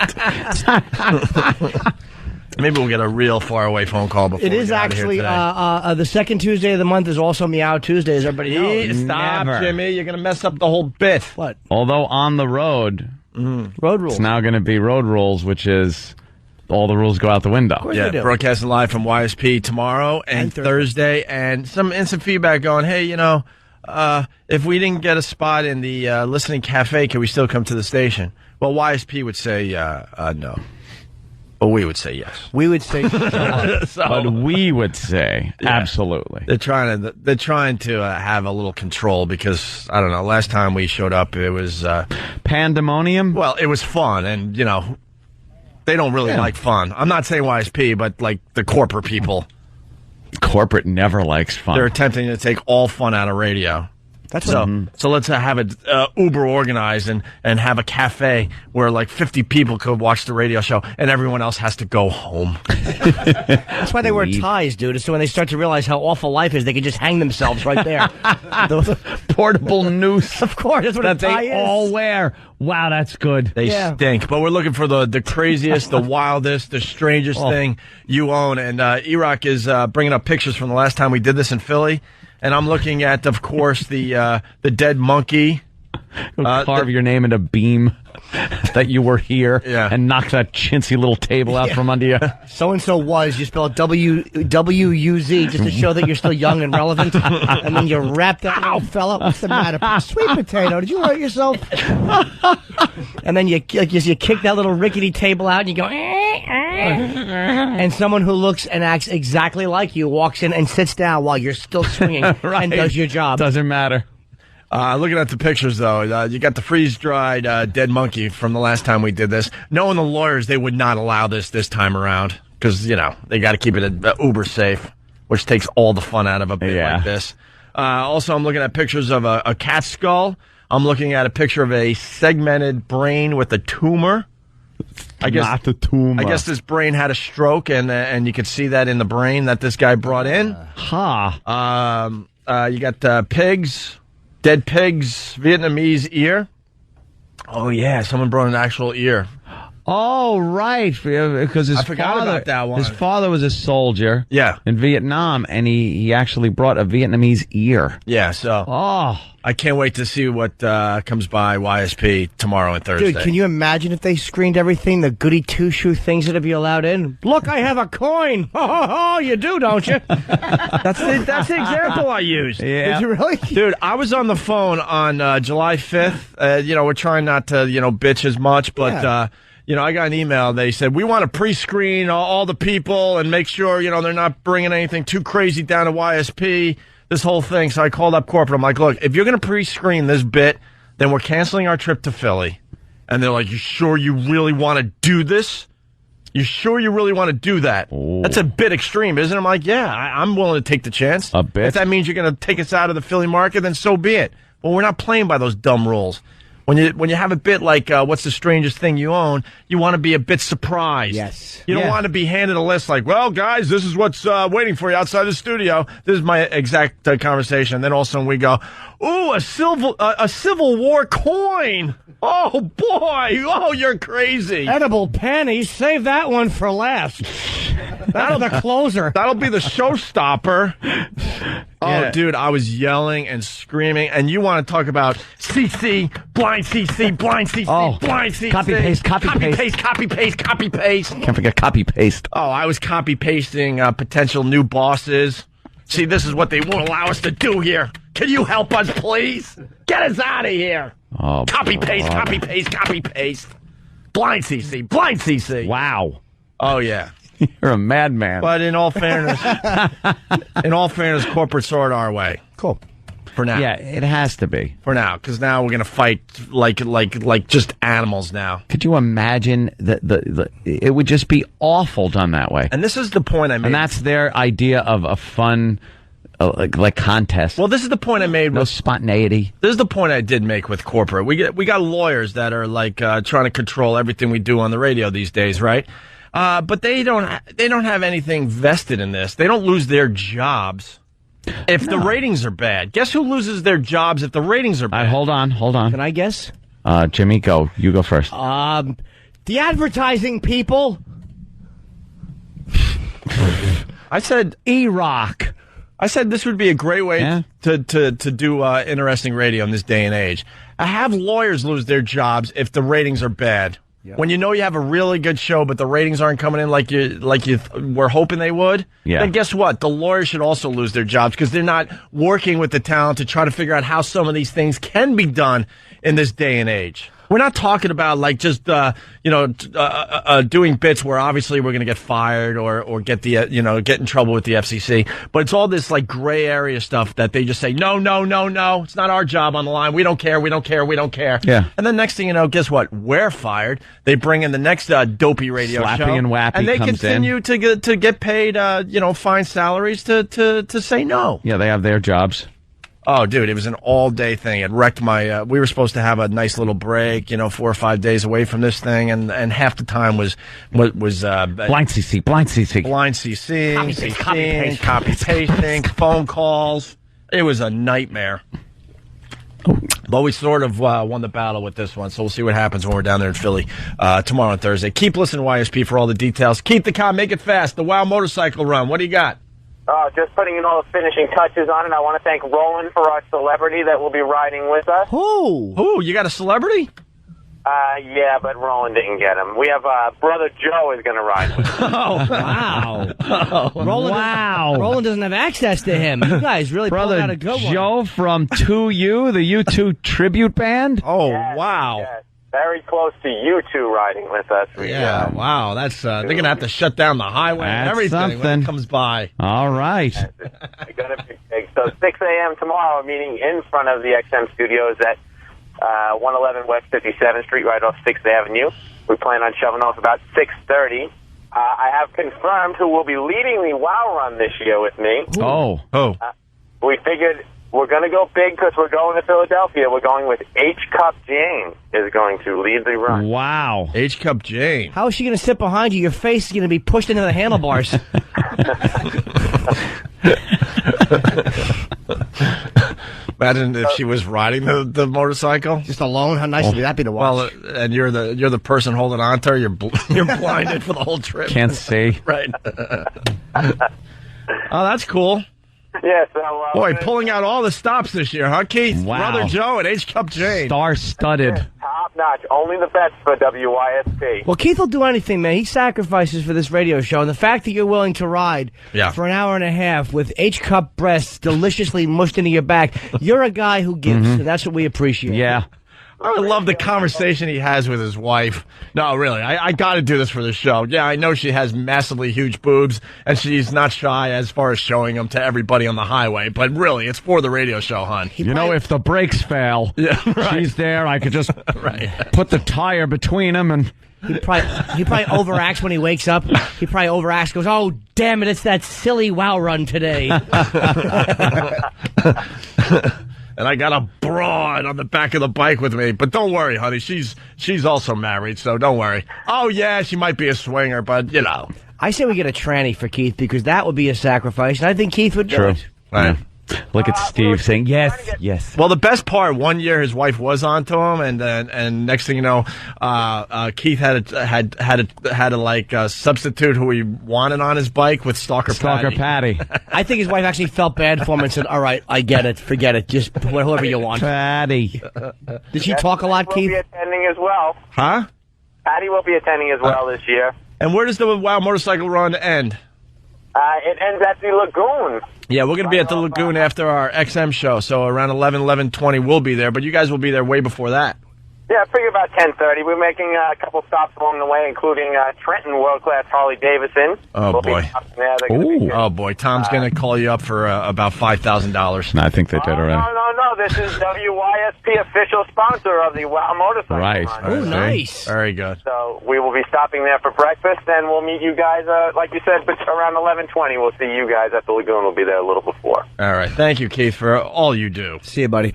Maybe we'll get a real faraway phone call before it is actually the second Tuesday of the month is also Meow Tuesday, as everybody knows. Stop, Never. Jimmy. You're going to mess up the whole bit. What? Although on the road, road rules. It's now going to be road rules, which is all the rules go out the window. Yeah, broadcasting live from YSP tomorrow and Thursday, and some instant feedback going, hey, if we didn't get a spot in the listening cafe, can we still come to the station? Well, YSP would say no. But we would say yes. We would say but we would say absolutely. They're trying to have a little control because I don't know. Last time we showed up, it was pandemonium. Well, it was fun, and they don't really like fun. I'm not saying YSP, but like the corporate people. Corporate never likes fun. They're attempting to take all fun out of radio. So let's have it uber organized and have a cafe where like 50 people could watch the radio show and everyone else has to go home. That's why they wear ties, dude. So when they start to realize how awful life is, they can just hang themselves right there. The portable noose. Of course, that's what that a tie they is. all wear. Wow, that's good. They stink. But we're looking for the craziest, the wildest, the strangest thing you own. And E-Rock is bringing up pictures from the last time we did this in Philly. And I'm looking at, of course, the dead monkey. Carve your name in a beam that you were here and knock that chintzy little table out from under you. So-and-so was. You spell it W-U-Z just to show that you're still young and relevant. And then you wrap that little fella. What's the matter? Sweet potato. Did you hurt yourself? And then you kick that little rickety table out and you go... And someone who looks and acts exactly like you walks in and sits down while you're still swinging and does your job. Doesn't matter. Looking at the pictures, though, you got the freeze-dried dead monkey from the last time we did this. Knowing the lawyers, they would not allow this time around because, they got to keep it uber safe, which takes all the fun out of a bit like this. Also, I'm looking at pictures of a cat skull. I'm looking at a picture of a segmented brain with a tumor. Not the tumor. I guess this brain had a stroke, and you could see that in the brain that this guy brought in. You got pigs. Dead pig's Vietnamese ear. Oh, yeah. Someone brought an actual ear. Oh, right. Because I forgot about that one. His father was a soldier in Vietnam, and he actually brought a Vietnamese ear. Yeah, so I can't wait to see what comes by YSP tomorrow and Thursday. Dude, can you imagine if they screened everything, the goody two-shoe things that'd be allowed in? Look, I have a coin. Oh, you do, don't you? That's the example I used. Yeah. Did you really? Dude, I was on the phone on July 5th. We're trying not to, bitch as much, but... I got an email. They said, we want to pre-screen all the people and make sure, they're not bringing anything too crazy down to YSP, this whole thing. So I called up corporate. I'm like, look, if you're going to pre-screen this bit, then we're canceling our trip to Philly. And they're like, you sure you really want to do this? You sure you really want to do that? Ooh. That's a bit extreme, isn't it? I'm like, yeah, I'm willing to take the chance. A bit. If that means you're going to take us out of the Philly market, then so be it. Well, we're not playing by those dumb rules. When you have a bit like what's the strangest thing you own, you want to be a bit surprised. Yes. You don't want to be handed a list like, well, guys, this is what's waiting for you outside the studio. This is my exact conversation. And then all of a sudden we go, ooh, a Civil War coin. Oh, boy. Oh, you're crazy. Edible panties. Save that one for last. That's the closer. That'll be the showstopper. Oh, dude, I was yelling and screaming. And you want to talk about CC, blind CC, blind CC, blind CC. Copy paste. Copy paste. Can't forget copy paste. Oh, I was copy pasting potential new bosses. See, this is what they won't allow us to do here. Can you help us, please? Get us out of here. Oh, copy paste. Blind CC. Wow. Oh, yeah. You're a madman. But in all fairness, corporate saw it our way. Cool. For now. Yeah, it has to be. For now, because now we're going to fight like just animals now. Could you imagine that it would just be awful done that way? And this is the point I made. And that's their idea of a fun like contest. Well, this is the point I made. No spontaneity. This is the point I did make with corporate. We got lawyers that are like trying to control everything we do on the radio these days, right? But they don't have anything vested in this. They don't lose their jobs if the ratings are bad. Guess who loses their jobs if the ratings are bad? Hold on. Can I guess? Jimmy, go. You go first. The advertising people. I said E-Rock. I said this would be a great way to do interesting radio in this day and age. I have lawyers lose their jobs if the ratings are bad. Yep. When you know you have a really good show, but the ratings aren't coming in like you were hoping they would, then guess what? The lawyers should also lose their jobs because they're not working with the talent to try to figure out how some of these things can be done in this day and age. We're not talking about like just doing bits where obviously we're going to get fired or get the get in trouble with the FCC. But it's all this like gray area stuff that they just say no, it's not our job on the line. We don't care. Yeah. And then next thing you know, guess what? We're fired. They bring in the next dopey radio Slappy show, and Wappy and they comes continue to get paid fine salaries to say no. Yeah, they have their jobs. Oh, dude, it was an all-day thing. It wrecked my... we were supposed to have a nice little break, 4 or 5 days away from this thing, and half the time was blind CC. Blind CC, copy pasting, phone calls. It was a nightmare. But we sort of won the battle with this one, so we'll see what happens when we're down there in Philly tomorrow and Thursday. Keep listening to YSP for all the details. Keep the calm, make it fast. The WOW Motorcycle Run. What do you got? Just putting in all the finishing touches on it. I want to thank Roland for our celebrity that will be riding with us. Who? You got a celebrity? Yeah, but Roland didn't get him. We have Brother Joe is going to ride with us. Wow. Roland doesn't have access to him. You guys really pulled out a good one. Joe from 2U, the U2 tribute band? Oh, yes, wow. Yes. Very close to you two riding with us. Wow. That's they're going to have to shut down the highway and everything when it comes by. All right. It's going to be big. So 6 a.m. tomorrow, a meeting in front of the XM studios at 111 West 57th Street, right off 6th Avenue. We plan on shoving off about 6:30. I have confirmed who will be leading the WOW Run this year with me. We figured we're going to go big because we're going to Philadelphia. We're going with H. Cup Jane is going to lead the run. Wow. H. Cup Jane. How is she going to sit behind you? Your face is going to be pushed into the handlebars. Imagine if she was riding the motorcycle. Just alone? How nice would that be to watch? Well, and you're the person holding on to her. You're blinded for the whole trip. Can't see. Right. Oh, that's cool. Yeah, so... Boy, pulling out all the stops this year, huh, Keith? Wow. Brother Joe and H. Cup Jane. Star-studded. Top-notch. Only the best for WYSP. Well, Keith will do anything, man. He sacrifices for this radio show. And the fact that you're willing to ride for an hour and a half with H-Cup breasts deliciously mushed into your back, you're a guy who gives, and that's what we appreciate. Yeah. I love the conversation he has with his wife. No, really, I got to do this for the show. Yeah, I know she has massively huge boobs, and she's not shy as far as showing them to everybody on the highway. But really, it's for the radio show, hon. If the brakes fail, she's there. I could just put the tire between them and... He probably overacts when he wakes up. He probably overacts, goes, oh, damn it, it's that silly WOW Run today. And I got a broad on the back of the bike with me. But don't worry, honey. She's also married, so don't worry. Oh, yeah, she might be a swinger, but, you know. I say we get a tranny for Keith because that would be a sacrifice, and I think Keith would do it. Right. Look at Steve saying yes. Well, the best part, one year his wife was onto him, and next thing you know, Keith had to substitute who he wanted on his bike with Stalker Patty. I think his wife actually felt bad for him and said, "All right, I get it, forget it, just whoever you want." Patty. Did she talk a lot, Keith? Will be attending as well. Huh? Patty will be attending as well this year. And where does the Wow Motorcycle Run end? It ends at the Lagoon. Yeah, we're going to be at the Lagoon after our XM show, so around 11:20 we'll be there, but you guys will be there way before that. Yeah, I figure about 10:30. We're making a couple stops along the way, including Trenton World Class Harley Davidson. Oh, boy. Oh, boy. Tom's going to call you up for about $5,000. No, I think they did already. No. This is WYSP official sponsor of the Wow Motorcycle Right. Run. Oh, nice. Very good. So we will be stopping there for breakfast, and we'll meet you guys, like you said, around 11:20. We'll see you guys at the Lagoon. We'll be there a little before. All right. Thank you, Keith, for all you do. See you, buddy.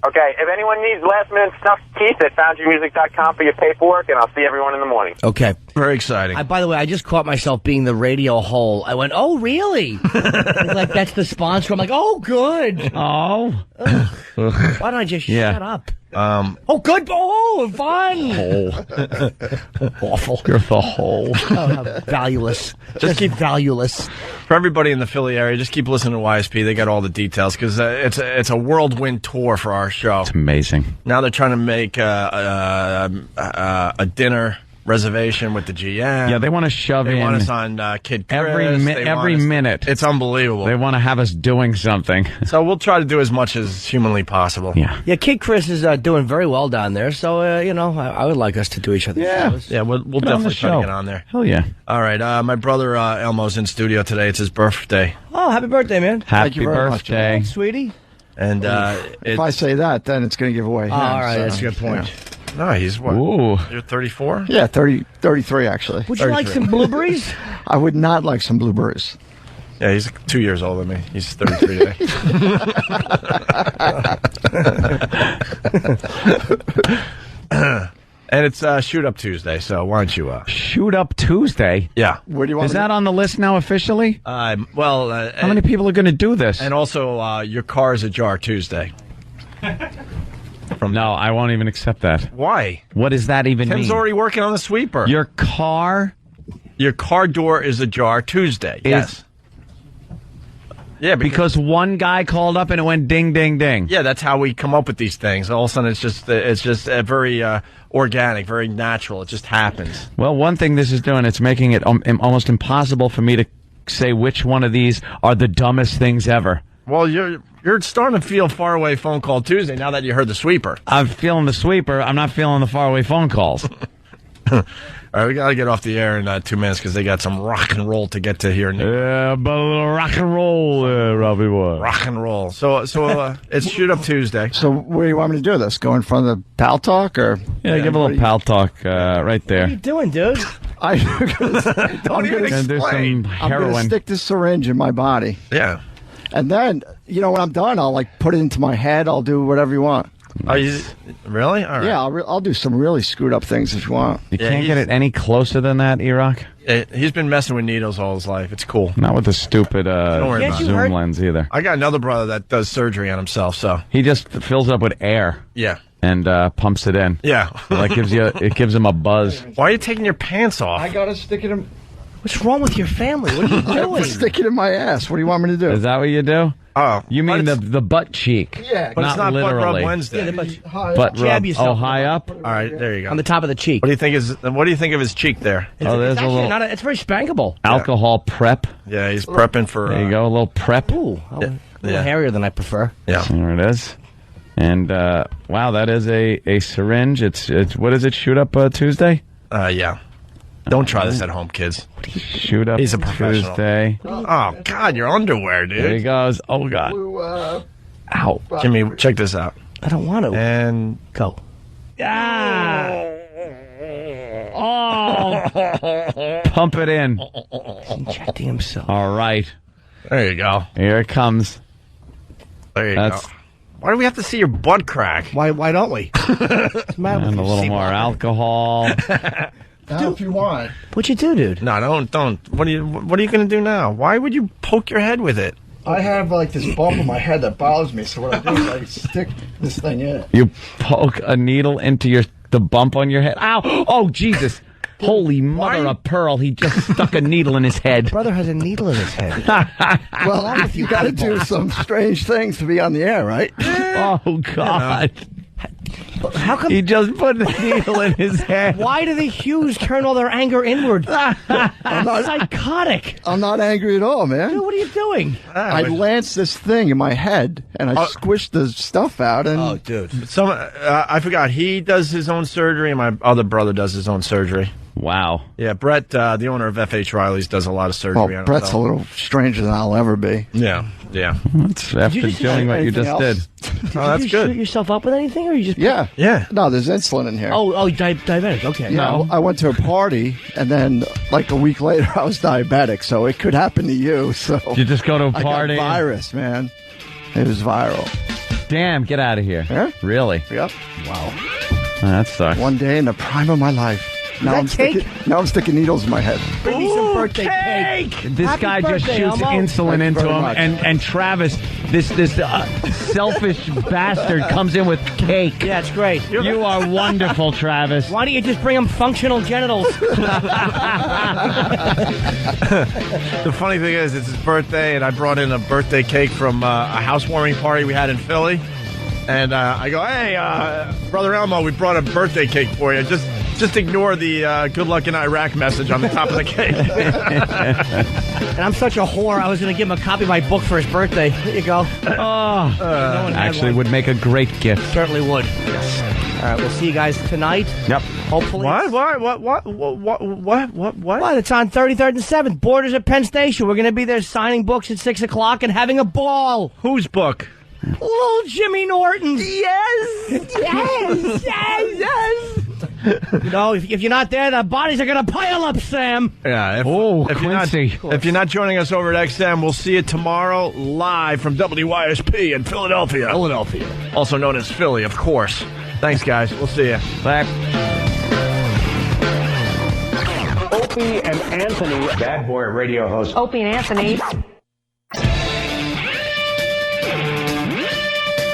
If anyone needs last-minute stuff, Keith at FoundryMusic.com for your paperwork, and I'll see everyone in the morning. Okay. Very exciting. By the way, I just caught myself being the radio hole. I went, "Oh, really?" Like, that's the sponsor. I'm like, "Oh, good." Oh. Why don't I just shut up? Oh, good. Oh, fun. Awful. You're the hole. Oh, valueless. Just keep valueless. For everybody in the Philly area, just keep listening to YSP. They got all the details because it's a whirlwind tour for our show. It's amazing. Now they're trying to make a dinner reservation with the GM. Yeah, they want to shove They in. want us on Kid Chris. Every minute. It's unbelievable. They want to have us doing something. So we'll try to do as much as humanly possible. Yeah, Kid Chris is doing very well down there, so, I would like us to do each other's shows. Yeah, we'll definitely try to get on there. Hell yeah. All right, my brother Elmo's in studio today. It's his birthday. Oh, happy birthday, man. Happy birthday. Sweetie. And if I say that, then it's going to give away him. All right, so, that's a good point. yeah. No, he's what? Ooh. You're 34? Yeah, 33 actually. Would you like some blueberries? I would not like some blueberries. Yeah, he's 2 years older than me. He's 33 today. And it's Shoot Up Tuesday, so why don't you... Shoot Up Tuesday? Yeah. Where do you want Is that on the list now officially? How many people are going to do this? And also, Your Car's Ajar Tuesday. No, I won't even accept that. Why? What does that even mean? Tim's already working on the sweeper. Your car door is ajar Tuesday. Yes. Yeah, because one guy called up and it went ding, ding, ding. Yeah, that's how we come up with these things. All of a sudden, it's just very organic, very natural. It just happens. Well, one thing this is doing, it's making it almost impossible for me to say which one of these are the dumbest things ever. Well, you're starting to feel faraway phone call Tuesday now that you heard the sweeper. I'm feeling the sweeper. I'm not feeling the faraway phone calls. All right, we got to get off the air in 2 minutes because they got some rock and roll to get to here. Yeah, but a little rock and roll, Robbie boy. Rock and roll. So it's Shoot Up Tuesday. So where do you want me to do this? Go in front of the Pal Talk or? Yeah, give a little Pal Talk right there. What are you doing, dude? I'm Don't even explain. I'm going to stick this syringe in my body. Yeah. And then, when I'm done, I'll put it into my head. I'll do whatever you want. Really? All right. Yeah, I'll do some really screwed up things if you want. You can't get it any closer than that, E-Rock? He's been messing with needles all his life. It's cool. Not with the stupid zoom lens either. I got another brother that does surgery on himself, so. He just fills it up with air. Yeah. And pumps it in. Yeah. It gives him a buzz. Why are you taking your pants off? I got to stick it in. What's wrong with your family? What are you doing? Stick it in my ass. What do you want me to do? Is that what you do? Oh. You mean the butt cheek? Yeah. But it's not literally. Butt Rub Wednesday. Yeah, Butt rub. yourself. High up? All right, there you go. On the top of the cheek. What do you think of his cheek there? There's a little it's very spankable. alcohol prep. Yeah, he's prepping for... There you go, a little prep. Ooh, a little hairier than I prefer. Yeah. There it is. And, wow, that is a syringe. It's what is it, Shoot Up Tuesday? Yeah. Don't try this at home, kids. Shoot Up He's a professional. Tuesday. Oh, God, your underwear, dude. There he goes. Oh, God. Ow. Jimmy, check this out. I don't want to. And... Go. Ah! Oh! Pump it in. He's injecting himself. All right. There you go. Here it comes. There you go. Why do we have to see your butt crack? Why don't we? And a little more alcohol. Now, if you want. What'd you do, dude? No, don't. What are you going to do now? Why would you poke your head with it? I have like this bump in my head that bothers me, so what I do is I stick this thing in. You poke a needle into the bump on your head. Ow! Oh, Jesus. Holy mother of pearl, he just stuck a needle in his head. Brother has a needle in his head. Well, you got to do some strange things to be on the air, right? Oh, God. How come he just put the needle in his head? Why do the Hughes turn all their anger inward? I'm not psychotic. I'm not angry at all, man. Dude, what are you doing? I lanced this thing in my head, and I squished the stuff out. And oh, dude! I forgot. He does his own surgery, and my other brother does his own surgery. Wow. Yeah, Brett, the owner of F.H. Riley's, does a lot of surgery. Well, Brett's a little stranger than I'll ever be. Yeah. That's after doing what you just did. Oh, that's good. Shoot yourself up with anything, or you just yeah? No, there's insulin in here. Oh, diabetic. Okay. Yeah, No. I went to a party, and then like a week later, I was diabetic. So it could happen to you. So you just go to a party. I got virus, man. It was viral. Damn, get out of here. Yeah? Really? Yep. Wow. That sucks. One day in the prime of my life. Now I'm sticking needles in my head. Bring me some birthday cake. This Happy guy just birthday, shoots Elmo. insulin into him, and Travis, this selfish bastard, comes in with cake. Yeah, it's great. You are wonderful, Travis. Why don't you just bring him functional genitals? The funny thing is, it's his birthday, and I brought in a birthday cake from a housewarming party we had in Philly. And I go, hey, Brother Elmo, we brought a birthday cake for you. Just ignore the good luck in Iraq message on the top of the cake. And I'm such a whore, I was going to give him a copy of my book for his birthday. Here you go. Actually would make a great gift. Certainly would. Yes. All right, we'll see you guys tonight. Yep. Hopefully. What? What? It's on 33rd and 7th. Borders at Penn Station. We're going to be there signing books at 6 o'clock and having a ball. Whose book? Little Jimmy Norton's. Yes. You know, if you're not there, the bodies are going to pile up, Sam. Yeah. Quincy. If you're not joining us over at XM, we'll see you tomorrow live from WYSP in Philadelphia. Also known as Philly, of course. Thanks, guys. We'll see you. Bye. Opie and Anthony. Bad boy radio host. Opie and Anthony.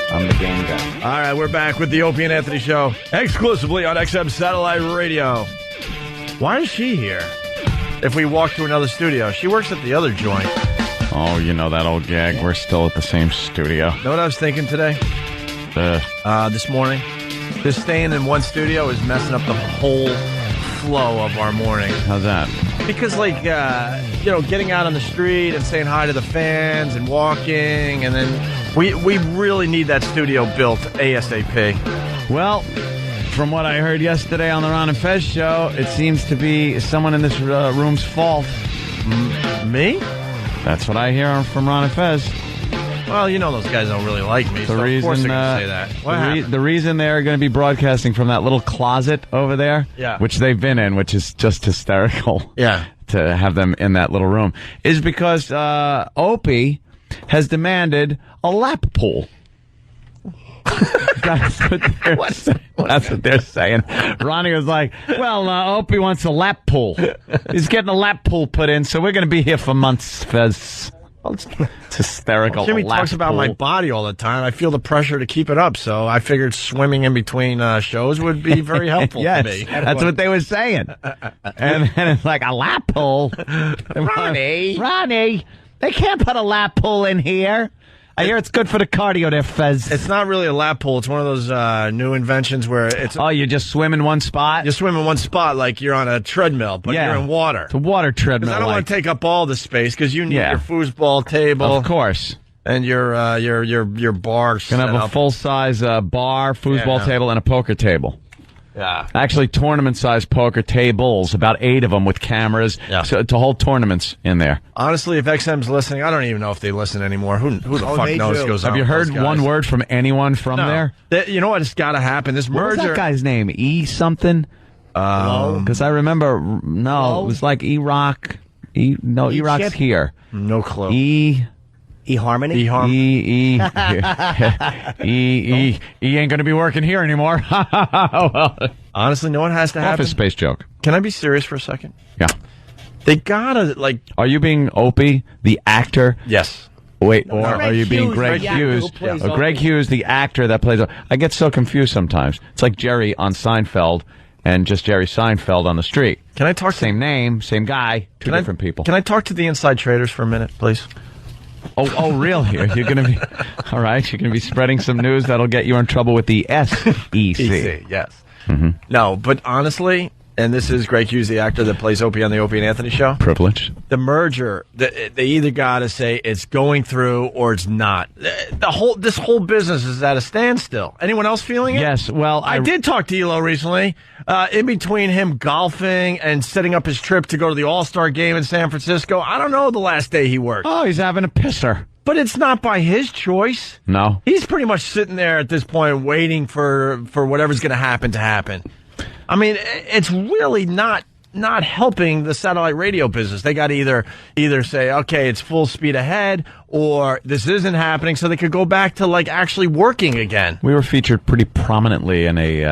I'm the game guy. All right, we're back with the Opie and Anthony Show, exclusively on XM Satellite Radio. Why is she here? If we walk to another studio, she works at the other joint. Oh, you know that old gag. We're still at the same studio. Know what I was thinking today? This morning? Just staying in one studio is messing up the whole flow of our morning. How's that? Because, like, getting out on the street and saying hi to the fans and walking, and then we really need that studio built ASAP. Well, from what I heard yesterday on the Ron and Fez show, it seems to be someone in this room's fault. Me? That's what I hear from Ron and Fez. Well, you know those guys don't really like me, so of course they're going to say that. The reason they're going to be broadcasting from that little closet over there, which they've been in, which is just hysterical to have them in that little room, is because Opie has demanded a lap pool. That's what they're saying. Ronnie was like, well, Opie wants a lap pool. He's getting a lap pool put in, so we're going to be here for months, Fez. It's hysterical. Jimmy talks about my body all the time. I feel the pressure to keep it up, so I figured swimming in between shows would be very helpful to me. That's what they were saying. And then it's like, a lap pool? Ronnie, they can't put a lap pool in here. I hear it's good for the cardio there, Fez. It's not really a lap pool. It's one of those new inventions where it's... Oh, you just swim in one spot? You swim in one spot like you're on a treadmill, but you're in water. It's a water treadmill. I don't want to take up all the space because you need your foosball table. Of course. And your bar. Gonna have a full-size bar, foosball table, and a poker table. Yeah. Actually, tournament-sized poker tables, about 8 of them with cameras, to hold tournaments in there. Honestly, if XM's listening, I don't even know if they listen anymore. Who the fuck knows goes on? Have you heard one word from anyone from there? You know what? It's got to happen. This merger. What was that guy's name? E-something? Because I remember, it was like E-Rock. Iraq's here. No clue. eHarmony? He ain't going to be working here anymore. Well, honestly, no one has to have Office Space joke. Can I be serious for a second? Yeah. They gotta, like... Are you being Opie, the actor? Yes. Wait, or are you being Greg Hughes? Hughes? Greg Hughes, the actor that plays... I get so confused sometimes. It's like Jerry on Seinfeld and just Jerry Seinfeld on the street. Can I talk to... Same name, same guy, two different people. Can I talk to the inside traders for a minute, please? Oh, really? You're going to be... All right, you're going to be spreading some news that'll get you in trouble with the SEC. Yes. Mm-hmm. No, but honestly... And this is Greg Hughes, the actor that plays Opie on the Opie and Anthony show. Privilege. The merger, they either got to say it's going through or it's not. This whole business is at a standstill. Anyone else feeling it? Yes. Well, I did talk to Elo recently. In between him golfing and setting up his trip to go to the All-Star game in San Francisco, I don't know the last day he worked. Oh, he's having a pisser. But it's not by his choice. No. He's pretty much sitting there at this point waiting for whatever's going to happen. I mean, it's really not helping the satellite radio business. They got to either say, okay, it's full speed ahead, or this isn't happening, so they could go back to like actually working again. We were featured pretty prominently in a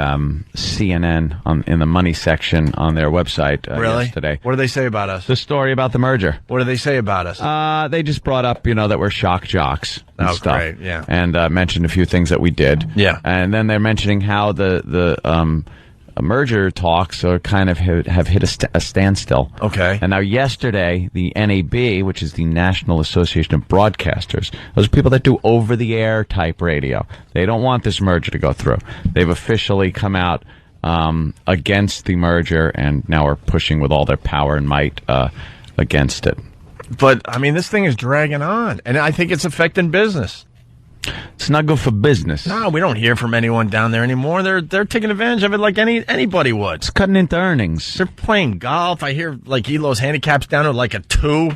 CNN in the money section on their website yesterday. What do they say about us? The story about the merger. What do they say about us? They just brought up, that we're shock jocks and stuff. Great, yeah. And mentioned a few things that we did. Yeah. And then they're mentioning how the merger talks are kind of have hit a standstill. Okay. And now yesterday, the NAB, which is the National Association of Broadcasters, those are people that do over-the-air type radio. They don't want this merger to go through. They've officially come out against the merger, and now are pushing with all their power and might against it. But, I mean, this thing is dragging on, and I think it's affecting business. It's not good for business. No, we don't hear from anyone down there anymore. They're taking advantage of it like anybody would. It's cutting into earnings. They're playing golf. I hear like Elo's handicap's down to like a 2.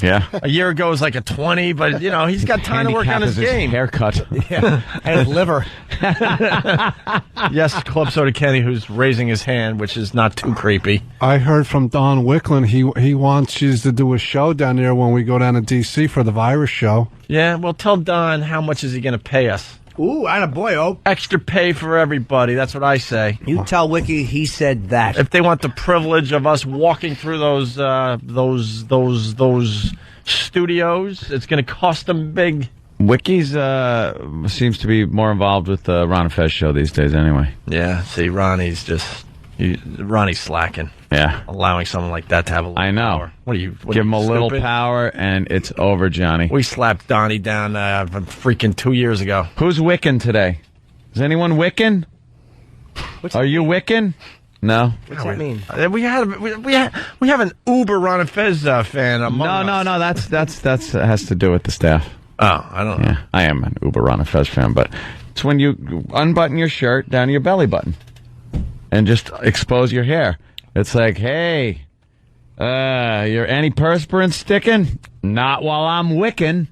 Yeah. A year ago it was like a 20, but he's got time to work on his game. Haircut. Yeah. And his liver. Yes, Club Soda Kenny, who's raising his hand, which is not too creepy. I heard from Don Wicklund he wants you to do a show down there when we go down to D.C. for the virus show. Yeah, well, tell Don how much is he going to pay us. Ooh, and a boy, oh. Extra pay for everybody. That's what I say. You tell Wiki he said that. If they want the privilege of us walking through those studios, it's going to cost them big. Wiki's seems to be more involved with the Ron and Fez show these days anyway. Yeah, see, Ronnie's slacking. Yeah. Allowing someone like that to have a little power. What are you, Give him a little power, and it's over, Johnny. We slapped Donnie down freaking 2 years ago. Who's Wiccan today? Is anyone Wiccan? Are you Wiccan? No. What's that mean? We have an uber Ron and Fez fan among us. No. That has to do with the staff. Oh, I don't know. Yeah, I am an uber Ron and Fez fan, but it's when you unbutton your shirt down to your belly button and just expose your hair. It's like, hey, your antiperspirant sticking? Not while I'm Wiccan.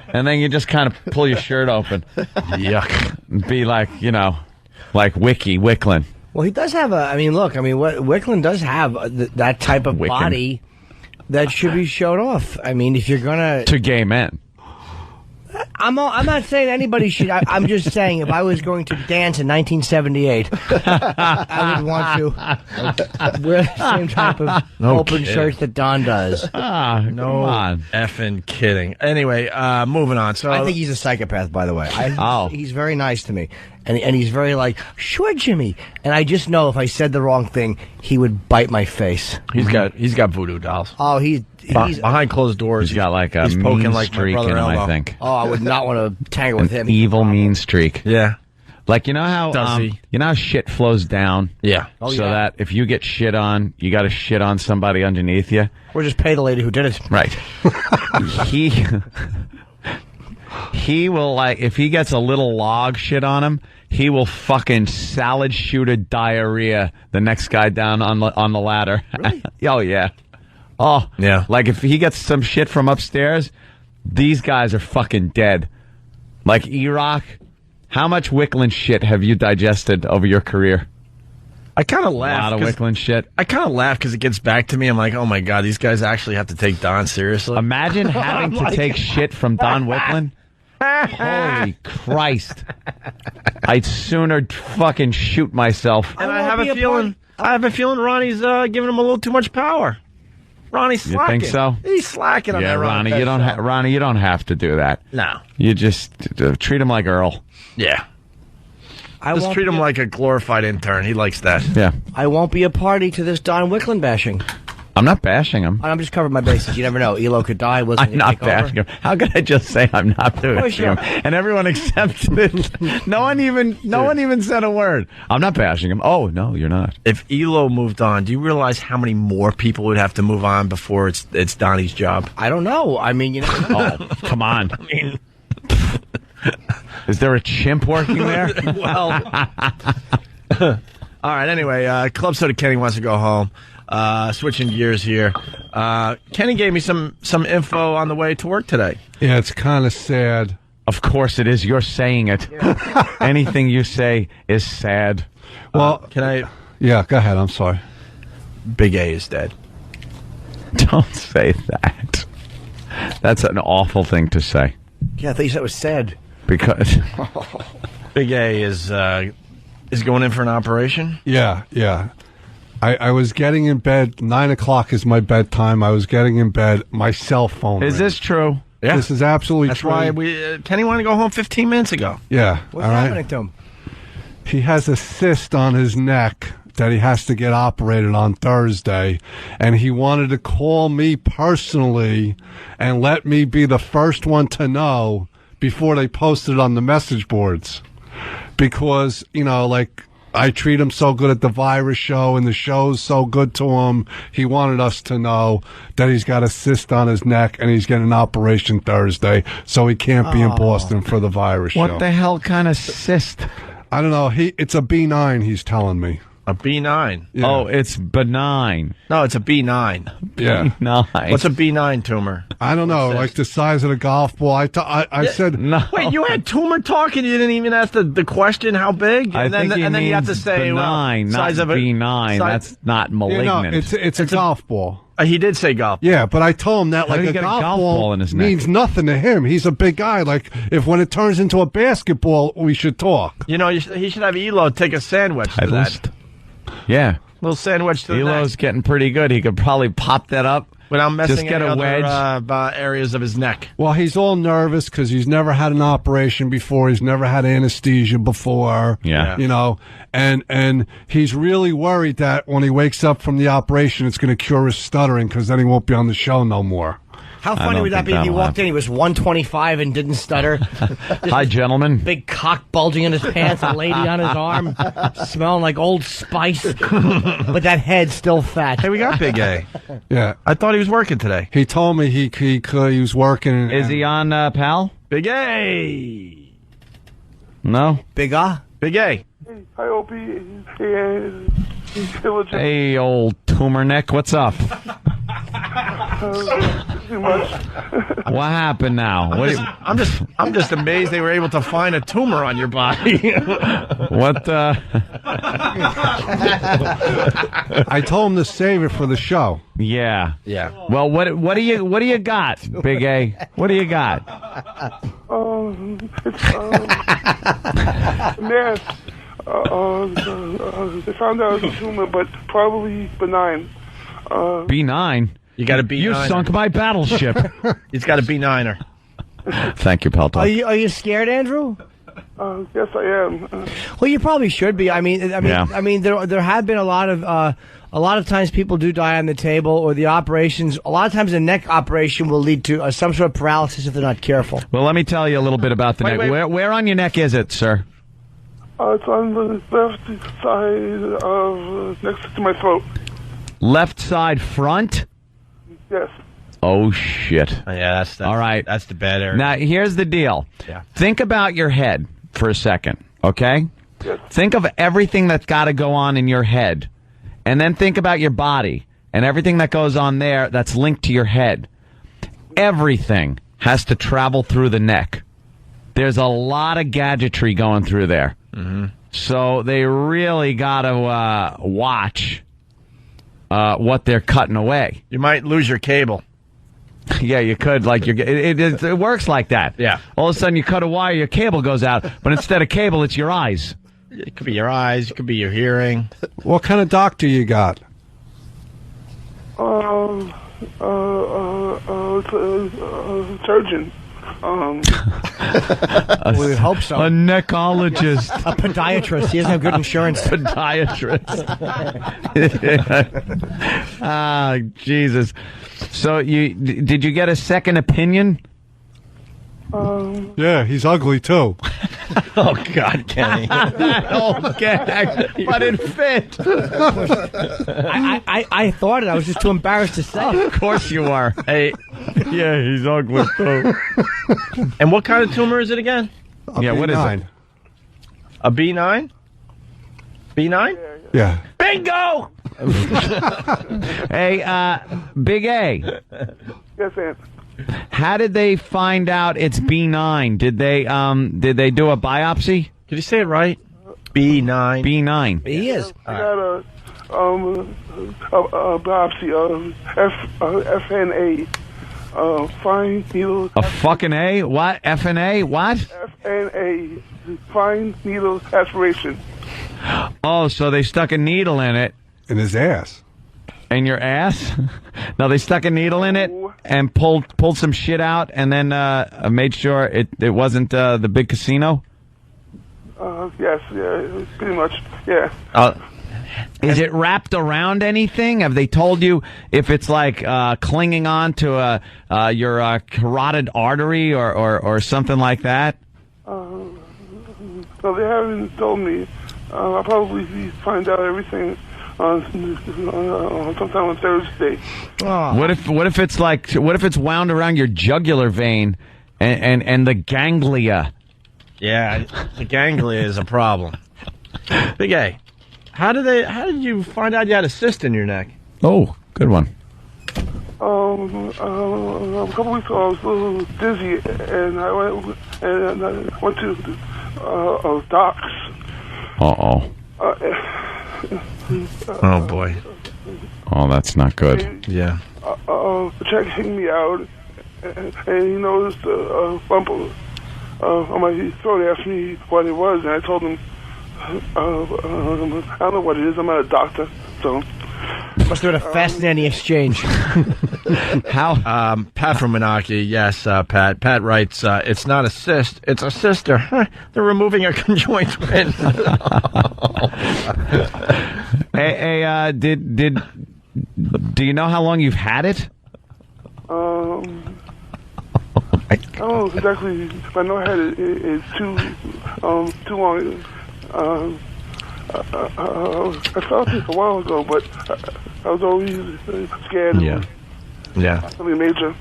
And then you just kind of pull your shirt open. Yuck. Be like, like Wicklund. Well, he does have Wicklund does have that type of body that should be showed off. I mean, if you're going to gay men. I'm not saying anybody should. I'm just saying if I was going to dance in 1978, I would want to wear the same type of open shirt that Don does. No effing kidding. Anyway, moving on. So I think he's a psychopath, by the way. He's very nice to me. And he's very like, sure, Jimmy. And I just know if I said the wrong thing, he would bite my face. He's got voodoo dolls. Oh, he's behind closed doors. He's got like a mean streak in him, I think. Oh, I would not want to tangle with him. Evil, mean streak. Yeah. Like, you know how shit flows down? Yeah. That if you get shit on, you got to shit on somebody underneath you. Or just pay the lady who did it. Right. He will, like, if he gets a little log shit on him, he will fucking salad shooter diarrhea the next guy down on the ladder. Really? Oh, yeah. Oh, yeah. Like, if he gets some shit from upstairs, these guys are fucking dead. Like E-Rock, how much Wicklund shit have you digested over your career? I kind of laugh. A lot of Wicklund shit. I kind of laugh because it gets back to me. I'm like, oh my God, these guys actually have to take Don seriously. Imagine having to take shit from Don Wicklund. Holy Christ. I'd sooner fucking shoot myself. And I have a feeling Ronnie's giving him a little too much power. Ronnie's slacking. You think so? He's slacking on that. Ronnie, you don't have to do that. No. You just treat him like Earl. Yeah. Just treat him like a glorified intern. He likes that. Yeah. I won't be a party to this Don Wicklund bashing. I'm not bashing him. I'm just covering my bases. You never know. Elo could die. I'm not bashing him. How could I just say I'm not bashing him? And everyone accepted it. No one even said a word. I'm not bashing him. Oh, no, you're not. If Elo moved on, do you realize how many more people would have to move on before it's Donnie's job? I don't know. I mean, you know. Oh, come on. I mean, is there a chimp working there? Well. All right, anyway, Club Soda Kenny wants to go home. Switching gears here. Kenny gave me some info on the way to work today. Yeah, it's kind of sad. Of course it is. You're saying it. Yeah. Anything you say is sad. Well, can I? Yeah, go ahead. I'm sorry. Big A is dead. Don't say that. That's an awful thing to say. Yeah, I thought you said it was sad. Because Big A is going in for an operation. Yeah. I was getting in bed. 9 o'clock is my bedtime. I was getting in bed. My cell phone. Is this true? Yeah. This is absolutely That's true. why Kenny wanted to go home 15 minutes ago. Yeah. What's happening to him? He has a cyst on his neck that he has to get operated on Thursday, and he wanted to call me personally and let me be the first one to know before they posted it on the message boards. Because, you know, like, I treat him so good at the virus show, and the show's so good to him. He wanted us to know that he's got a cyst on his neck, and he's getting an operation Thursday, so he can't be in Boston for the virus show. What the hell kind of cyst? I don't know. It's a B9, he's telling me. A B9? Yeah. Oh, it's benign. No, it's a B9. Yeah. B9. What's a B9 tumor? I don't know, like the size of the golf ball. I said... No. Wait, you had tumor talk and you didn't even ask the question how big? I think then you have to say, benign, well, size not of a B9. That's not malignant. It's a golf ball. He did say golf. Yeah, but I told him that How like did he a get golf, a golf ball in his neck? means nothing to him. He's a big guy. Like, if when it turns into a basketball, we should talk. You know, he should have Elo take a sandwich to that. Yeah. Little sandwich to the Elo's neck. getting pretty good. He could probably pop that up. Without messing Just get any a wedge. other areas of his neck. Well, he's all nervous because he's never had an operation before. He's never had anesthesia before. Yeah. You know, and he's really worried that when he wakes up from the operation, it's going to cure his stuttering because then he won't be on the show no more. How funny would that be if he walked in, he was 125 and didn't stutter? Hi, gentlemen. Big cock bulging in his pants, a lady on his arm, smelling like Old Spice, but that head still fat. Hey, we got Big A. Yeah. I thought he was working today. He told me he was working. Is he on, pal? Big A. No? Big A? Big A. Hi, Opie. Hey, old tumor neck. What's up? Too much. What happened now? I'm just amazed they were able to find a tumor on your body. What? I told him to save it for the show. Yeah. Yeah. Well, what do you got, Big A? What do you got? It's mass. They found out it was a tumor, but probably benign. B9. You got a B9. You sunk my battleship. He's got a B9er. Thank you, Pelto. Are you scared, Andrew? Yes, I am. Well, you probably should be. I mean, there have been a lot of times people do die on the table, or the operations. A lot of times, a neck operation will lead to some sort of paralysis if they're not careful. Well, let me tell you a little bit about the neck. Where on your neck is it, sir? It's on the left side of next to my throat. Left side front? Yes. Oh, shit. Yeah, that's all right. That's the bad area. Now, here's the deal. Yeah. Think about your head for a second, okay? Yes. Think of everything that's got to go on in your head. And then think about your body and everything that goes on there that's linked to your head. Everything has to travel through the neck. There's a lot of gadgetry going through there. Mm-hmm. So they really got to watch what they're cutting away. You might lose your cable. Yeah, you could. Like it works like that. Yeah. All of a sudden, you cut a wire, your cable goes out, but instead of cable, it's your eyes. It could be your eyes. It could be your hearing. What kind of doctor you got? Surgeon. We hope so. A neckologist. A podiatrist. He doesn't have good insurance. Podiatrist. Ah, Jesus. So did you get a second opinion? Yeah, he's ugly too. Oh God, Kenny! Okay, but it fit. I thought it. I was just too embarrassed to say. Of course you are. Hey, yeah, he's ugly too. And what kind of tumor is it again? A what is B9. it? A B9? B9? Yeah. Bingo! Hey, Big A. Yes, Aunt. How did they find out it's B9? Did they do a biopsy? Did you say it right? B9. B9. He is. I got a biopsy of FNA, fine needle. A fucking A? What? FNA? What? FNA, fine needle aspiration. Oh, so they stuck a needle in it. In his ass. In your ass? No, they stuck a needle in it and pulled some shit out and then made sure it wasn't the big casino? Yes, yeah, pretty much, yeah. Is it wrapped around anything? Have they told you if it's like clinging on to your carotid artery or something like that? No, they haven't told me. I'll probably find out everything sometime on Thursday. What if it's wound around your jugular vein and the ganglia? Yeah, the ganglia is a problem. Big A, how did you find out you had a cyst in your neck? Oh, good one. A couple weeks ago, I was a little dizzy, and I went to docs. Uh-oh. Oh, boy. Oh, that's not good. Yeah. Checking me out, and he noticed a bump on my throat. He asked me what it was, and I told him, I don't know what it is. I'm not a doctor, so... Must have been a fascinating exchange. How? Pat from Menaki, yes, Pat. Pat writes, it's not a cyst, it's a sister. They're removing a conjointment. Hey, do you know how long you've had it? I don't know exactly, but I know I had it too long. I felt it a while ago, but I was always scared. Yeah. Something major.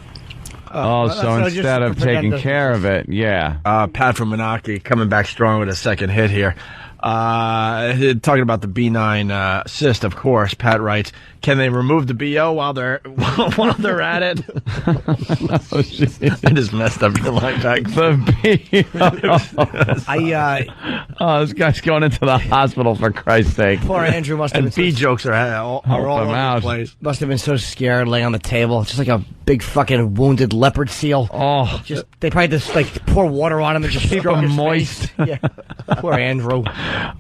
So instead of taking care of it, yeah. Pat from Menaki coming back strong with a second hit here. Talking about the B9 cyst, of course. Pat writes, can they remove the BO while they're at it? It is messed up your life back. The BO. This guy's going into the hospital, for Christ's sake. Poor Andrew must have been. And B jokes are all over the place. Must have been so scared, laying on the table, just like a big fucking wounded leopard seal. Oh, they probably just pour water on him and just keep him moist. Yeah. Poor Andrew.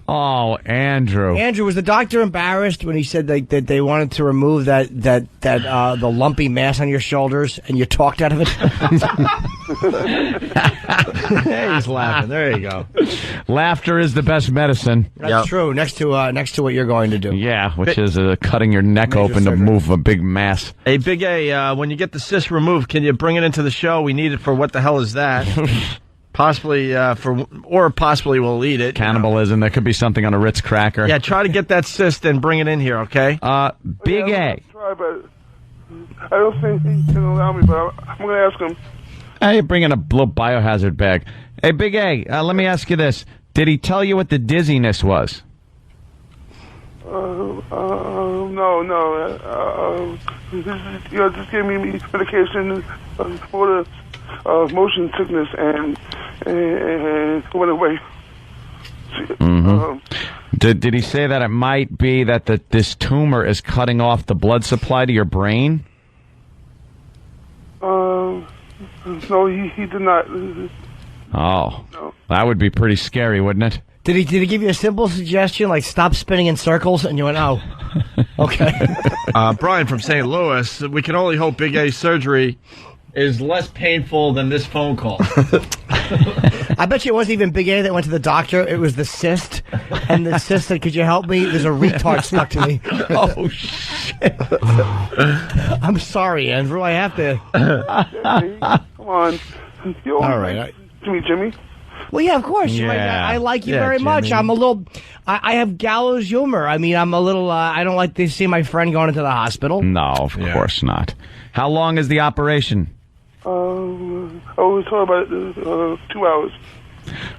Oh, Andrew. Andrew, was the doctor embarrassed when he said that they wanted to remove that the lumpy mass on your shoulders, and you talked out of it? He's laughing. There you go. Laughter is the best medicine. That's true. Next to what you're going to do. Yeah, which is cutting your neck open to move a big mass. Hey, Big A, when you get the cyst removed, can you bring it into the show? We need it for What the Hell Is That? Possibly possibly we'll eat it. Cannibalism. There could be something on a Ritz cracker. Yeah, try to get that cyst and bring it in here, okay? Big A. I'll try, but I don't think he can allow me, but I'm going to ask him. Hey, bring in a little biohazard bag. Hey, Big A, let me ask you this. Did he tell you what the dizziness was? No. Just gave me medication for the motion sickness and it went away. Mm-hmm. Did he say that it might be that this tumor is cutting off the blood supply to your brain? No, he did not. Oh, no. That would be pretty scary, wouldn't it? Did he give you a simple suggestion, like stop spinning in circles, and you went, oh, okay. Brian from St. Louis, we can only hope Big A's surgery is less painful than this phone call. I bet you it wasn't even Big A that went to the doctor. It was the cyst. And the cyst said, could you help me? There's a retard stuck to me. Oh, shit. I'm sorry, Andrew. I have to. Come on. All right. Jimmy. Well, yeah, of course. Yeah. I like you very much. I'm a little... I have gallows humor. I mean, I'm a little... I don't like to see my friend going into the hospital. No, of course not. How long is the operation? I was talking about 2 hours.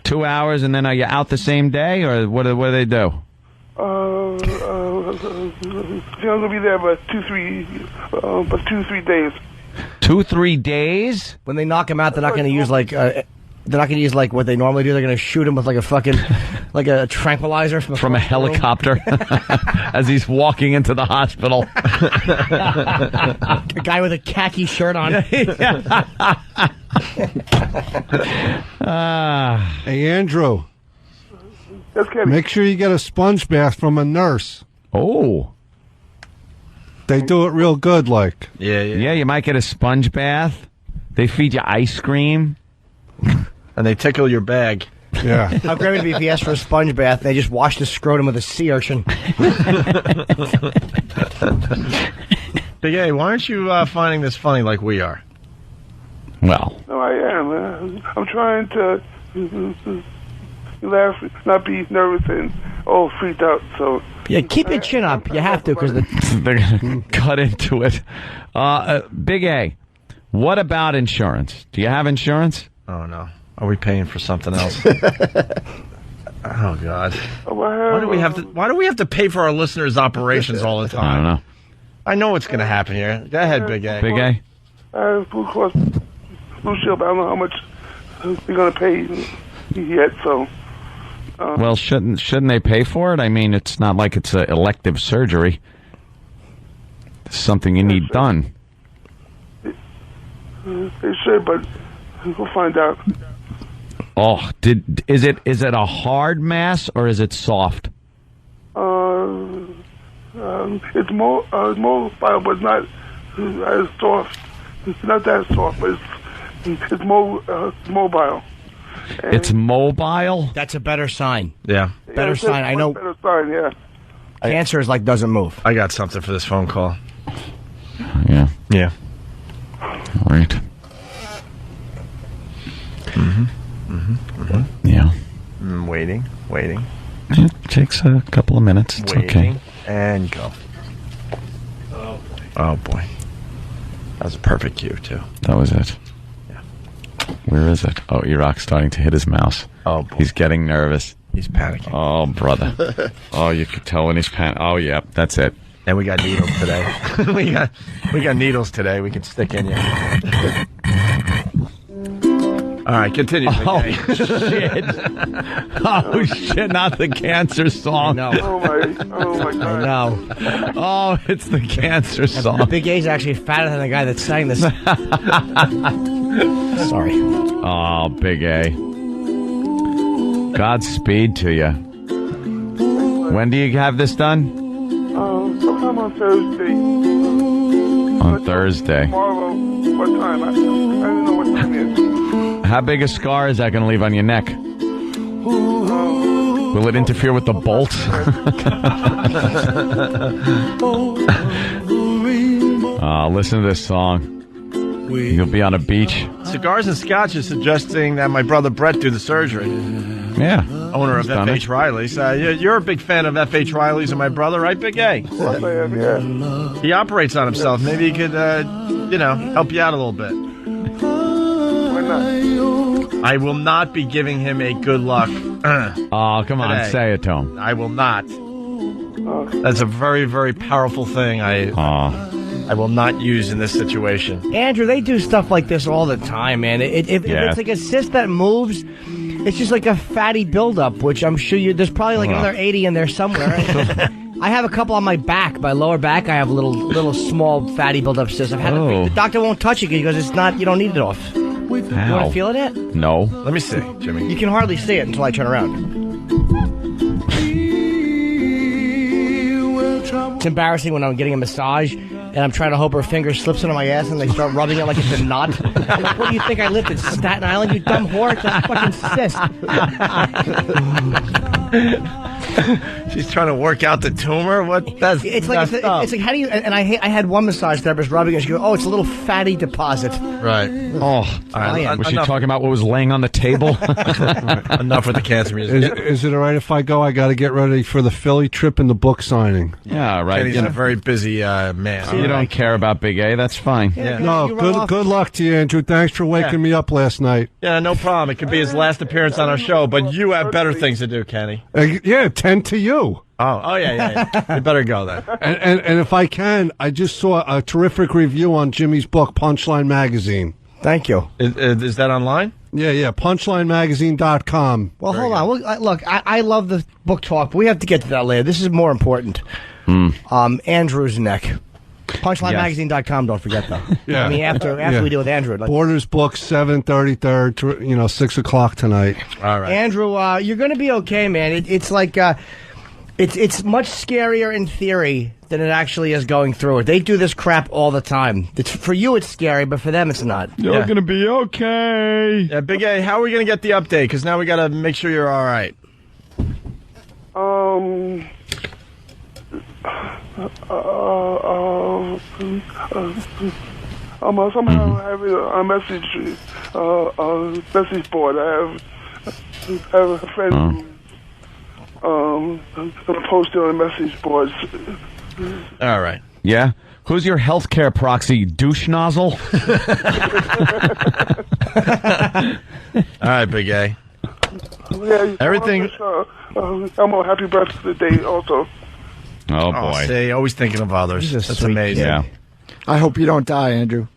2 hours, and then are you out the same day, or what do they do? I'm gonna be there about 2-3 days. 2-3 days? When they knock him out, they're not going to use like what they normally do. They're going to shoot him with like a fucking like a tranquilizer from a helicopter as he's walking into the hospital. A guy with a khaki shirt on. Hey, Andrew. Yes, Kenny. Make sure you get a sponge bath from a nurse. Oh. They do it real good, like. Yeah, you might get a sponge bath. They feed you ice cream. And they tickle your bag. Yeah. How great would it be if he asked for a sponge bath and they just washed his scrotum with a sea urchin? Big A, why aren't you finding this funny like we are? Well. No, I am. I'm trying to laugh, not be nervous and freaked out. So yeah, keep your chin up. You have to because they're going to cut into it. Big A, what about insurance? Do you have insurance? Oh, no. Are we paying for something else? Oh, God. Why do we have to pay for our listeners' operations all the time? I don't know. I know what's going to happen here. Go ahead, Big A. Big A? Blue Cross Blue Shield, but I don't know how much they're going to pay yet, so... well, shouldn't they pay for it? I mean, it's not like it's an elective surgery. It's something you need done. They should, but we'll find out. Oh, is it a hard mass or is it soft? It's mobile, but it's not as soft. It's not that soft, but it's mobile. And it's mobile? That's a better sign. Yeah. Better sign. I know. Better sign, yeah. Cancer is like doesn't move. I got something for this phone call. Yeah. Yeah. All right. Yeah. Waiting. It takes a couple of minutes. It's okay. And go. Oh, boy. That was a perfect cue, too. That was it. Yeah. Where is it? Oh, Iraq's starting to hit his mouse. Oh, boy. He's getting nervous. He's panicking. Oh, brother. Oh, you could tell when he's panicking. Oh, yeah, that's it. And we got needles today. we got needles today we can stick in you. All right, continue. Oh, shit. Oh, shit, not the cancer song. No. Oh, my God. No. Oh, it's the cancer song. Big A's actually fatter than the guy that sang this. Sorry. Oh, Big A. Godspeed to you. When do you have this done? Sometime on Thursday. On Thursday. Tomorrow, what time? I don't know what time it is. How big a scar is that going to leave on your neck? Will it interfere with the bolt? Listen to this song. You'll be on a beach. Cigars and Scotch is suggesting that my brother Brett do the surgery. Yeah. Owner of F.H. Riley's. You're a big fan of F.H. Riley's and my brother, right, Big A? Yes, I am, yeah. He operates on himself. Maybe he could, help you out a little bit. Why not? I will not be giving him a good luck. Oh, come on, today. say it to him. I will not. That's a very, very powerful thing I will not use in this situation. Andrew, they do stuff like this all the time, man. If it's like a cyst that moves, It's just like a fatty buildup, which I'm sure there's probably like another 80 in there somewhere. I have a couple on my back, my lower back. I have little small fatty buildup cysts. The doctor won't touch it because it's not. You don't need it off. You want to feel it yet? No. Let me see, Jimmy. You can hardly see it until I turn around. It's embarrassing when I'm getting a massage and I'm trying to hope her finger slips into my ass and they start rubbing it like it's a knot. I'm like, what do you think I lived in Staten Island, you dumb whore? It's a fucking cyst. She's trying to work out the tumor? What? That's it's like how do you? And I had one massage therapist rubbing it. She goes, "Oh, it's a little fatty deposit." Right. Oh, was she talking about what was laying on the table? Enough with the cancer music. Is it all right if I go? I got to get ready for the Philly trip and the book signing. Yeah, right. He's a very busy man. You don't care about Big A. That's fine. Yeah. No, good luck to you, Andrew. Thanks for waking me up last night. Yeah, no problem. It could be his last appearance on our show, but you have better things to do, Kenny. Yeah, 10 to you. Oh yeah. You better go then. And if I can, I just saw a terrific review on Jimmy's book, Punchline Magazine. Thank you. Is that online? Yeah. PunchlineMagazine.com. Well, hold on. Look, I love the book talk, but we have to get to that later. This is more important. Andrew's neck. PunchlineMagazine.com, don't forget, though. Yeah. I mean, after we deal with Andrew. Borders book, 7:33, 6 o'clock tonight. All right. Andrew, you're going to be okay, man. It's like... It's much scarier in theory than it actually is going through it. They do this crap all the time. For you, it's scary, but for them, it's not. You're going to be okay. Yeah, Big A, how are we going to get the update? Because now we got to make sure you're all right. Somehow I have a message board. I have a friend who posted on the message boards. All right. Yeah? Who's your healthcare proxy, douche nozzle? All right, Big A. Yeah, everything. I'm on happy birthday today also. Oh, boy. See, always thinking of others. That's amazing. Yeah. I hope you don't die, Andrew.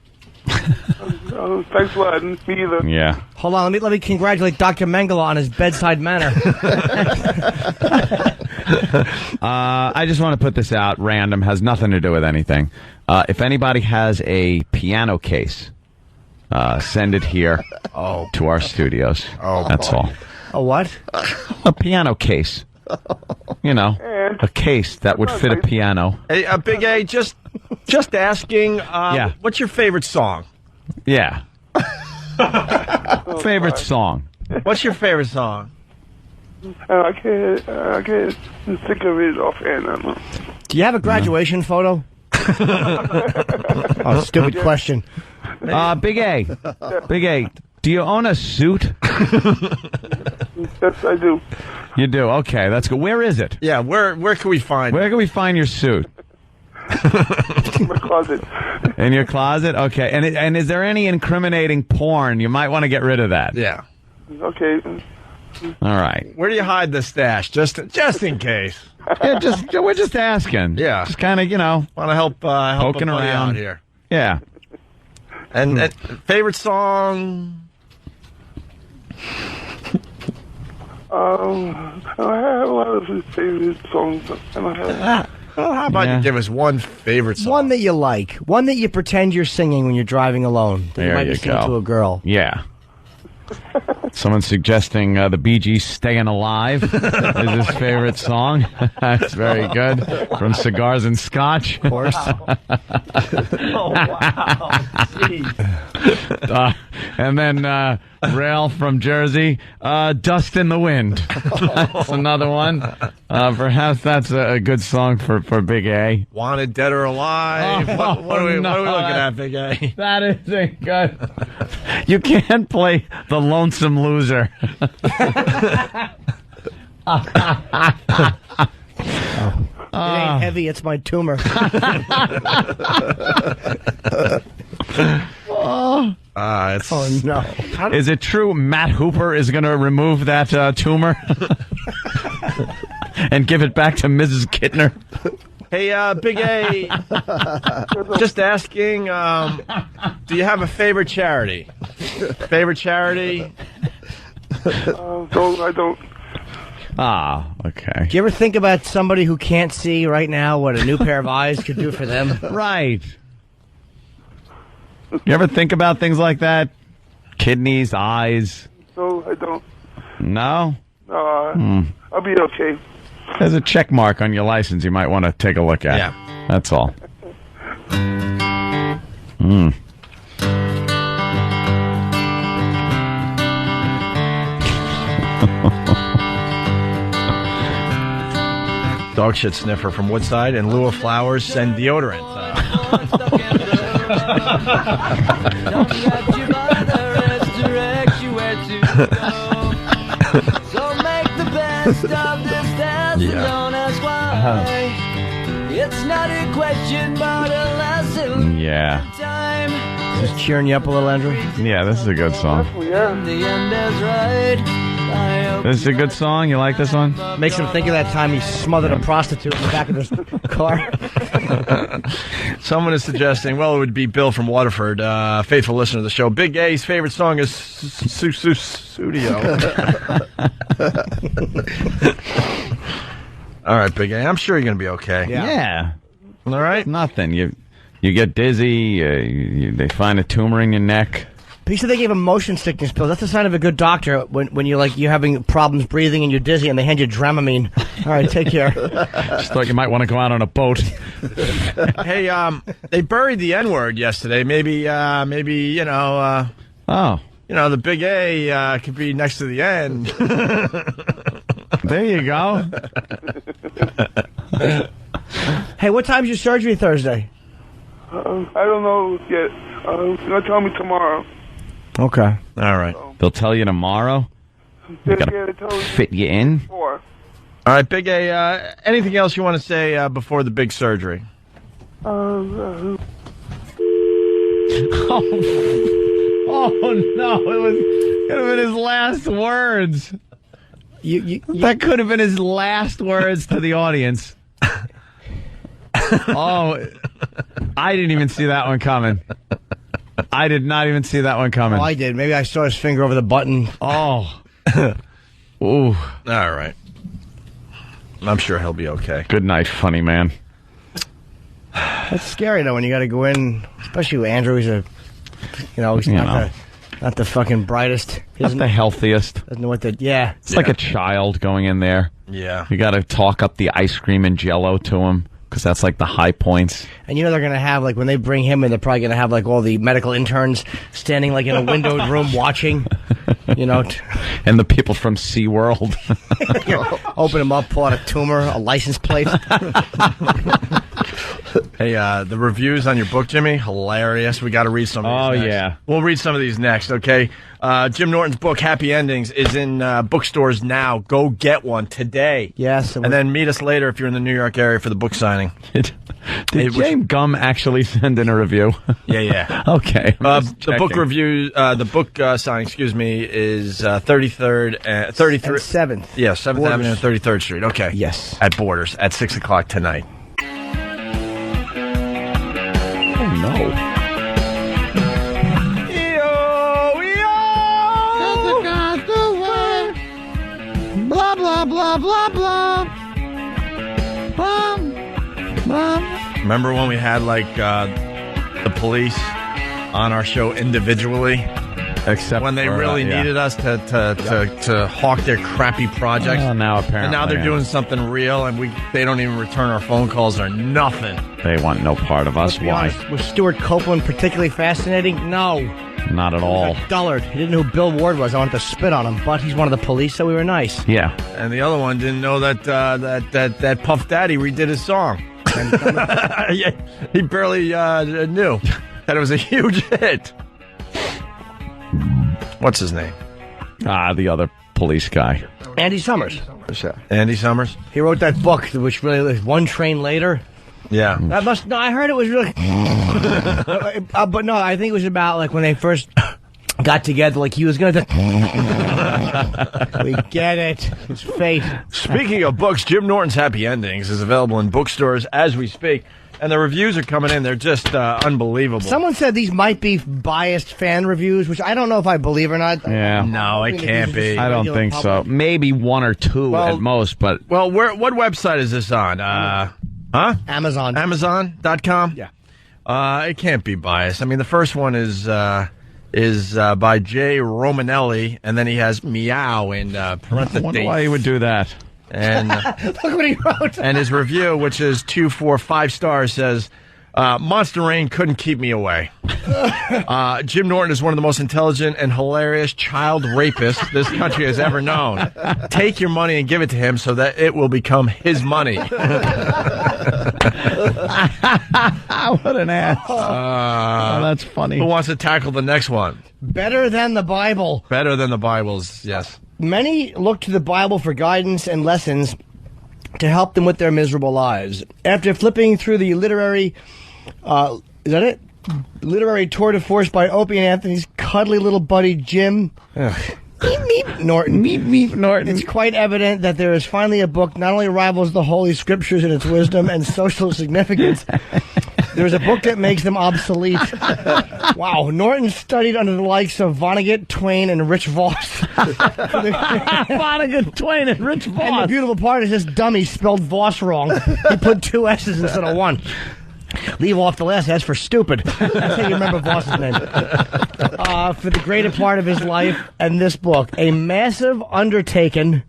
Thanks a lot. Me either. Yeah. Hold on, let me congratulate Dr. Mengele on his bedside manner. I just want to put this out, random, has nothing to do with anything. If anybody has a piano case, send it here to our studios. That's all. A what? A piano case. A case that would fit a piano. Hey, Big A, just asking, what's your favorite song? Yeah. Favorite song. What's your favorite song? I can't think of it offhand. I don't know. Do you have a graduation photo? Oh, stupid question. Big A, do you own a suit? Yes, I do. You do? Okay, that's good. Where is it? Yeah, where can we find it? Where can we find your suit? In my closet. In your closet? Okay. And is there any incriminating porn? You might want to get rid of that. Yeah. Okay. All right. Where do you hide the stash? Just in case. Yeah, we're just asking. Yeah. Just kind of, want to help poking a buddy around out here. Yeah. And favorite song? I have a lot of favorite songs. How about you give us one favorite song? One that you like. One that you pretend you're singing when you're driving alone. That you might be singing to a girl. Yeah. Someone suggesting the Bee Gees' Staying Alive is his favorite song. That's very good. From Cigars and Scotch. Of course. Oh, wow. And then Rail from Jersey, Dust in the Wind. That's another one. Perhaps that's a good song for Big A. Wanted, Dead or Alive. What are we looking at, Big A? That isn't good. You can't play The Lonesome Loser. It ain't heavy, it's my tumor. Oh no. Is it true Matt Hooper is going to remove that tumor and give it back to Mrs. Kittner? Hey, Big A, just asking, do you have a favorite charity? Favorite charity? So I don't. Ah, okay. Do you ever think about somebody who can't see right now what a new pair of eyes could do for them? Right. You ever think about things like that? Kidneys, eyes? So I don't. No? I'll be okay. There's a check mark on your license you might want to take a look at. Yeah. That's all. Dog shit sniffer from Woodside. In lieu of flowers, send deodorant. It's not a question, but a lesson. Yeah. Just cheering you up a little, Andrew? Yeah, this is a good song. This is a good song. You like this one? Makes him think of that time he smothered a prostitute in the back of his car. Someone is suggesting, well, it would be Bill from Waterford, faithful listener of the show. Big A's favorite song is Studio. All right, Big A. I'm sure you're going to be okay. Yeah. All right? Nothing. You get dizzy. They find a tumor in your neck. He said they gave him motion sickness pills. That's a sign of a good doctor when you're having problems breathing and you're dizzy and they hand you Dramamine. All right, take care. Just thought you might want to go out on a boat. Hey, they buried the N-word yesterday. Maybe, the Big A could be next to the N. There you go. Hey, what time's your surgery Thursday? I don't know yet. They'll tell me tomorrow. Okay. All right. They'll tell you tomorrow? They gotta fit you in? All right, Big A, anything else you want to say before the big surgery? Oh, no. It could have been his last words. That could have been his last words to the audience. Oh, I didn't even see that one coming. I did not even see that one coming. Oh, I did. Maybe I saw his finger over the button. Oh. Ooh. All right. I'm sure he'll be okay. Good night, funny man. That's scary, though, when you got to go in, especially with Andrew. He's not the fucking brightest. Not the healthiest. Doesn't know what to... Yeah. It's like a child going in there. Yeah. You got to talk up the ice cream and Jell-O to him, because that's like the high points. And they're going to have, when they bring him in, they're probably going to have, all the medical interns standing, in a windowed room watching, And the people from SeaWorld. Open him up, pull out a tumor, a license plate. Hey, the reviews on your book, Jimmy, hilarious. We got to read some of these next. Yeah. We'll read some of these next, okay? Jim Norton's book, Happy Endings, is in bookstores now. Go get one today. Yes. And then meet us later if you're in the New York area for the book signing. Did James Gum actually send in a review? Yeah. Okay. The book review, the book signing, is 33rd and 33rd. 7th. Yeah, 7th Avenue and 33rd Street. Okay. Yes. At Borders at 6 o'clock tonight. Oh, no. Blah, blah, blah, blah, blah. Blah, blah. Remember when we had, the police on our show individually? Except when they really needed us to hawk their crappy projects. Oh, now apparently. And now they're doing something real, and they don't even return our phone calls or nothing. They want no part of us. Why? Was Stuart Copeland particularly fascinating? No. Not at all. Dullard. He didn't know who Bill Ward was. I wanted to spit on him, but he's one of the police, so we were nice. Yeah. And the other one didn't know that Puff Daddy redid his song. Yeah, he barely knew that it was a huge hit. What's his name? The other police guy. Andy Summers. Andy Summers? He wrote that book, which really is One Train Later. Yeah. I heard it was really... but no, I think it was about, when they first got together, he was going to... We get it. It's fate. Speaking of books, Jim Norton's Happy Endings is available in bookstores as we speak. And the reviews are coming in. They're just unbelievable. Someone said these might be biased fan reviews, which I don't know if I believe or not. Yeah. No, it can't be. I don't think so. Maybe one or two at most, but... Well, what website is this on? Amazon. Amazon.com? Yeah. It can't be biased. I mean, the first one is by Jay Romanelli, and then he has meow in parentheses. I wonder why he would do that. And look what he wrote. And his review, which is 2, 4, 5 stars, says, Monster Rain couldn't keep me away. Jim Norton is one of the most intelligent and hilarious child rapists this country has ever known. Take your money and give it to him so that it will become his money. What an ass. That's funny. Who wants to tackle the next one? Better than the Bible. Better than the Bibles, yes. Many look to the Bible for guidance and lessons to help them with their miserable lives. After flipping through the literary, literary tour de force by Opie and Anthony's cuddly little buddy Jim Norton. It's quite evident that there is finally a book not only rivals the Holy Scriptures in its wisdom and social significance. There's a book that makes them obsolete. Wow. Norton studied under the likes of Vonnegut, Twain, and Rich Voss. Vonnegut, Twain, and Rich Voss. And the beautiful part is this dummy spelled Voss wrong. He put 2 S's instead of 1. Leave off the last S for stupid. That's how you remember Voss's name. For the greater part of his life and this book, a massive undertaking...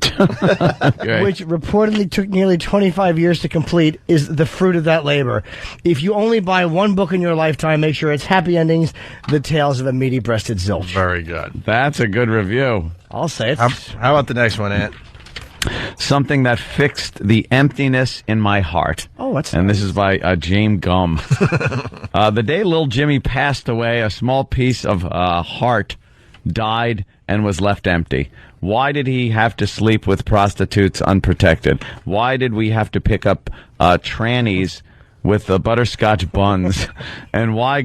which reportedly took nearly 25 years to complete, is the fruit of that labor. If you only buy one book in your lifetime, make sure it's Happy Endings, The Tales of a Meaty-Breasted Zilch. Very good. That's a good review. I'll say it. How about the next one, Ant? Something that fixed the emptiness in my heart. Oh, what's And nice. this is by James Gum. The day little Jimmy passed away, a small piece of heart died and was left empty. Why did he have to sleep with prostitutes unprotected? Why did we have to pick up trannies with the butterscotch buns? And why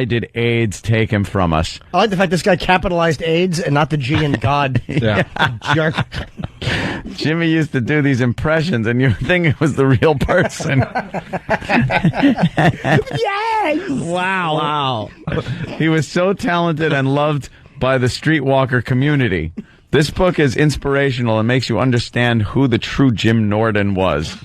did AIDS take him from us? I like the fact this guy capitalized AIDS and not the G in God. Yeah. Jerk. Jimmy used to do these impressions, and you think it was the real person. Yes! Wow. He was so talented and loved by the streetwalker community. This book is inspirational and makes you understand who the true Jim Norton was.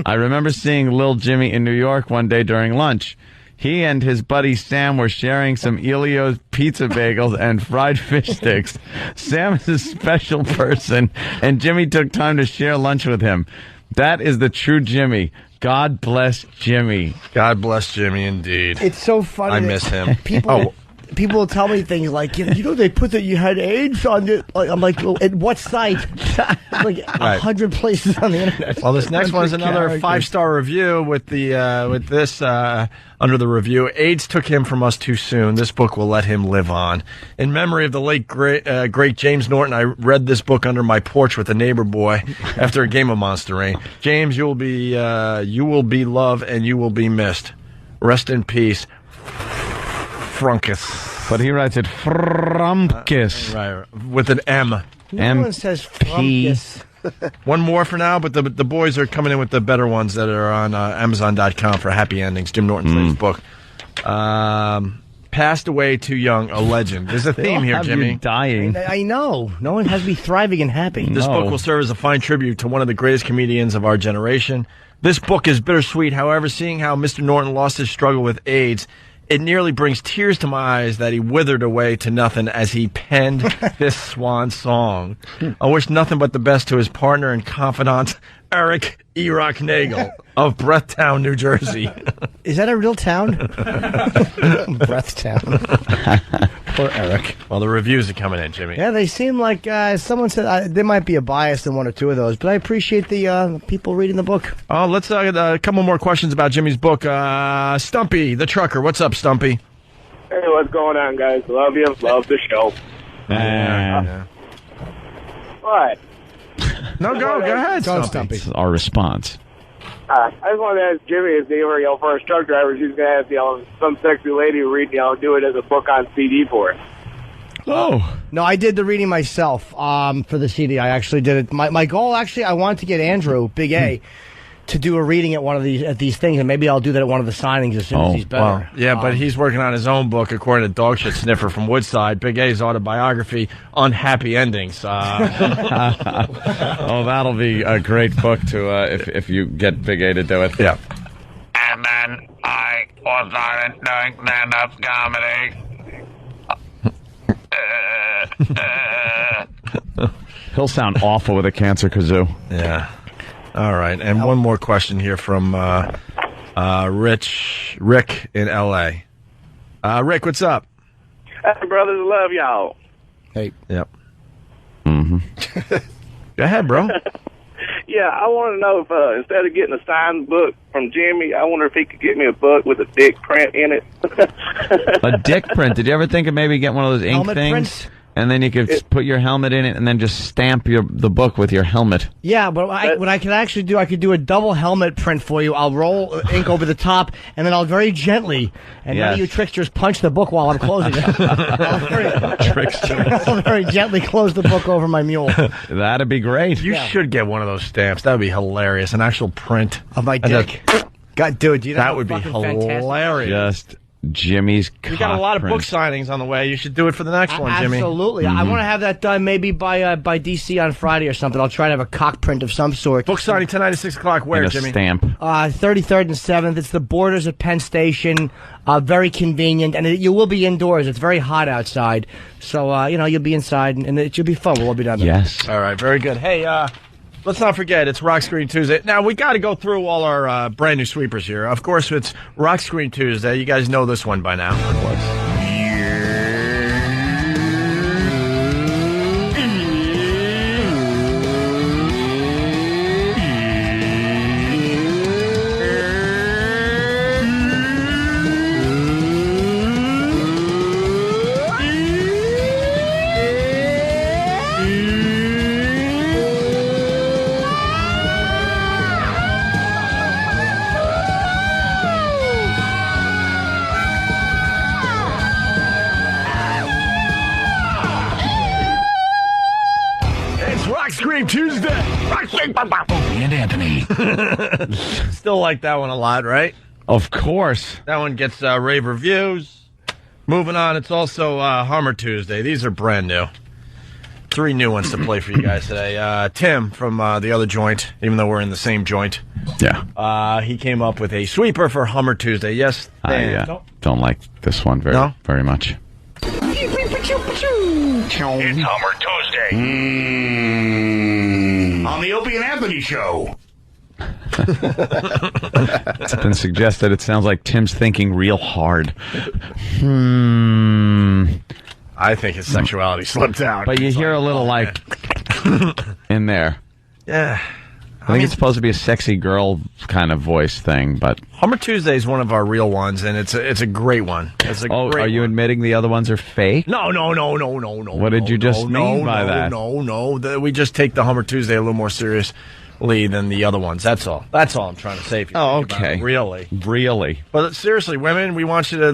I remember seeing Lil Jimmy in New York one day during lunch. He and his buddy Sam were sharing some Elio's pizza bagels and fried fish sticks. Sam is a special person, and Jimmy took time to share lunch with him. That is the true Jimmy. God bless Jimmy. God bless Jimmy, indeed. It's so funny. I miss him. People will tell me things like, you know, they put that you had AIDS on it. I'm like, well, at what site? Like 100 places on the internet. Well, this next one is another 5-star review with this under the review. AIDS took him from us too soon. This book will let him live on. In memory of the late great James Norton, I read this book under my porch with a neighbor boy after a game of Monster Rain. James, you will be loved and you will be missed. Rest in peace. Frunkus. But he writes it Frumkus. Right, with an M. No one says Frumkus. One more for now, but the boys are coming in with the better ones that are on Amazon.com for Happy Endings. Jim Norton's latest book. Passed away too young, a legend. There's a theme here, Jimmy. Dying. I know. No one has to be thriving and happy. This book will serve as a fine tribute to one of the greatest comedians of our generation. This book is bittersweet. However, seeing how Mr. Norton lost his struggle with AIDS, it nearly brings tears to my eyes that he withered away to nothing as he penned this swan song. I wish nothing but the best to his partner and confidant, Eric E-Rock Nagel of Breathtown, New Jersey. Is that a real town? Breathtown. Poor Eric. Well, the reviews are coming in, Jimmy. Yeah, they seem like someone said there might be a bias in one or two of those, but I appreciate the people reading the book. Oh, let's get a couple more questions about Jimmy's book. Stumpy, the trucker. What's up, Stumpy? Hey, what's going on, guys? Love you. Love the show. What? No, go ahead, Stumpy. It's our response. I just wanted to ask Jimmy if he ever, for his truck drivers, he's going to have, some sexy lady read, do it as a book on CD for us. Oh. No, I did the reading myself for the CD. I actually did it. My goal, actually, I wanted to get Andrew, Big A, to do a reading at these things, and maybe I'll do that at one of the signings as soon as he's better. Well, yeah, but he's working on his own book, according to Dog Shit Sniffer from Woodside, Big A's autobiography, Unhappy Endings. That'll be a great book to if you get Big A to do it. Yeah. And then I was started doing stand-up comedy. He'll sound awful with a cancer kazoo. Yeah. All right, and one more question here from Rick in L.A. Rick, what's up? Hey, brothers, love y'all. Hey. Yep. Mm-hmm. Go ahead, bro. Yeah, I want to know if instead of getting a signed book from Jimmy, I wonder if he could get me a book with a dick print in it. A dick print. Did you ever think of maybe getting one of those ink Helmet things? prints? And then you could put your helmet in it and then just stamp the book with your helmet. Yeah, but what I could actually do, I could do a double helmet print for you. I'll roll ink over the top, and then I'll very gently, and none of you tricksters punch the book while I'm closing it. I'll very gently close the book over my mule. That'd be great. You should get one of those stamps. That would be hilarious. An actual print of my dick. God, dude, that would be hilarious. Fantastic. Just Jimmy's You got a lot of book signings on the way. You should do it for the next one, Jimmy. Absolutely. I want to have that done maybe by DC on Friday or something. I'll try to have a cock print of some sort. Book signing tonight at 6 o'clock. Where, and a Jimmy? Stamp. 33rd and 7th. It's the Borders at Penn Station. Very convenient, and you will be indoors. It's very hot outside, so you'll be inside, and it should be fun. We'll all be down there. Yes. All right. Very good. Hey, let's not forget, it's Rock Screen Tuesday. Now, we got to go through all our brand new sweepers here. Of course, it's Rock Screen Tuesday. You guys know this one by now. Of course. Tuesday. Opie and Anthony. Still like that one a lot, right? Of course. That one gets rave reviews. Moving on, it's also Hummer Tuesday. These are brand new. 3 new ones to play for you guys today. Tim from the other joint, even though we're in the same joint. Yeah. He came up with a sweeper for Hummer Tuesday. Yes, I don't like this one very much. It's Hummer Tuesday. On the Opie and Anthony Show. It's been suggested it sounds like Tim's thinking real hard. I think his sexuality slipped out. But you hear a little like in there. Yeah. I think it's supposed to be a sexy girl kind of voice thing, but Hummer Tuesday is one of our real ones, and it's a great one. It's a great are you one. admitting the other ones are fake? No. What did you just mean by that? No. We just take the Hummer Tuesday a little more seriously than the other ones. That's all. That's all I'm trying to say. If you think about it. Really. But seriously, women, we want you to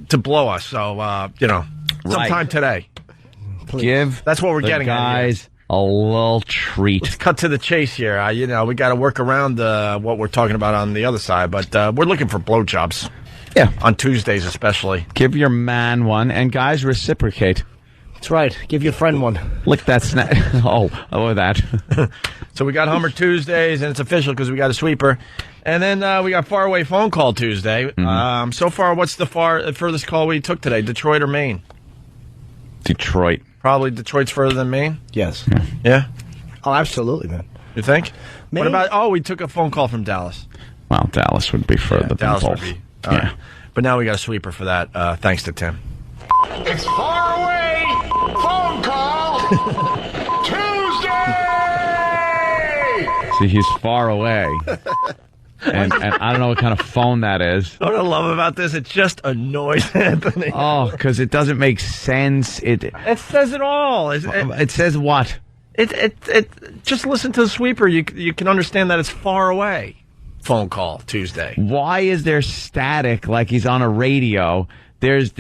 to blow us. So sometime today. Give that's what we're getting, guys. A little treat. Let's cut to the chase here. We got to work around what we're talking about on the other side, but we're looking for blowjobs. Yeah. On Tuesdays especially. Give your man one, and guys, reciprocate. That's right. Give your friend one. Lick that snack. that. So we got Hummer Tuesdays, and it's official because we got a sweeper. And then we got Faraway Phone Call Tuesday. Mm-hmm. So far, what's the furthest call we took today? Detroit or Maine? Detroit. Probably Detroit's further than Maine? Yes. Yeah? Oh, absolutely, man. You think? Maine? What about, we took a phone call from Dallas. Well, Dallas would be further than Dallas both. would be. All right. But now we got a sweeper for that, thanks to Tim. It's Faraway Phone Call Tuesday! See, he's far away. And I don't know what kind of phone that is. What I love about this, it just annoys Anthony. Oh, because it doesn't make sense. It says it all. It says what? It just listen to the sweeper. You can understand that it's far away. Phone Call Tuesday. Why is there static like he's on a radio? There's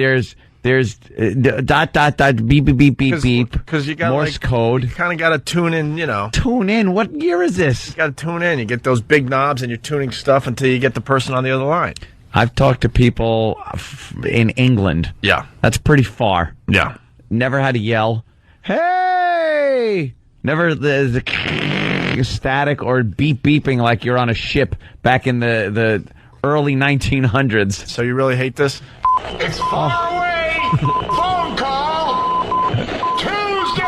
There's dot, beep, beep, beep, beep, beep. Because you got Morse code. You kind of got to tune in, Tune in? What year is this? You got to tune in. You get those big knobs and you're tuning stuff until you get the person on the other line. I've talked to people in England. Yeah. That's pretty far. Yeah. Never had to yell, hey! Never the static or beeping like you're on a ship back in the early 1900s. So you really hate this? It's far away phone call Tuesday.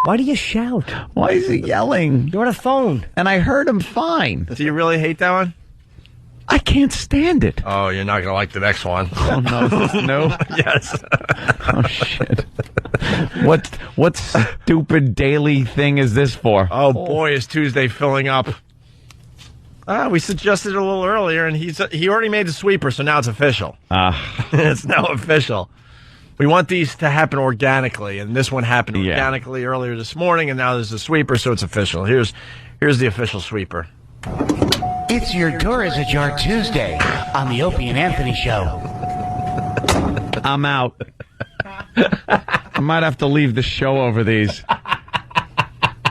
Why do you shout? Why is he yelling? You're on a phone. And I heard him fine. Do you really hate that one? I can't stand it. Oh, you're not going to like the next one. Oh, no. No? Yes. Oh, shit. What stupid daily thing is this for? Oh, boy, is Tuesday filling up. We suggested it a little earlier, and he already made the sweeper, so now it's official. It's now official. We want these to happen organically, and this one happened organically earlier this morning, and now there's a sweeper, so it's official. Here's the official sweeper. It's your door is ajar Tuesday on the Opie and Anthony Show. I'm out. I might have to leave the show over these.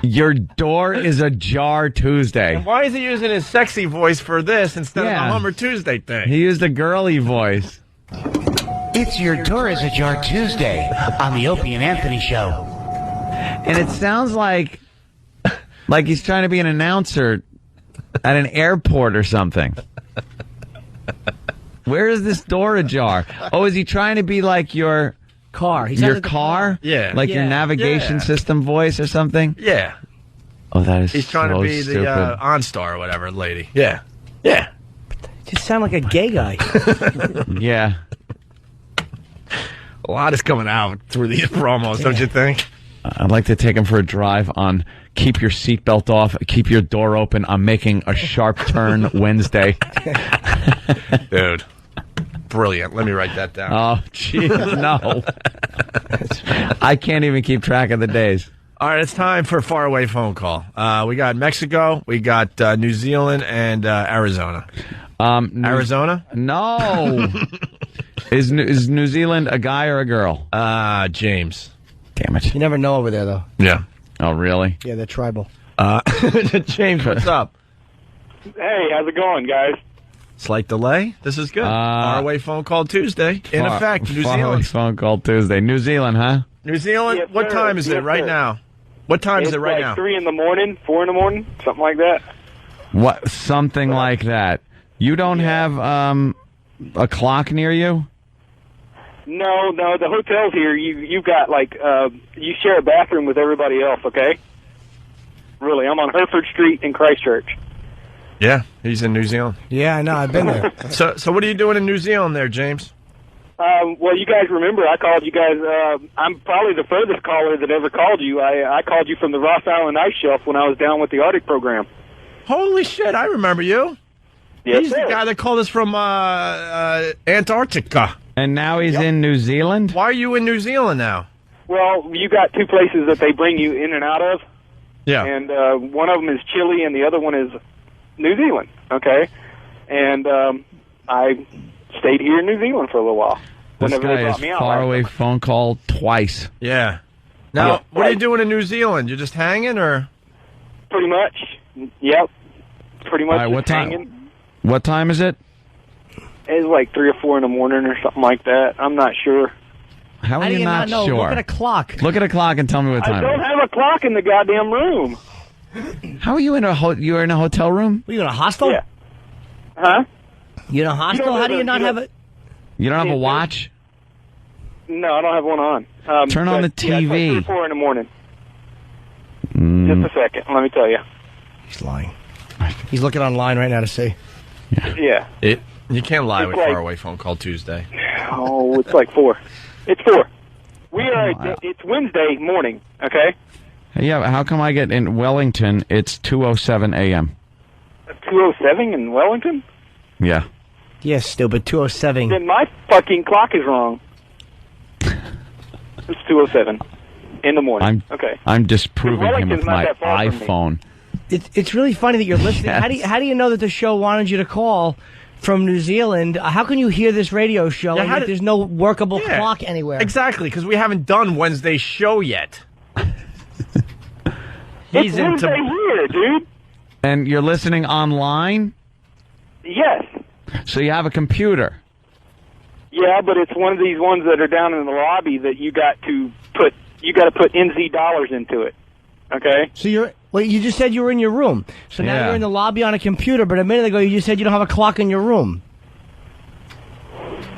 Your door is ajar Tuesday. And why is he using his sexy voice for this instead of the Hummer Tuesday thing? He used a girly voice. It's your door is ajar Tuesday on the Opie and Anthony Show. And it sounds like he's trying to be an announcer at an airport or something. Where is this door ajar? Oh, is he trying to be like your car? Your car? Yeah. Like your navigation system voice or something? Yeah. Oh, that is He's trying so to be stupid. the OnStar or whatever lady. Yeah. Yeah. Just sound like a gay guy. Yeah. A lot is coming out through these promos, don't you think? I'd like to take him for a drive on keep your seatbelt off, keep your door open. I'm making a sharp turn Wednesday. Dude. Brilliant. Let me write that down. Oh, jeez, no. I can't even keep track of the days. All right, it's time for a faraway phone call. We got Mexico, we got New Zealand, and Arizona. Arizona? No. Is New Zealand a guy or a girl? James. Damn it. You never know over there, though. Yeah. Oh, really? Yeah, they're tribal. James, what's up? Hey, how's it going, guys? Slight delay. This is good. Faraway phone call Tuesday. In effect, New Zealand. Phone call Tuesday. New Zealand, huh? New Zealand? Yes, what sir. time is it right now? What time is it right now? 3 in the morning, 4 in the morning, something like that. What? Something like that. You don't have a clock near you? No, the hotel's here. You've got you share a bathroom with everybody else. Okay. Really, I'm on Hereford Street in Christchurch. Yeah, he's in New Zealand. Yeah, I know. I've been there. So what are you doing in New Zealand there, James? Well, you guys remember I called you guys. I'm probably the furthest caller that ever called you. I called you from the Ross Island Ice Shelf when I was down with the Arctic program. Holy shit, I remember you. Yes, He's the guy that called us from Antarctica. And now he's in New Zealand? Why are you in New Zealand now? Well, you got two places that they bring you in and out of. Yeah. And one of them is Chile and the other one is New Zealand, okay? And I stayed here in New Zealand for a little while. This Whenever they guy brought is me out. far away phone call twice. Yeah. Now, what are you doing in New Zealand? You just hanging, or? Pretty much. Yep. Pretty much All right, just hanging. What time is it? It's like 3 or 4 in the morning or something like that. I'm not sure. How are do you you not know? sure? Look at a clock. Look at a clock and tell me what I time don't it is. have a clock in the goddamn room. How are you in you're in a hotel room? Are you in a hostel? Yeah. Huh? You in a hostel? How do you not have it? You don't have a watch? No, I don't have one on. Turn on the Yeah, it's like 3 or TV. 4 in the morning. Just a second. Let me tell you. He's lying. He's looking online right now to see. Yeah. You can't lie It's with like- faraway phone call Tuesday. Oh, it's like 4. It's 4. We are. It's Wednesday morning. Okay. Yeah, how come I get in Wellington, it's 2:07 a.m.? 2:07 in Wellington. Yeah. Yes, stupid. 2:07. Then my fucking clock is wrong. It's 2:07 in the morning. Okay. I'm disproving him Wellington's with not my that far from me. iPhone. It's really funny that you're listening. Yes. How do you know that the show wanted you to call from New Zealand. How can you hear this radio show and there's no workable clock anywhere? Exactly, because we haven't done Wednesday's show yet. It's Wednesday here, dude. And you're listening online? Yes. So you have a computer? Yeah, but it's one of these ones that are down in the lobby that you got to put NZ dollars into it. Okay? So you just said you were in your room. So now you're in the lobby on a computer, but a minute ago you just said you don't have a clock in your room.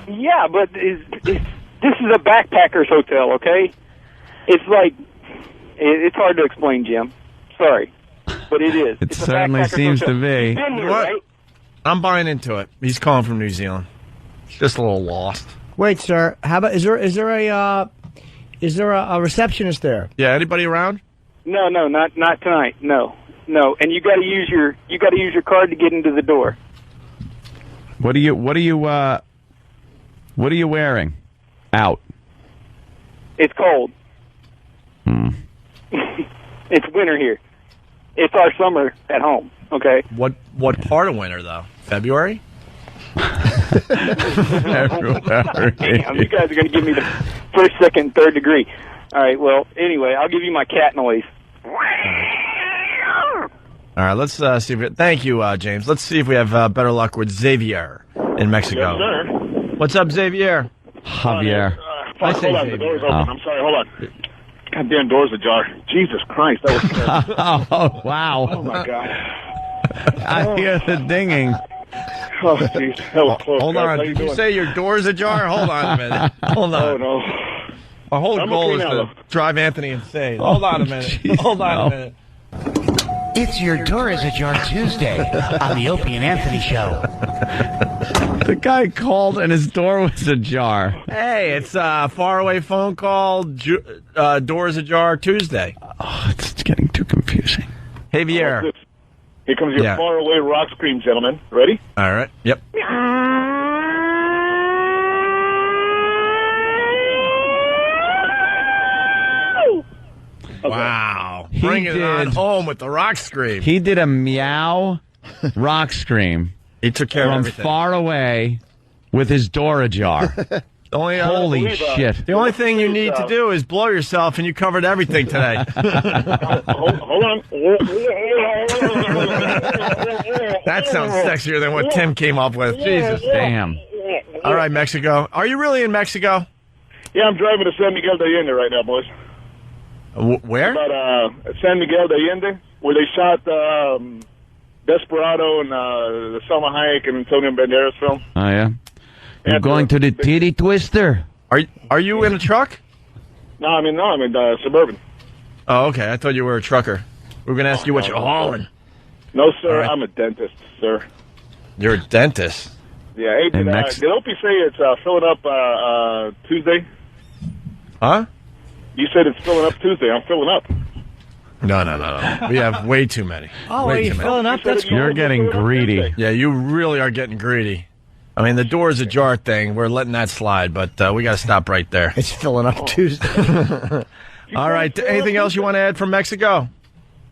Yeah, but this is a backpacker's hotel, okay? It's like, it's hard to explain, Jim. Sorry. But it is. It certainly seems to be. You've been here, right? I'm buying into it. He's calling from New Zealand. Just a little lost. Wait, sir. How about is there a receptionist there? Yeah. Anybody around? No, not tonight. No. And you got to use your card to get into the door. What are you wearing? Out. It's cold. It's winter here. It's our summer at home. Okay. What part of winter though? February? Damn, you guys are going to give me the first, second, third degree. All right, well, anyway, I'll give you my cat noise. All right, let's see if thank you, James. Let's see if we have better luck with Xavier in Mexico. Yes, sir. What's up, Xavier? Javier. Hold on, the door's open. I'm sorry, hold on. Goddamn door's ajar. Jesus Christ, that was terrible. Oh, wow. Oh, my God. I hear the dinging. Oh, jeez. That was close. Hold on. Did you say your door's ajar? Hold on a minute. Hold on. Oh, no. Our whole I'm goal okay is now, to drive Anthony insane. Hold on a minute. Hold on a minute. It's your door is ajar Tuesday on the Opie and Anthony show. The guy called and his door was ajar. Hey, it's a faraway phone call. Doors ajar Tuesday. Oh, it's getting too confusing. Javier. Here comes your faraway rock scream, gentlemen. Ready? All right. Yep. Wow. Bring it on home with the rock scream. He did a meow rock scream. He took care of from everything. far away with his door ajar. Holy shit. The only thing you need to do is blow yourself, and you covered everything today. Hold on. That sounds sexier than what Tim came up with. Jesus. Damn. All right, Mexico. Are you really in Mexico? Yeah, I'm driving to San Miguel de Allende right now, boys. Where? About San Miguel de Allende, where they shot Desperado and the Salma Hayek and Antonio Banderas film. Oh, yeah? You're going to the titty twister. Are you in a truck? No, I'm in Suburban. Oh, okay. I thought you were a trucker. We were going to ask you what you're hauling. No, sir. Right. I'm a dentist, sir. You're a dentist? Yeah. Hey, did Opie say it's filling up Tuesday? Huh? You said it's filling up Tuesday. I'm filling up. No. We have way too many. Oh, are you filling up? That's cool. You're getting greedy. Yeah, you really are getting greedy. I mean, the door's ajar thing, we're letting that slide, but we got to stop right there. It's filling up Tuesday. All right. Anything else you want to add from Mexico?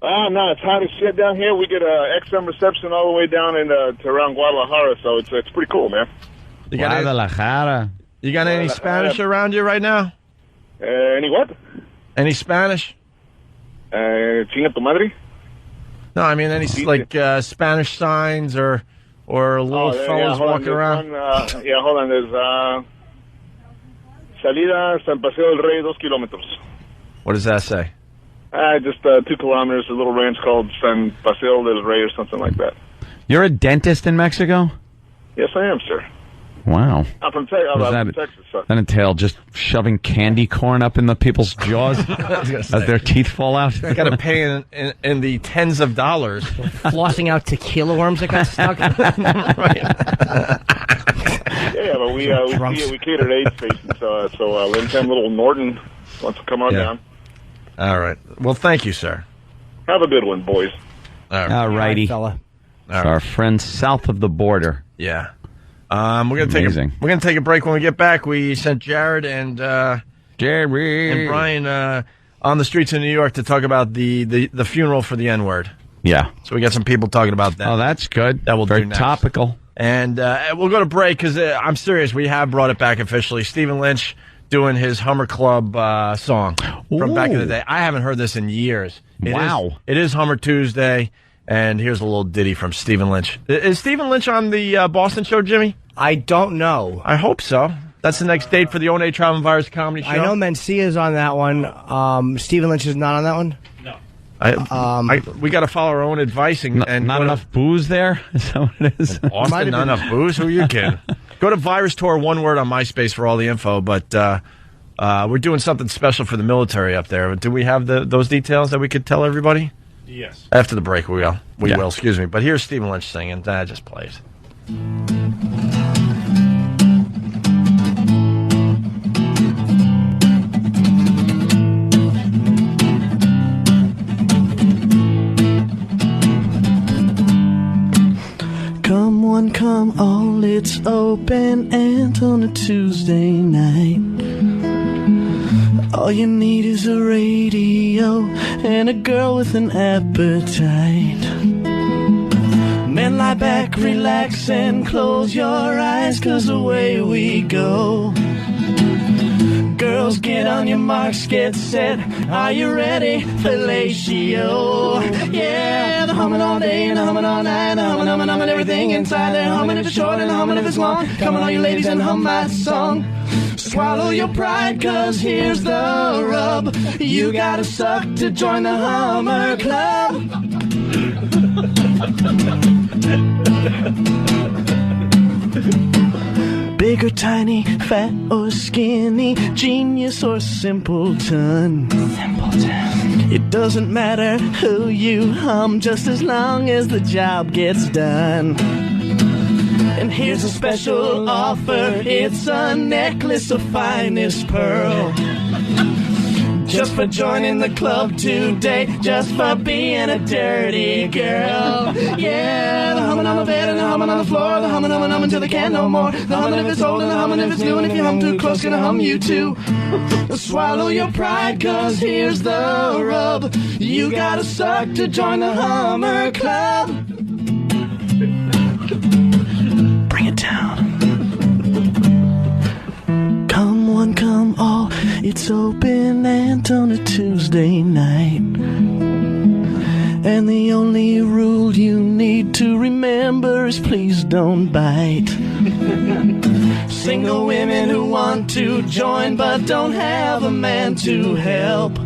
No, it's hot as shit down here. We get XM reception all the way down to around Guadalajara, so it's pretty cool, man. Guadalajara. You got any Spanish around you right now? Any what? Any Spanish? Chinga tu madre? No, I mean any Spanish signs or little fellas walking around. Hold on. There's Salida San Paseo del Rey, 2 kilómetros. What does that say? Just 2 kilometers. A little ranch called San Paseo del Rey or something like that. You're a dentist in Mexico? Yes, I am, sir. Wow. I'm from Texas, sir. That entail just shoving candy corn up in the people's jaws as their teeth fall out? You got to pay in the tens of dollars. Flossing out tequila worms that got stuck. Yeah, but we cater to aid patients, so Lynch and little Norton wants to come on down. All right. Well, thank you, sir. Have a good one, boys. All righty. Fella. Our friends south of the border. Yeah. We're gonna take a break. When we get back, we sent Jared and Brian on the streets of New York to talk about the funeral for the N-word. Yeah. So we got some people talking about that. Oh, that's good. That will Very do next. topical. And we'll go to break because I'm serious. We have brought it back officially. Stephen Lynch doing his Hummer Club song from back in the day. I haven't heard this in years. It is Hummer Tuesday, and here's a little ditty from Stephen Lynch. Is Stephen Lynch on the Boston show, Jimmy? I don't know. I hope so. That's the next date for the O&A Traveling Virus comedy show. I know Mencia's on that one. Stephen Lynch is not on that one? No. We got to follow our own advice. And not enough booze there? Is that what it is? Austin, not enough booze? Who are you kidding? Go to Virus Tour, one word on MySpace for all the info. But we're doing something special for the military up there. Do we have those details that we could tell everybody? Yes. After the break, we will, excuse me. But here's Stephen Lynch singing. Just play it. Come one, come all, it's open and on a Tuesday night. All you need is a radio and a girl with an appetite. Men, lie back, relax, and close your eyes, 'cause away we go. Girls, get on your marks, get set. Are you ready? Fellatio. Yeah, the humming all day and the humming all night. The humming, everything inside there. Humming if it's short and the humming if it's long. Come on, all you ladies, and hum my song. Swallow your pride, 'cause here's the rub. You gotta suck to join the Hummer Club. Big or tiny, fat or skinny, genius or simpleton. It doesn't matter who you hum, just as long as the job gets done. And here's a special offer, it's a necklace of finest pearl. Just for joining the club today, just for being a dirty girl. Yeah, the humming on the bed and the humming on the floor, the humming till they can't no more. The humming if it's old and the humming if it's new, and if you hum too close, gonna hum you too. Swallow your pride, 'cause here's the rub. You gotta suck to join the Hummer Club. Bring it down. Come one, come all, it's open and on a Tuesday night. And the only rule you need to remember is please don't bite. Single women who want to join but don't have a man to help,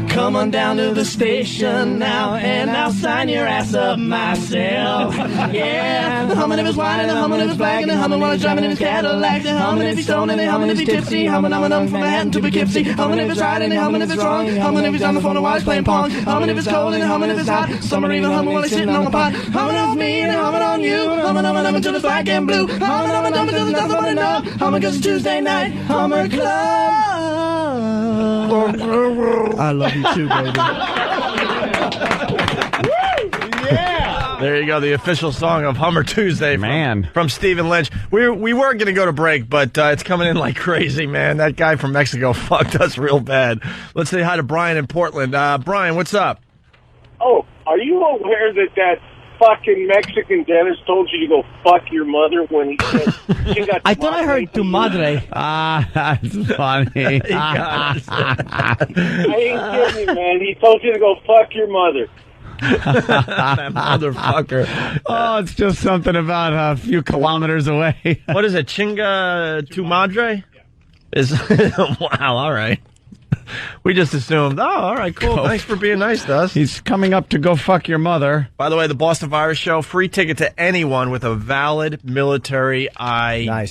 come on down to the station now, and I'll sign your ass up myself. Yeah, the humming if it's white and the humming if it's black, and the humming while it's driving in his Cadillac. The humming if he's stoned and the humming if he's tipsy. Humming from Manhattan to Poughkeepsie. Humming if it's right and the humming if it's wrong. Humming if he's on the phone while he's playing pong. Humming if it's cold and the humming if it's hot. Some are even humming while he's sitting on the pot. Humming on me and humming on you. Humming until it's black and blue. Humming until there's nothing but enough. Humming 'cause it's Tuesday night. Hummer Club. I love you too, baby. Yeah! There you go, the official song of Hummer Tuesday from Stephen Lynch. We were going to go to break, but it's coming in like crazy, man. That guy from Mexico fucked us real bad. Let's say hi to Brian in Portland. Brian, what's up? Oh, are you aware that fucking Mexican dentist told you to go fuck your mother when he said she got I thought I heard tu madre. That's funny. I ain't kidding you, man. He told you to go fuck your mother. That motherfucker. Oh, it's just something about a few kilometers away. What is it? Chinga tu madre? Wow, all right. We just assumed, all right, cool. Thanks for being nice to us. He's coming up to go fuck your mother. By the way, the Boston Virus Show, free ticket to anyone with a valid military ID. Nice.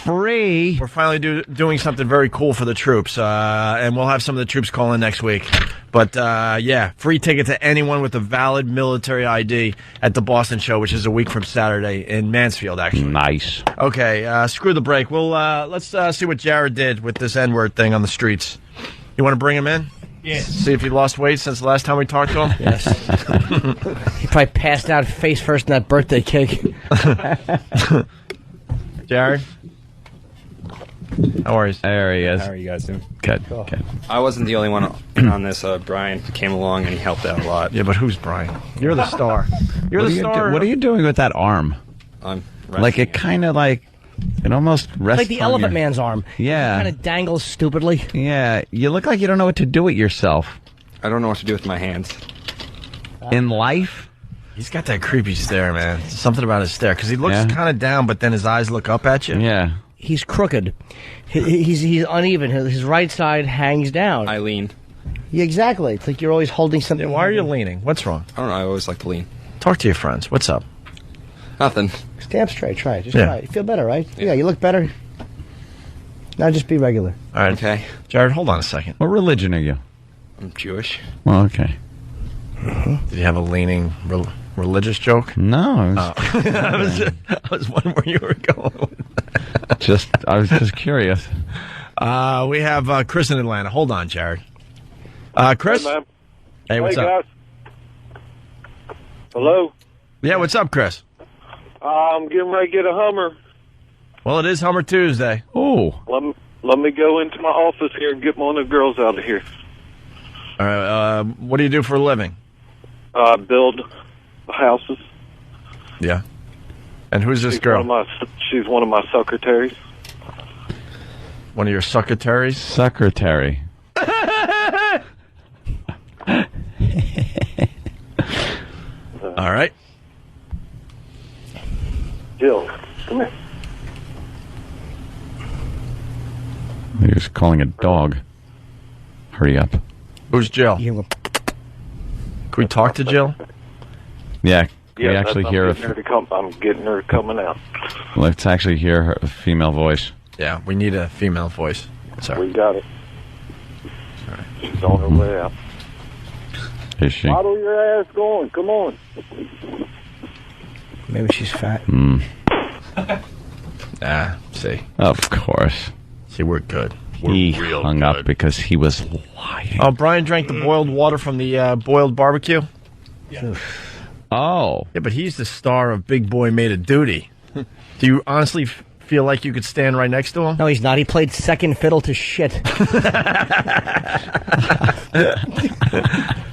Free. We're finally doing something very cool for the troops, and we'll have some of the troops call in next week. But, yeah, free ticket to anyone with a valid military ID at the Boston Show, which is a week from Saturday in Mansfield, actually. Nice. Okay, screw the break. Let's see what Jared did with this N-word thing on the streets. You want to bring him in? Yes. See if he lost weight since the last time we talked to him? Yes. He probably passed out face first in that birthday cake. Jared? How are you? There he is. How are you guys doing? Good. Good. I wasn't the only one on this. Brian came along and he helped out a lot. Yeah, but who's Brian? You're the star. You're the star. What are you doing with that arm? I'm like it kind of like it almost rests Like the on elephant your- man's arm. Yeah. Kind of dangles stupidly. Yeah. You look like you don't know what to do with yourself. I don't know what to do with my hands. In life? He's got that creepy stare, man. Something about his stare, because he looks kind of down, but then his eyes look up at you. Yeah. He's crooked. He's uneven. His right side hangs down. I lean. Yeah, exactly. It's like you're always holding something. Why are you leaning? What's wrong? I don't know. I always like to lean. Talk to your friends. What's up? Nothing. Stamp straight. Try it. Just Yeah. try it. You feel better, right? Yeah, you look better. Now just be regular. All right. Okay. Jared, hold on a second. What religion are you? I'm Jewish. Well, okay. Did you have a leaning religious joke? No. I was wondering where you were going with that. I was just curious. We have Chris in Atlanta. Hold on, Jared. Chris? Hey, man. Hey, what's hey, up? Guys. Hello? Yeah, what's up, Chris? I'm getting ready to get a Hummer. Well, it is Hummer Tuesday. Oh. Let me go into my office here and get one of the girls out of here. All right. What do you do for a living? Build houses. Yeah. And who's this girl? She's one of my secretaries. One of your secretaries? Secretary. All right. Jill, come here. He was calling a dog. Hurry up. Who's Jill? Can we talk to Jill? Yeah. Can we Yeah, actually I'm hear getting her to come. I'm getting her coming out. Let's actually hear her female voice. Yeah, we need a female voice. Sorry. We got it. She's on her way out. Is she? Waddle your ass going. Come on. Maybe she's fat. See. Of course. See, we're good. He hung up because he was lying. Oh, Brian drank the boiled water from the boiled barbecue? Yeah. Oh. Yeah, but he's the star of Big Boy Made a Duty. Do you honestly feel like you could stand right next to him? No, he's not. He played second fiddle to shit.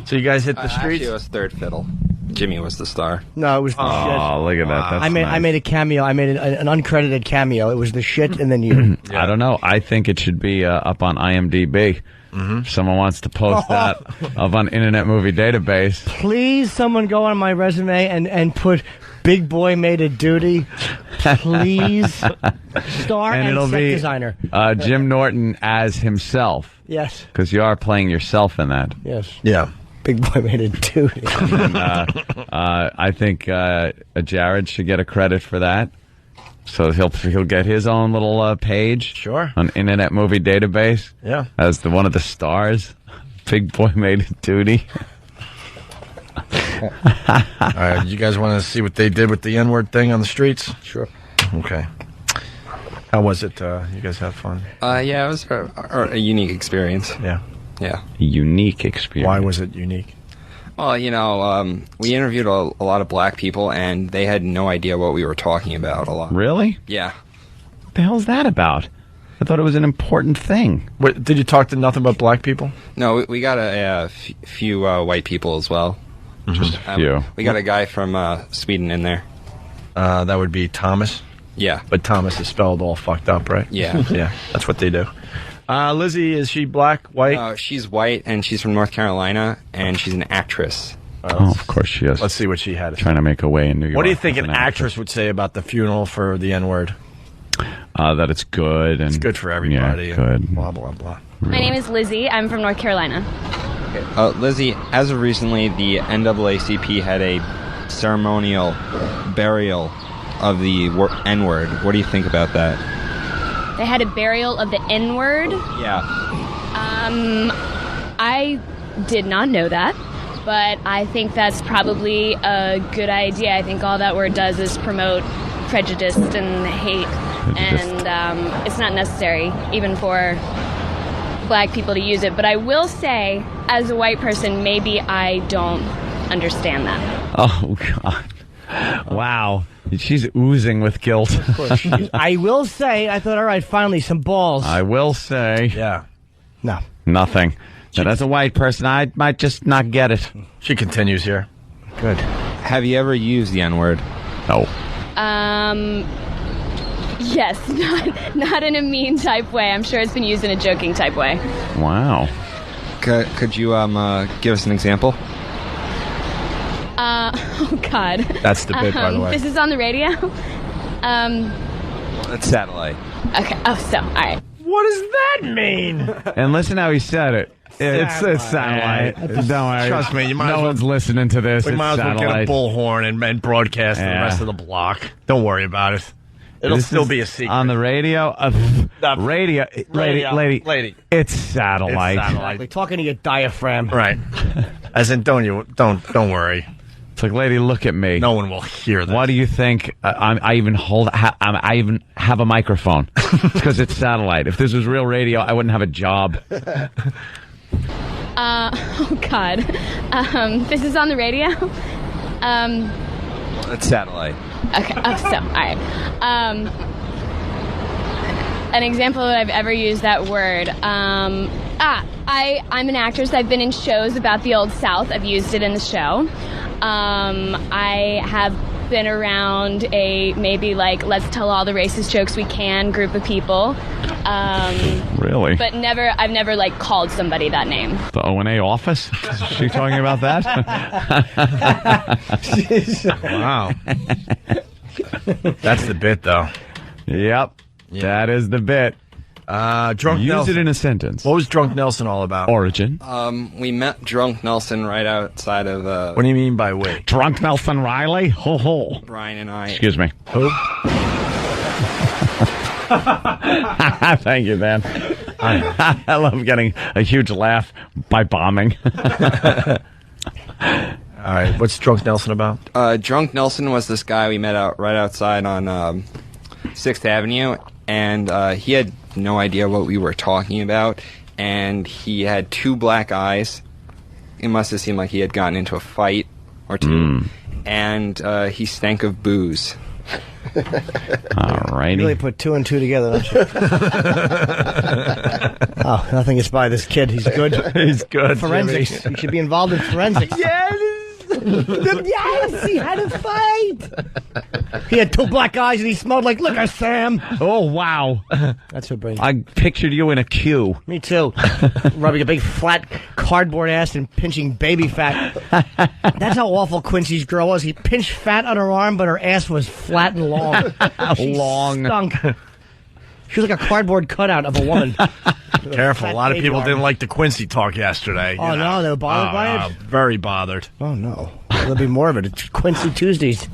So you guys hit the streets? Actually, it was third fiddle. Jimmy was the star. No, it was the shit. Oh, look at that. That's I nice. made a cameo. I made an uncredited cameo. It was the shit and then you. I don't know. I think it should be up on IMDb. If someone wants to post that up on Internet Movie Database. Please, someone go on my resume and put Big Boy Made a Duty. Please. Star and it'll set be designer. Jim Norton as himself. Yes. Because you are playing yourself in that. Yes. Yeah. Big Boy Made a Duty. And, I think Jared should get a credit for that. So he'll get his own little page on Internet Movie Database. Yeah. As one of the stars. Big Boy Made a Duty. All right, you guys want to see what they did with the N-word thing on the streets? Sure. Okay. How was it? You guys have fun? Yeah, it was a unique experience. Yeah. Yeah. Unique experience. Why was it unique? Well, we interviewed a lot of black people, and they had no idea what we were talking about a lot. Really? Yeah. What the hell's that about? I thought it was an important thing. What, did you talk to nothing but black people? No, we got a few white people as well. Just a few. We got a guy from Sweden in there. That would be Thomas? Yeah. But Thomas is spelled all fucked up, right? Yeah. Yeah, that's what they do. Lizzie, is she black, white? She's white, and she's from North Carolina, and she's an actress. Oh, of course she is. Let's see what she had to say. Trying to make her way in New York. What do you think as an actress would say about the funeral for the N-word? That it's good. And it's good for everybody. Yeah, good. Blah, blah, blah. My name is Lizzie. I'm from North Carolina. Lizzie, as of recently, the NAACP had a ceremonial burial of the N-word. What do you think about that? They had a burial of the N-word. Yeah. I did not know that, but I think that's probably a good idea. I think all that word does is promote prejudice and hate, and it's not necessary even for black people to use it. But I will say, as a white person, maybe I don't understand that. Oh, God. Wow. She's oozing with guilt. Of course she is. I will say, I thought, all right, finally, some balls. I will say. Yeah. No. Nothing. But as a white person, I might just not get it. She continues here. Good. Have you ever used the N-word? No. Yes, not in a mean type way. I'm sure it's been used in a joking type way. Wow. Could you give us an example? Oh God. That's the bit, by the way. This is on the radio. It's satellite. Okay. Oh, so all right. What does that mean? And listen how he said it. It's satellite. Don't worry. Trust me, you might no as well, one's listening to this. We It's might as well satellite. get a bullhorn and broadcast to the rest of the block. Don't worry about it. It'll This still is be a secret. on the radio. Radio, lady. It's satellite. Exactly. Talking to your diaphragm. Right. As in, don't worry. It's like, lady, look at me. No one will hear that. Why do you think I even have a microphone? It's because it's satellite. If this was real radio, I wouldn't have a job. Oh God. This is on the radio. It's satellite. Okay. Oh, so all right. An example that I've ever used that word. I'm an actress. I've been in shows about the Old South. I've used it in the show. I have been around a maybe like let's tell all the racist jokes we can group of people. Really? But I've never like called somebody that name. The O&A office? Is she talking about that? Wow. That's the bit, though. Yep. Yeah. That is the bit. Drunk Use Nelson. it in a sentence. What was Drunk Nelson all about? Origin. We met Drunk Nelson right outside of... What do you mean by we? Drunk Nelson Riley? Ho ho. Brian and I... Excuse me. Who? Thank you, Dan. I love getting a huge laugh by bombing. All right, what's Drunk Nelson about? Drunk Nelson was this guy we met right outside on 6th Avenue, and he had no idea what we were talking about, and he had 2 black eyes. It must have seemed like he had gotten into a fight or two, and he stank of booze. All righty. You really put 2 and 2 together, don't you? Oh, nothing is by this kid. He's good. He's good. Forensics. He should be involved in forensics. Yes! Yes, he had a fight. He had 2 black eyes and he smelled like liquor, Sam. Oh, wow. That's what brings. I pictured you in a queue. Me too. Rubbing a big flat cardboard ass and pinching baby fat. That's how awful Quincy's girl was. He pinched fat on her arm, but her ass was flat and long. She stunk. She was like a cardboard cutout of a woman. Careful. A lot of people didn't like the Quincy talk yesterday. Oh, no, they were bothered by it? Very bothered. Oh, no. There'll be more of it. It's Quincy Tuesdays.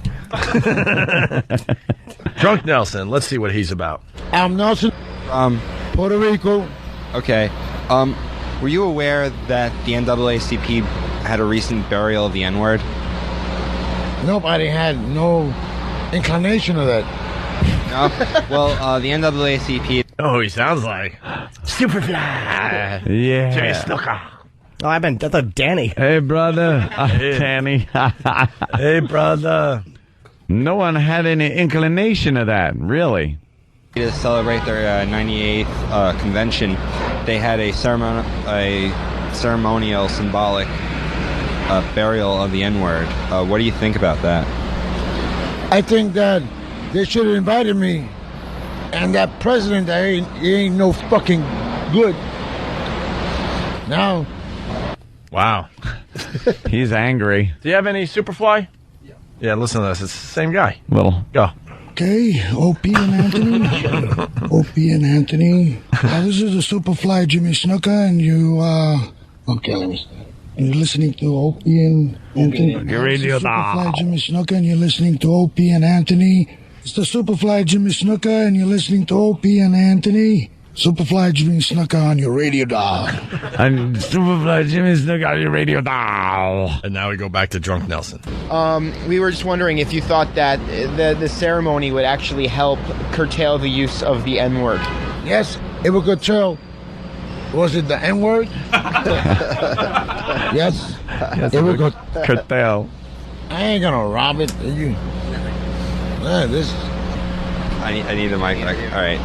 Drunk Nelson. Let's see what he's about. I'm Nelson. Puerto Rico. Okay. Were you aware that the NAACP had a recent burial of the N-word? Nobody had no inclination of that. No? Well, the NAACP... Oh, he sounds like... Superfly. Yeah. Jay Snooker. Oh, I thought Danny. Hey, brother. Danny. Hey, brother. No one had any inclination of that, really. To celebrate their 98th convention, they had a ceremonial, symbolic burial of the N-word. What do you think about that? I think that they should have invited me. And that president, he ain't no fucking good. Now. Wow. He's angry. Do you have any Superfly? Yeah, listen to this. It's the same guy. Little. Go. Okay, Opie and Anthony. Opie and Anthony. This is the Superfly Jimmy Snooker, and you, okay, let me start. And you're listening to Opie and Anthony. Radio Superfly Jimmy Snooker, and you're listening to Opie and Anthony. It's the Superfly Jimmy Snooker, and you're listening to Opie and Anthony. Superfly Jimmy Snooker on your radio dial. And Superfly Jimmy Snooker on your radio dial. And now we go back to Drunk Nelson. We were just wondering if you thought that the ceremony would actually help curtail the use of the N-word. Yes, it would curtail. Was it the N-word? Yes. Yes, it would curtail. I ain't gonna rob it. You. This. I need the mic back. All right.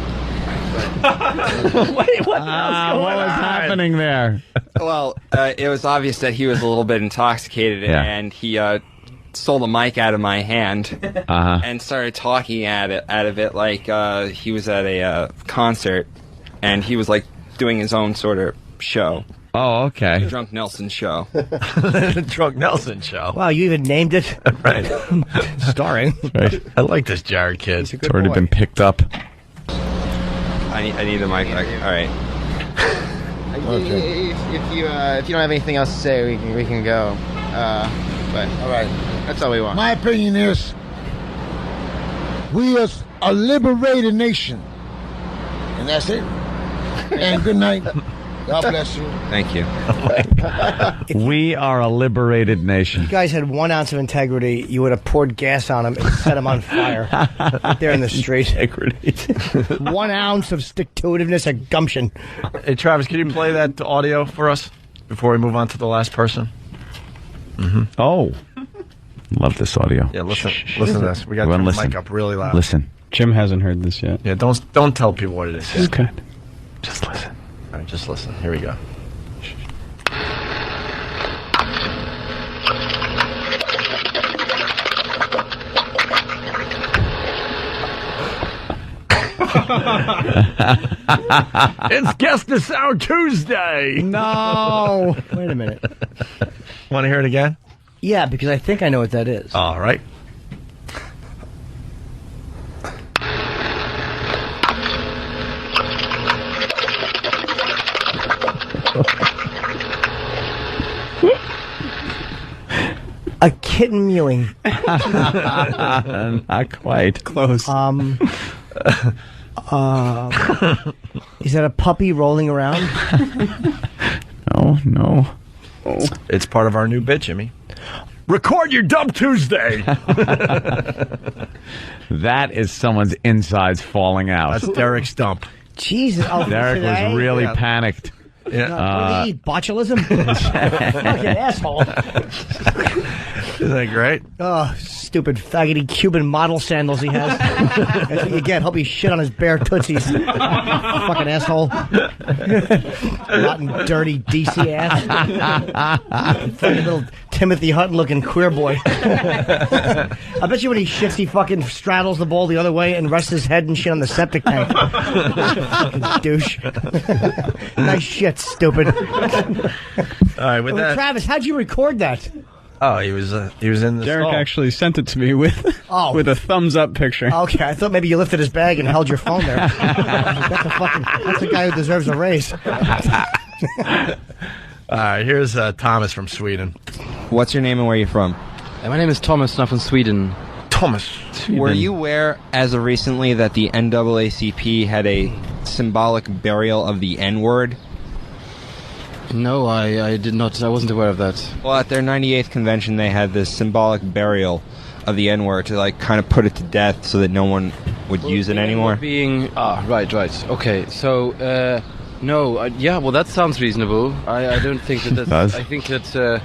Wait, what was happening there? Well, it was obvious that he was a little bit intoxicated, and he stole the mic out of my hand and started talking out of it like he was at a concert, and he was like doing his own sort of show. Oh, okay. The Drunk Nelson Show. The Drunk Nelson Show. Wow, you even named it. Right. Starring. Right. I like this Jared kid. It's already been picked up. I need the mic back. All right. Okay. If you don't have anything else to say, we can go. But all right, that's all we want. My opinion is, we are a liberated nation, and that's it. And good night. God bless you. Thank you. We are a liberated nation. If you guys had 1 ounce of integrity, you would have poured gas on him and set him on fire right there in the street. Integrity. 1 ounce of stick-to-itiveness and gumption. Hey, Travis, can you play that audio for us before we move on to the last person? Mm-hmm. Oh. Love this audio. Yeah, listen to this. We got to turn the mic up really loud. Listen. Jim hasn't heard this yet. Yeah, don't tell people what it is. Okay. Just listen. All right, just listen. Here we go. It's Guess the Sound Tuesday. No. Wait a minute. Want to hear it again? Yeah, because I think I know what that is. All right. A kitten mewing. Not quite. Close. Is that a puppy rolling around? No. It's part of our new bit, Jimmy. Record your Dump Tuesday. That is someone's insides falling out. That's Derek's dump. Jesus. Derek was really panicked. Yeah. What do they eat? Botulism? Fucking asshole. Isn't that great? Oh, stupid faggoty Cuban model sandals he has. That's what you get. Hope he shit on his bare tootsies. Fucking asshole. Rotten, dirty DC ass. Fucking little Timothy Hutton looking queer boy. I bet you when he shits, he fucking straddles the bowl the other way and rests his head and shit on the septic tank. Fucking douche. Nice shit, stupid. All right, with that. Travis, how'd you record that? Oh, he was in the Derek stall. actually sent it to me with a thumbs up picture. Okay, I thought maybe you lifted his bag and held your phone there. That's the guy who deserves a raise. All right, here's Thomas from Sweden. What's your name and where are you from? My name is Thomas, and I'm from Sweden. Thomas. Sweden. Were you aware, as of recently, that the NAACP had a symbolic burial of the N-word? No, I did not. I wasn't aware of that. Well, at their 98th convention, they had this symbolic burial of the N-word to, like, kind of put it to death so that no one would use it anymore. Right. Okay, so, no, well, that sounds reasonable. I don't think that that's... I think that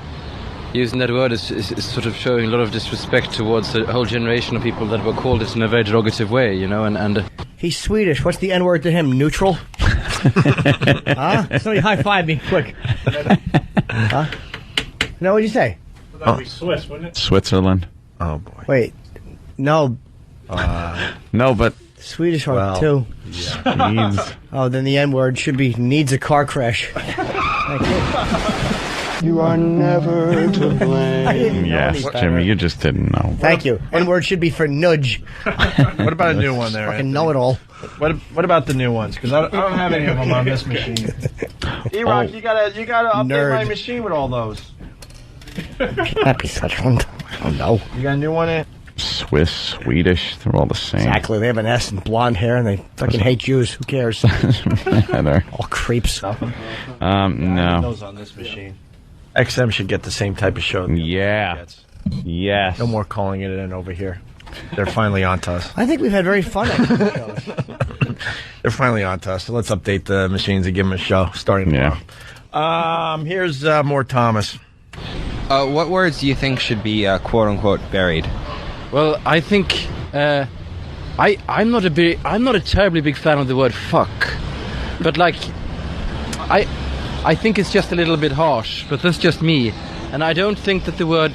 using that word is sort of showing a lot of disrespect towards a whole generation of people that were called it in a very derogative way, you know, and He's Swedish. What's the N-word to him? Neutral? Huh? Somebody high-five me, quick. Huh? No, what'd you say? That'd be Swiss, wouldn't it? Switzerland. Oh, boy. Wait. No. No, but... Swedish word, too. Yeah. Oh, then the N-word should be needs a car crash. Thank you. You are never to blame. Yes, Jimmy, you just didn't know. Thank you. N-word should be for nudge. What about a new one there? Fucking know-it-all. What about the new ones? Because I don't have any of them on this machine. E-Rock, you gotta update Nerd. my machine with all those. Can't be such one. I don't know. You got a new one in? Swiss, Swedish, they're all the same. Exactly. They have an S and blonde hair, and they fucking hate Jews. Who cares? They're all creeps. no. Those on this machine. XM should get the same type of show. Yeah. Yes. No more calling it in over here. They're finally on to us. I think we've had very fun at these shows. They're finally on to us. So let's update the machines and give them a show starting tomorrow. Here's more Thomas. What words do you think should be quote unquote buried? Well, I think I'm not a terribly big fan of the word fuck, but like I think it's just a little bit harsh. But that's just me, and I don't think that the word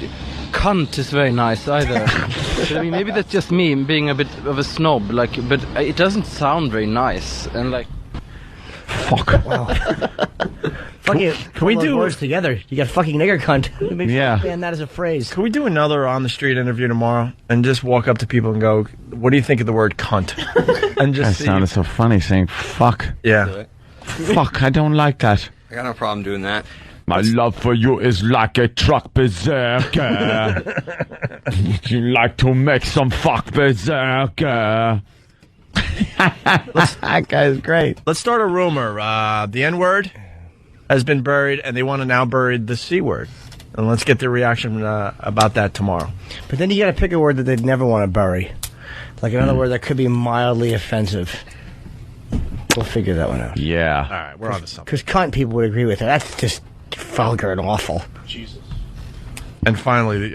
cunt is very nice either. But, I mean, maybe that's just me being a bit of a snob. Like, but it doesn't sound very nice, and like. Fuck. Wow. Fucking, can we do words together? You got fucking nigger cunt. Maybe ban that as a phrase. Can we do another on the street interview tomorrow and just walk up to people and go, "What do you think of the word cunt?" And just that sounded so funny saying fuck. Yeah. Fuck. I don't like that. I got no problem doing that. My love for you is like a truck berserker. Would you like to make some fuck berserker? That guy's great. Let's start a rumor. The N-word has been buried, and they want to now bury the C word. And let's get their reaction about that tomorrow. But then you got to pick a word that they'd never want to bury. Like another word that could be mildly offensive. We'll figure that one out. Yeah. All right, we're on to something. Because cunt people would agree with it. That's just vulgar and awful. Jesus. And finally,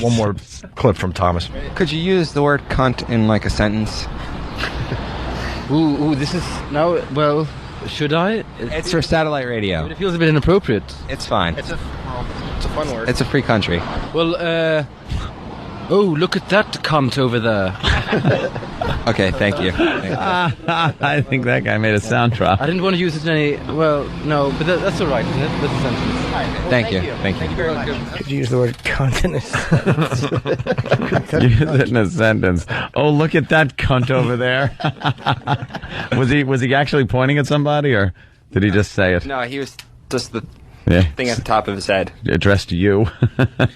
one more clip from Thomas. Could you use the word cunt in like a sentence? Ooh, this is now. Well, should I? It's for satellite radio. It feels a bit inappropriate. It's fine. It's a fun word. It's a free country. Well, oh, look at that cunt over there. Okay, thank you. I think that guy made a sound drop. I didn't want to use it in any. Well, no, but that's all right, isn't it? That's a sentence. Well, thank you. Thank you very much. Could you use the word cunt in a sentence? Use it in a sentence. Oh, look at that cunt over there. Was he actually pointing at somebody, or did he just say it? No, he was just the Yeah. thing at the top of his head. Addressed to you.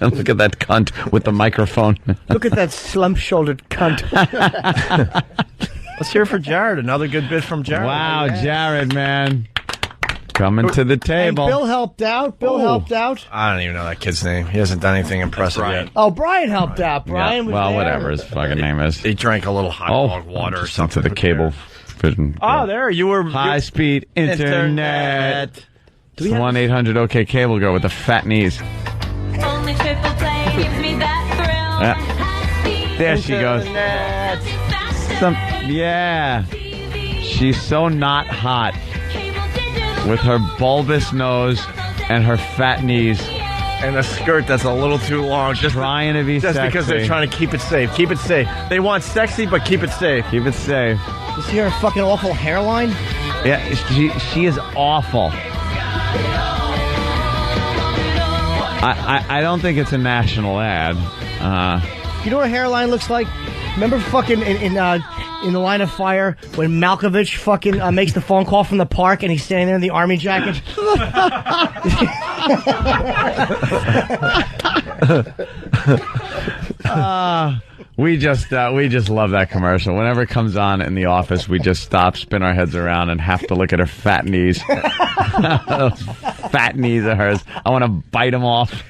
Look at that cunt with the microphone. Look at that slump-shouldered cunt. Let's hear it for Jared. Another good bit from Jared. Wow, Jared, man. Coming to the table. And Bill helped out. Bill helped out. I don't even know that kid's name. He hasn't done anything impressive yet. Oh, Brian helped out. Brian was well, there. whatever his fucking name is. He drank a little hot dog water or something. To the cable vision. Oh, there you were. High-speed internet. It's the 1-800-OK-Cable girl with the fat knees. Only triple play gives me that thrill. There she goes. Yeah. She's so not hot with her bulbous nose and her fat knees. And a skirt that's a little too long. Just trying to be just sexy. Because they're trying to keep it safe. Keep it safe. They want sexy, but keep it safe. Keep it safe. You see her fucking awful hairline? Yeah, she is awful. I don't think it's a national ad. You know what a hairline looks like? Remember fucking in The Line of Fire when Malkovich fucking makes the phone call from the park and he's standing there in the army jacket? We just love that commercial. Whenever it comes on in the office, we just stop, spin our heads around, and have to look at her fat knees. Those fat knees of hers. I want to bite them off.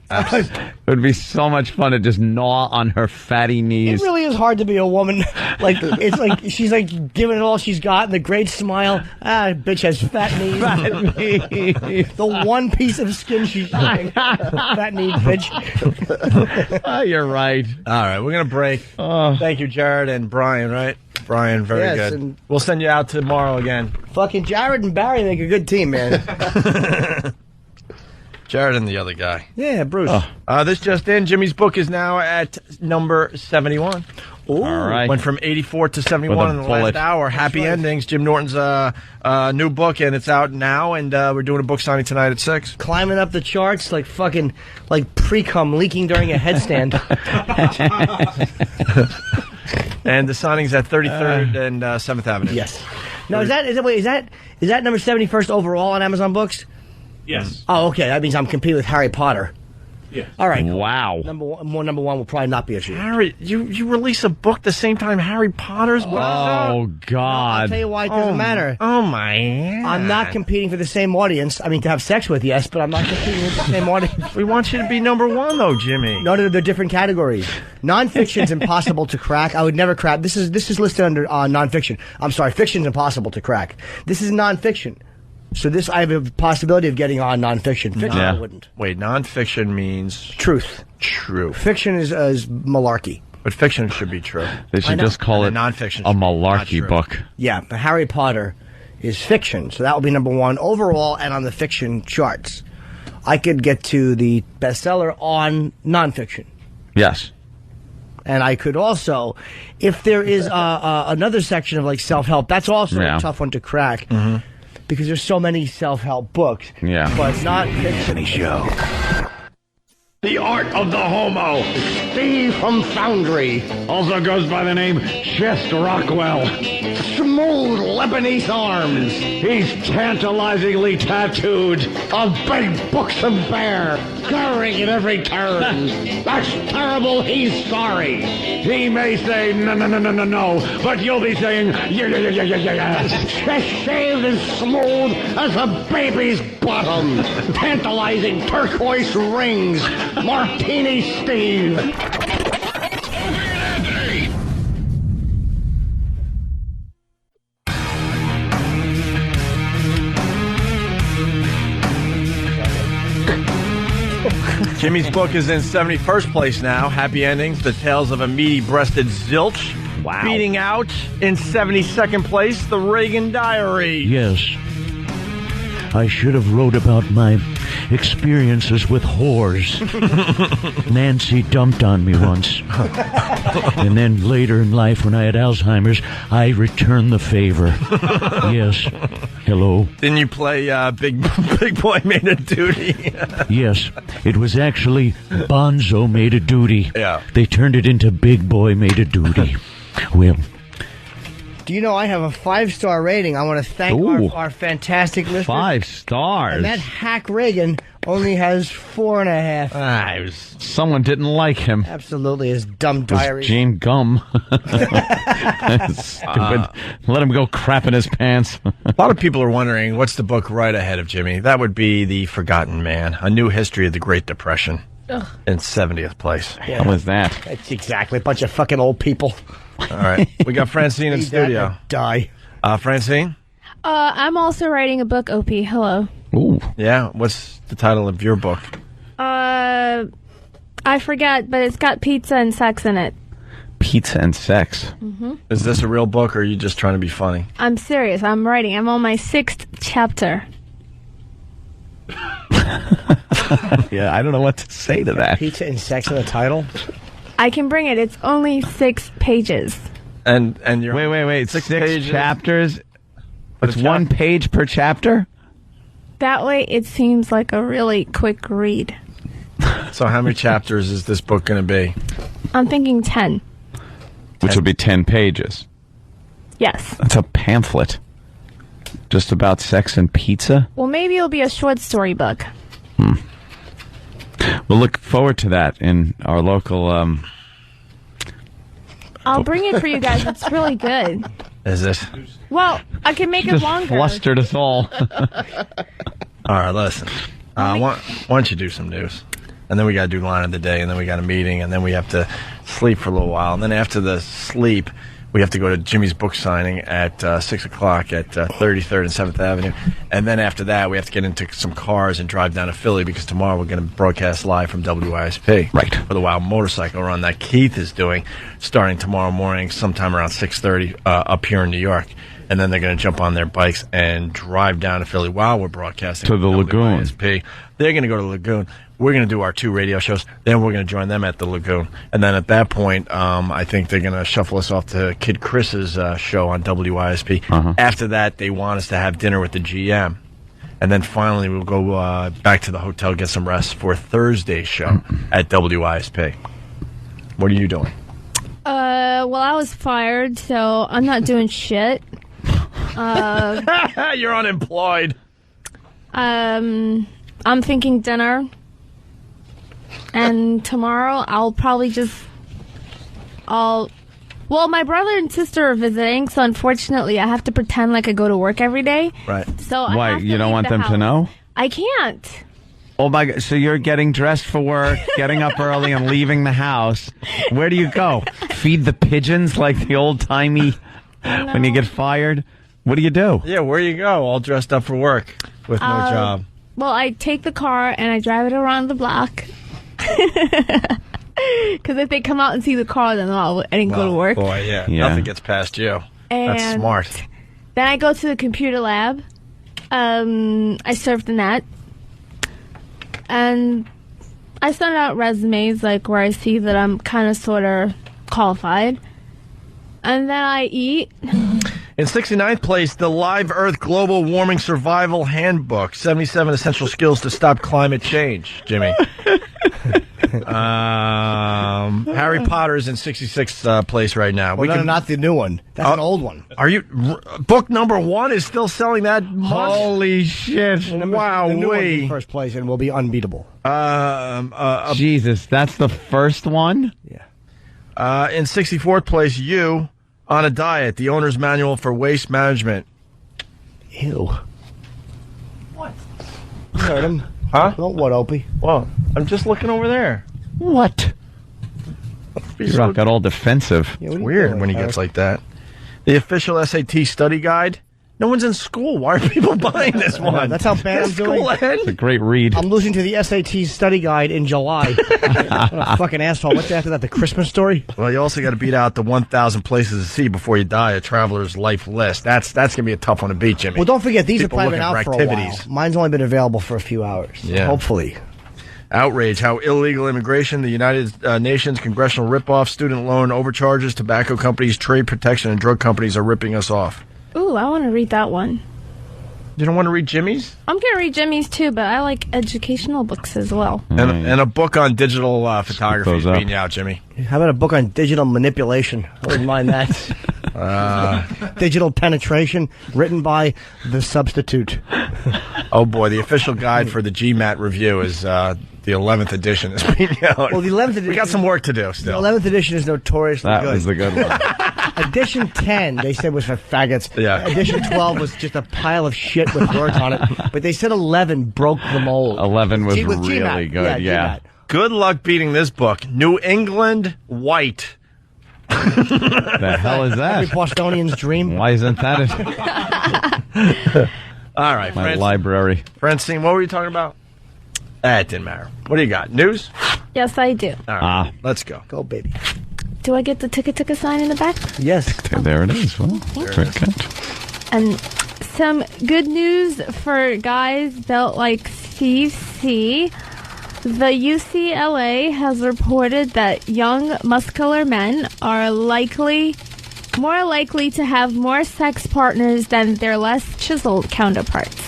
It would be so much fun to just gnaw on her fatty knees. It really is hard to be a woman. Like it's like she's like giving it all she's got, and the great smile. Bitch has fat knees. Fat knees. The one piece of skin she's showing. Fat knees, bitch. You're right. All right, we're gonna break. Thank you, Jared and Brian. Right, Brian, very Yes, good. and- We'll send you out tomorrow again. Fucking Jared and Barry make a good team, man. Jared and the other guy. Yeah, Bruce. This just in. Jimmy's book is now at number 71. Ooh. All right. Went from 84 to 71 With a in the bullet. last hour. Happy Endings. Jim Norton's new book, and it's out now, and we're doing a book signing tonight at 6. Climbing up the charts like fucking like pre-cum leaking during a headstand. And the signing's at 33rd and 7th Avenue. Yes. Now is that number 71st overall on Amazon Books? Yes. Oh, okay. That means I'm competing with Harry Potter. Yeah. All right. Wow. Number one will probably not be a issue. Harry, you release a book the same time Harry Potter's book? Oh, God. I'll tell you why it doesn't matter. Oh, my God. I'm not competing for the same audience. I mean, to have sex with, yes, but I'm not competing with the same audience. We want you to be number one, though, Jimmy. No, they're different categories. Nonfiction's impossible to crack. I would never crack. This is listed under nonfiction. I'm sorry, fiction's impossible to crack. This is nonfiction. So this, I have a possibility of getting on nonfiction. Fiction, I wouldn't. Wait, nonfiction means truth. True. Fiction is malarkey. But fiction should be true. They should just call it nonfiction a malarkey book. Yeah, but Harry Potter is fiction, so that will be number one overall and on the fiction charts. I could get to the bestseller on nonfiction. Yes. And I could also, if there is another section of like self-help, that's also a tough one to crack because there's so many self-help books. Yeah. But not fiction. Show. The art of the homo. Steve from Foundry. Also goes by the name Chest Rockwell. Smooth Lebanese arms. He's tantalizingly tattooed. A big buxom bear. Glaring at every turn. That's terrible. He's sorry. He may say no, but you'll be saying yeah. Chest shaved and smooth as a baby's bottom. Tantalizing turquoise rings. Martini Steve. Jimmy's book is in 71st place now. Happy Endings, the tales of a meaty-breasted zilch. Wow. Beating out in 72nd place, the Reagan Diary. Yes. I should have wrote about my experiences with whores. Nancy dumped on me once. And then later in life, when I had Alzheimer's, I returned the favor. Yes. Hello. Didn't you play Big Boy Made a Duty? Yes. It was actually Bonzo Made a Duty. Yeah. They turned it into Big Boy Made a Duty. Well... Do you know I have a 5-star rating? I want to thank our fantastic listeners. 5 stars. And that hack Reagan only has 4.5. Someone didn't like him. Absolutely, his dumb It was diary. Gene Gum. Stupid. Let him go crap in his pants. A lot of people are wondering, what's the book right ahead of Jimmy? That would be The Forgotten Man, A New History of the Great Depression. Ugh. In 70th place. Yeah. How was that? That's exactly a bunch of fucking old people. All right. We got Francine in Need studio. that, die. Francine? I'm also writing a book, Opie. Hello. Ooh. Yeah. What's the title of your book? I forget, but it's got pizza and sex in it. Pizza and sex. Mm-hmm. Is this a real book, or are you just trying to be funny? I'm serious. I'm writing. I'm on my 6th chapter. Yeah, I don't know what to say to that. Pizza and sex in the title? I can bring it. It's only 6 pages. And you're Wait. 6 pages? chapters? It's 1 page per chapter? That way it seems like a really quick read. So how many chapters is this book going to be? I'm thinking 10. Which will be 10 pages. Yes. That's a pamphlet. Just about sex and pizza? Well, maybe it'll be a short story book. We'll look forward to that in our local... I'll bring it for you guys. It's really good. Is it? Well, I can make it Just longer. flustered us all. All right, listen. Why don't you do some news? And then we got to do line of the day, and then we got a meeting, and then we have to sleep for a little while. And then after the sleep, we have to go to Jimmy's book signing at 6 o'clock at 33rd and 7th Avenue. And then after that, we have to get into some cars and drive down to Philly because tomorrow we're going to broadcast live from WISP. Right. For the Wild Motorcycle Run that Keith is doing starting tomorrow morning sometime around 6:30 up here in New York. And then they're going to jump on their bikes and drive down to Philly while we're broadcasting. To the Lagoon. WISP. They're going to go to the Lagoon. We're going to do our 2 radio shows. Then we're going to join them at the Lagoon. And then at that point, I think they're going to shuffle us off to Kid Chris's show on WISP. After that, they want us to have dinner with the GM. And then finally, we'll go back to the hotel, get some rest for Thursday's show at WISP. What are you doing? Well, I was fired, so I'm not doing shit. You're unemployed. I'm thinking dinner. And tomorrow I'll probably well, my brother and sister are visiting, so unfortunately I have to pretend like I go to work every day. Right. So I Why? have to You don't leave want the them to house. know? I can't. Oh my God! So you're getting dressed for work, getting up early, and leaving the house. Where do you go? Feed the pigeons like the old timey when you get fired. What do you do? Yeah, where you go? All dressed up for work with no job. Well, I take the car and I drive it around the block. Because if they come out and see the car, then I didn't go to work. Boy, yeah. Nothing gets past you. And that's smart. Then I go to the computer lab. I surf the net. And I send out resumes like where I see that I'm kind of sort of qualified. And then I eat. In 69th place, the Live Earth Global Warming Survival Handbook. 77 essential skills to stop climate change, Jimmy. Harry Potter's in 66th place right now. Well, not the new one. That's an old one. Are you... book number 1 is still selling that much? Holy shit. Wow. The new one's in first place and will be unbeatable. Jesus, that's the first one? Yeah. In 64th place, You on a Diet, the Owner's Manual for Waste Management. Ew. What? You heard him. Huh? Well, what, Opie? Well, I'm just looking over there. What? Rock got all defensive. It's weird when he gets like that. The official SAT study guide. No one's in school. Why are people buying this one? That's how bad I'm doing. It's a great read. I'm losing to the SAT study guide in July. What a fucking asshole. What's after that, the Christmas Story? Well, you also got to beat out the 1,000 places to see before you die, a traveler's life list. That's going to be a tough one to beat, Jimmy. Well, don't forget, these People are probably been looking out for activities. a while. Mine's only been available for a few hours. Yeah. Hopefully. Outrage, how illegal immigration, the United Nations congressional ripoff, student loan overcharges, tobacco companies, trade protection, and drug companies are ripping us off. Ooh, I want to read that one. You don't want to read Jimmy's? I'm going to read Jimmy's too, but I like educational books as well. And a book on digital photography is beating you out, Jimmy. How about a book on digital manipulation? I wouldn't mind that. Digital penetration, written by The Substitute. Oh, boy, the official guide for the GMAT review is the 11th edition is beating you out. Well, the 11th edition... We got some work to do still. The 11th edition is notoriously good. That was the good one. Edition 10, they said, was for faggots. Yeah. Edition 12 was just a pile of shit with words on it. But they said 11 broke the mold. 11 was With really GMAT. good, yeah. GMAT. Good luck beating this book. New England White. The hell is that? Every Bostonian's dream. Why isn't that All right, my library? Francine, what were you talking about? It didn't matter. What do you got? News? Yes, I do. All right, let's go. Go, baby. Do I get the ticket sign in the back? Yes. There it is. Well, very good. And some good news for guys built like Steve C. The UCLA has reported that young, muscular men are more likely to have more sex partners than their less chiseled counterparts.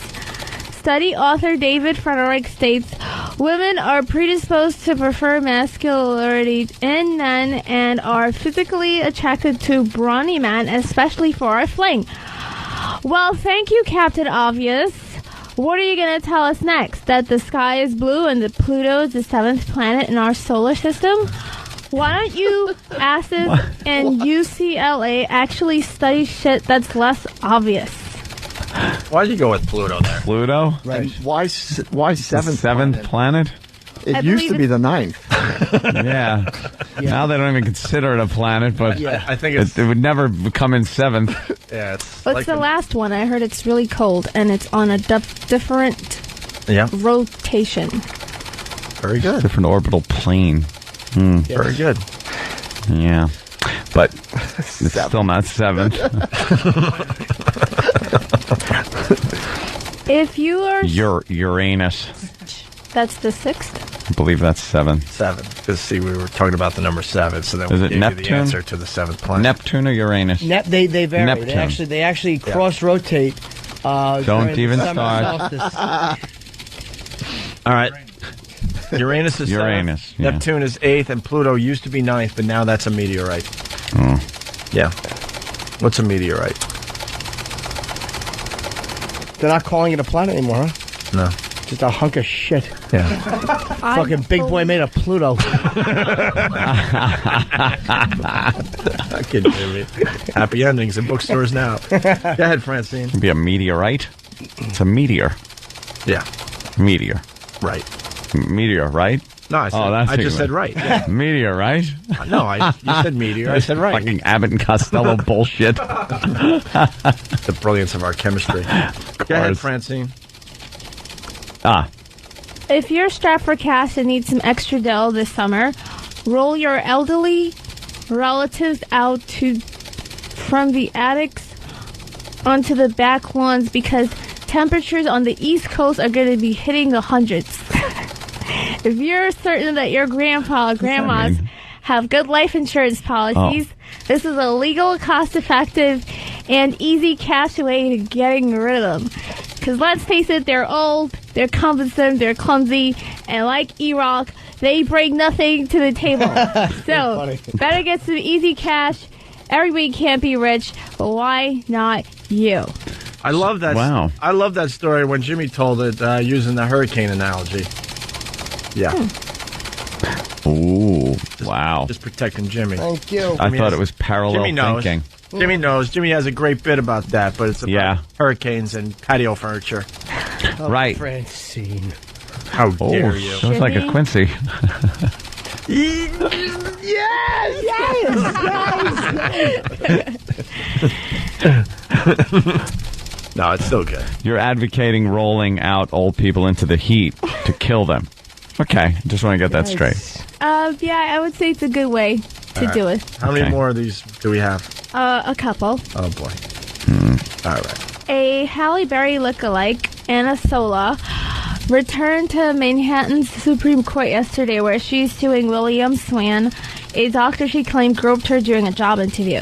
Study author David Frederick states, women are predisposed to prefer masculinity in men and are physically attracted to brawny men, especially for a fling. Well, thank you, Captain Obvious. What are you going to tell us next? That the sky is blue and that Pluto is the 7th planet in our solar system? Why don't you asses and UCLA actually study shit that's less obvious? Why'd you go with Pluto there? Pluto? Right. Why seventh? Seventh planet? It used to be the 9th. Yeah. Now they don't even consider it a planet, but I think it would never come in 7th. Yeah, it's What's the last one? I heard it's really cold and it's on a different rotation. Very good. Different orbital plane. Very good. Yeah. But it's still not 7th. If you are... Uranus. That's the 6th? I believe that's 7. 7. Because, see, we were talking about the number 7, so then Is we it gave you the Neptune? answer to the 7th planet. Neptune or Uranus? They vary. Neptune. They actually cross-rotate. Don't even start. All right. Uranus is Uranus, 7th. yeah. Neptune is 8th, and Pluto used to be 9th, but now that's a meteorite. Oh. Yeah. What's a meteorite? They're not calling it a planet anymore, huh? No. Just a hunk of shit. Yeah. Fucking big boy made of Pluto. Kidding me. Happy endings in bookstores now. Go ahead, Francine. It'd be a meteorite. It's a meteor. Yeah. Meteor. Right. Meteor, right? No, I just said right. Yeah. Meteor, right? No, you said meteor. I said right. Fucking Abbott and Costello bullshit. The brilliance of our chemistry. Go ahead, Francine. If you're strapped for cash and need some extra dough this summer, roll your elderly relatives out from the attics onto the back lawns because temperatures on the East Coast are going to be hitting the hundreds. If you're certain that your grandpa or grandmas have good life insurance policies, this is a legal, cost-effective, and easy cash way to getting rid of them. Because let's face it, they're old, they're cumbersome, they're clumsy, and like E-Rock, they bring nothing to the table. So, better get some easy cash. Everybody can't be rich, but why not you? I love that. Wow. I love that story when Jimmy told it using the hurricane analogy. Yeah. Ooh, wow. Just protecting Jimmy. Thank you. I thought it was parallel thinking. Jimmy knows. Jimmy has a great bit about that, but it's about hurricanes and patio furniture. Right. Francine. How dare you? Sounds like a Quincy. Yes! No, it's still good. You're advocating rolling out old people into the heat to kill them. Okay, just want to get that straight. Yeah, I would say it's a good way to do it. How many more of these do we have? A couple. Oh, boy. All right. A Halle Berry lookalike, Anna Sola, returned to Manhattan's Supreme Court yesterday where she's suing William Swan, a doctor she claimed groped her during a job interview.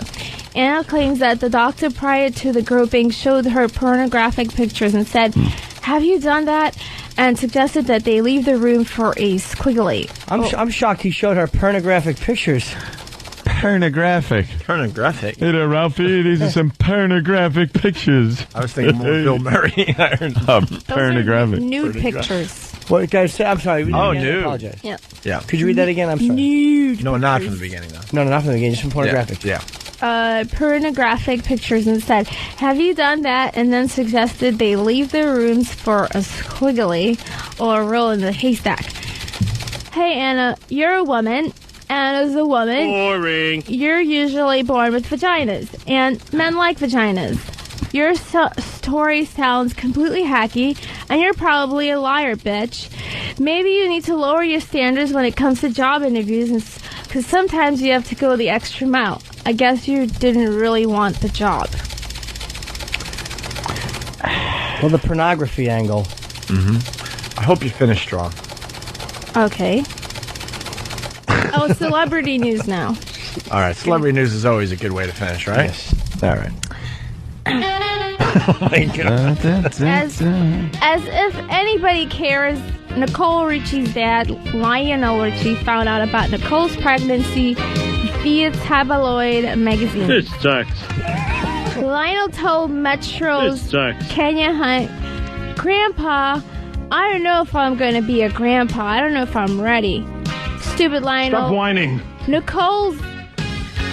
Anna claims that the doctor prior to the groping showed her pornographic pictures and said, "Have you done that?" and suggested that they leave the room for a squiggly. I'm shocked he showed her pornographic pictures. Pornographic. Pornographic? Hey there, Ralphie. These are some pornographic pictures. I was thinking more Bill Murray. Pornographic. Nude pictures. What, guys? I'm sorry. Oh, I nude. apologize. Yeah. Yeah. Could you read that again? I'm sorry. Nude. No, not from the beginning, though. No, not from the beginning. Just from pornographic. Yeah. Pornographic pictures and said, "Have you done that?" and then suggested they leave their rooms for a squiggly or a roll in the haystack. Hey, Anna, you're a woman. And as a woman, boring. You're usually born with vaginas, and men like vaginas. Your story sounds completely hacky, and you're probably a liar, bitch. Maybe you need to lower your standards when it comes to job interviews, because sometimes you have to go the extra mile. I guess you didn't really want the job. Well, the pornography angle. Mm-hmm. I hope you finish strong. Okay. Oh, celebrity news now. All right. Celebrity news is always a good way to finish, right? Yes. All right. As if anybody cares, Nicole Richie's dad, Lionel Richie, found out about Nicole's pregnancy via tabloid magazine. This sucks. Lionel told Metro's Kenya Hunt, "Grandpa, I don't know if I'm going to be a grandpa. I don't know if I'm ready." Stupid Lionel. Stop whining. Nicole's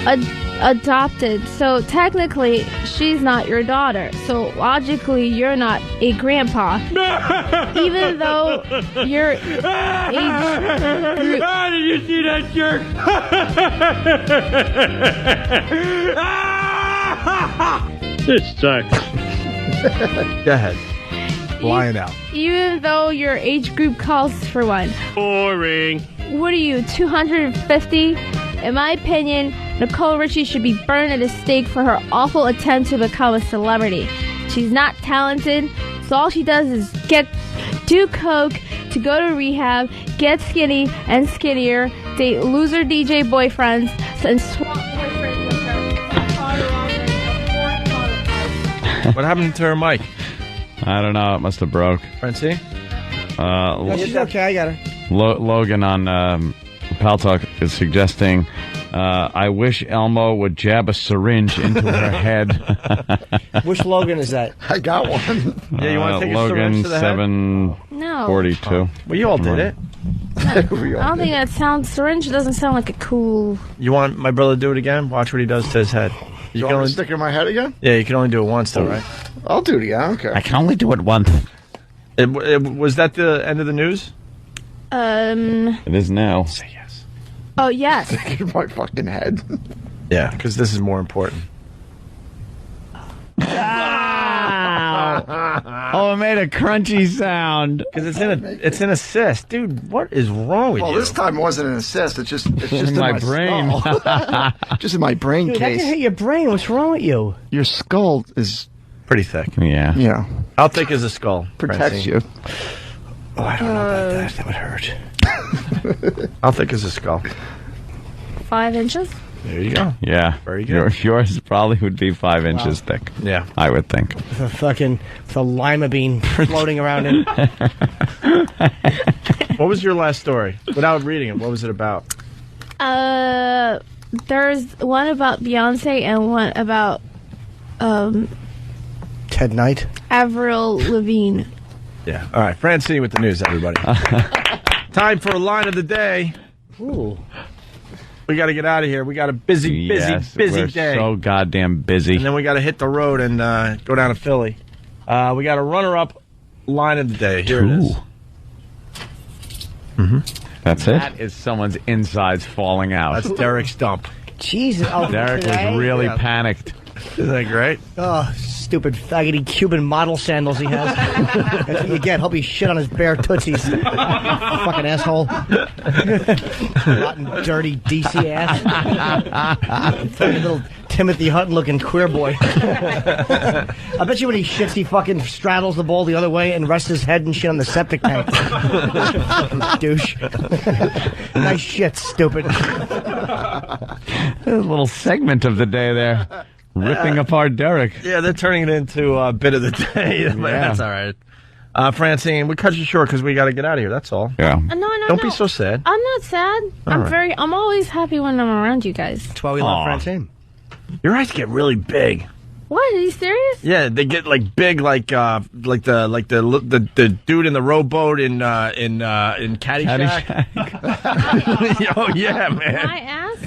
adopted, so technically she's not your daughter. So logically you're not a grandpa. Even though your age group... Did you see that jerk? This sucks. Go ahead. Lying out. Even though your age group calls for one. Boring. What are you, 250? In my opinion, Nicole Richie should be burned at a stake for her awful attempt to become a celebrity. She's not talented, so all she does is do coke, to go to rehab, get skinny and skinnier, date loser DJ boyfriends, and swap boyfriends with her. What happened to her mic? I don't know. It must have broke. Francine? She's okay. I got her. Logan on Pal Talk is suggesting, I wish Elmo would jab a syringe into her head. Which Logan is that? I got one. Yeah, you want to take a Logan syringe to the head? 742. No. Well, you all did it. I don't think that sounds... Syringe doesn't sound like a cool... You want my brother to do it again? Watch what he does to his head. You want me to stick it in my head again? Yeah, you can only do it once, though, right? I'll do it again. Okay. I can only do it once. Was that the end of the news? It is now. Say yes. Oh, yes. My fucking head. Yeah, because this is more important. Oh, it made a crunchy sound. Because it's an assist. Dude, what is wrong with you? Well, this time it wasn't an assist. It's just in my brain. skull. Just in my brain Dude, that case. can hit your brain. What's wrong with you? Your skull is pretty thick. Yeah. Yeah. How thick is a skull? Protects Francine? you. Oh, I don't know about that. That would hurt. How thick is a skull? 5 inches? There you go. Yeah. Very good. Yours probably would be 5 inches thick. Yeah. I would think. With a lima bean floating around in. What was your last story? Without reading it, what was it about? There's one about Beyonce and one about Ted Knight. Avril Lavigne. Yeah. All right. Francine with the news, everybody. Time for a line of the day. Ooh. We got to get out of here. We got a busy We're day. so goddamn busy. And then we got to hit the road and go down to Philly. We got a runner-up line of the day. Here it is. That's it? That is someone's insides falling out. That's Derek's dump. Jesus. Oh, Derek was really panicked. Isn't that great? Oh, stupid faggoty Cuban model sandals he has. That's what you get. Hope he shit on his bare tootsies. Fucking asshole. Rotten, dirty DC ass. Fucking little Timothy Hutton looking queer boy. I bet you when he shits, he fucking straddles the bowl the other way and rests his head and shit on the septic tank. Douche. Nice shit, stupid. A little segment of the day there. Ripping apart Derek. Yeah, they're turning it into a bit of the day. But that's all right. Francine, we cut you short because we got to get out of here. That's all. Yeah. No. Don't be so sad. I'm not sad. I'm always happy when I'm around you guys. That's why we love Francine. Your eyes get really big. What? Are you serious? Yeah, they get like big, like the dude in the rowboat in Caddyshack. Oh yeah, man. My ass?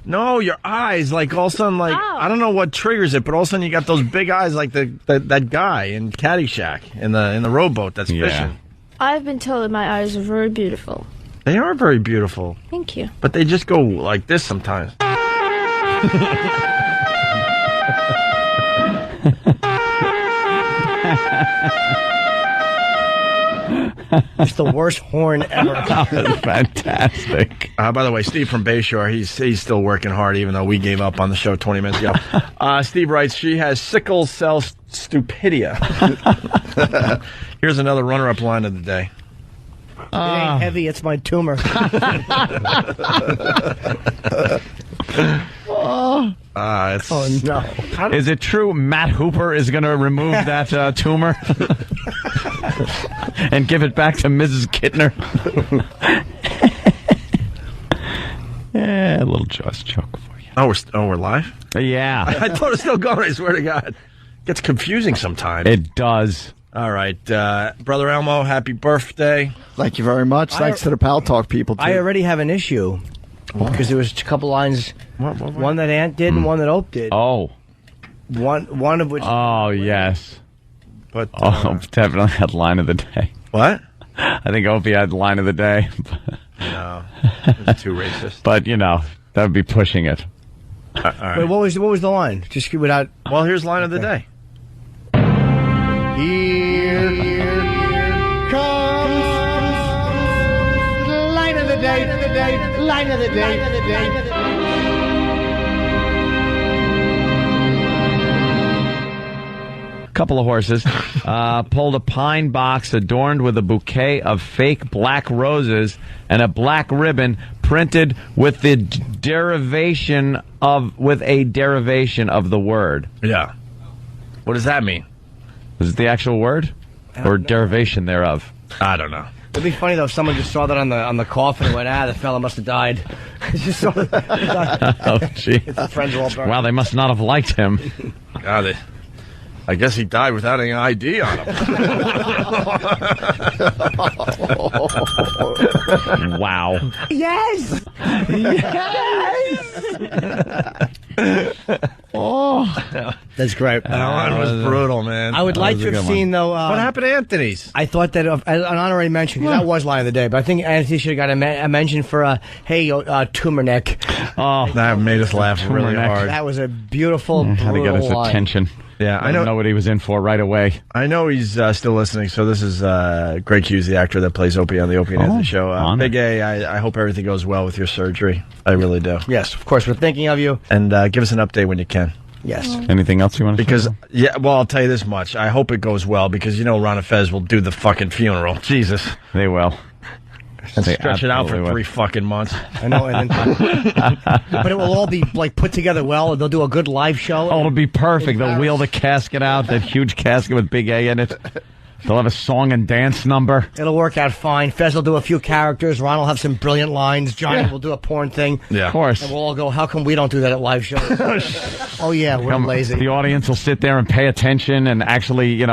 No, your eyes, like all of a sudden, like I don't know what triggers it, but all of a sudden you got those big eyes, like that guy in Caddyshack in the rowboat that's fishing. I've been told that my eyes are very beautiful. They are very beautiful. Thank you. But they just go like this sometimes. It's the worst horn ever. That was fantastic. By the way, Steve from Bayshore, he's still working hard, even though we gave up on the show 20 minutes ago. Steve writes, she has sickle cell stupidia. Here's another runner-up line of the day. It ain't heavy, it's my tumor. Oh no. Is it true Matt Hooper is going to remove that tumor and give it back to Mrs. Kittner? Yeah, a little just joke for you. Oh, we're live? Yeah. I thought it was still going, I swear to God. Gets confusing sometimes. It does. All right. Brother Elmo, happy birthday. Thank you very much. Thanks to the Pal Talk people, too. I already have an issue. Because there was a couple lines, one that Ant did and one that Ope did. Oh. One of which... Oh, yes. But definitely had line of the day. What? I think Opie had line of the day. No. It's too racist. But, that would be pushing it. All right. Wait, what was the line? Just without... Well, here's line of the day. Here comes line of the day, line of the day. Couple of horses pulled a pine box adorned with a bouquet of fake black roses and a black ribbon printed with the derivation of the word. Yeah. What does that mean? Is it the actual word or derivation thereof? I don't know. It'd be funny though if someone just saw that on the coffin and went, the fella must have died. Just saw Oh, gee. His friends are all burned. Wow, they must not have liked him. God, I guess he died without any ID on him. Wow. Yes! Oh, that's great. That one was brutal, man. I would like to have seen, though. What happened to Anthony's? I thought that an honorary mention, because that was line of the day, but I think Anthony should have got a mention for, tumor neck. Oh, that made us laugh really hard. That was a beautiful, had to get his line. attention. Yeah, I know what he was in for right away. I know he's still listening. So this is Greg Hughes, the actor that plays Opie on the Opie and Anthony show. Big A, I hope everything goes well with your surgery. I really do. Yes, of course. We're thinking of you. And give us an update when you can. Yes. Anything else you want to say? Because, I'll tell you this much. I hope it goes well because, Ron and Fez will do the fucking funeral. Jesus. They will. And stretch it out for 3 fucking months. I know. But it will all be, put together well. They'll do a good live show. Oh, it'll be perfect. They'll wheel the casket out, that huge casket with Big A in it. They'll have a song and dance number. It'll work out fine. Fez will do a few characters. Ron will have some brilliant lines. Johnny will do a porn thing. Yeah. Of course. And we'll all go, how come we don't do that at live shows? Oh, yeah, we're lazy. The audience will sit there and pay attention and actually,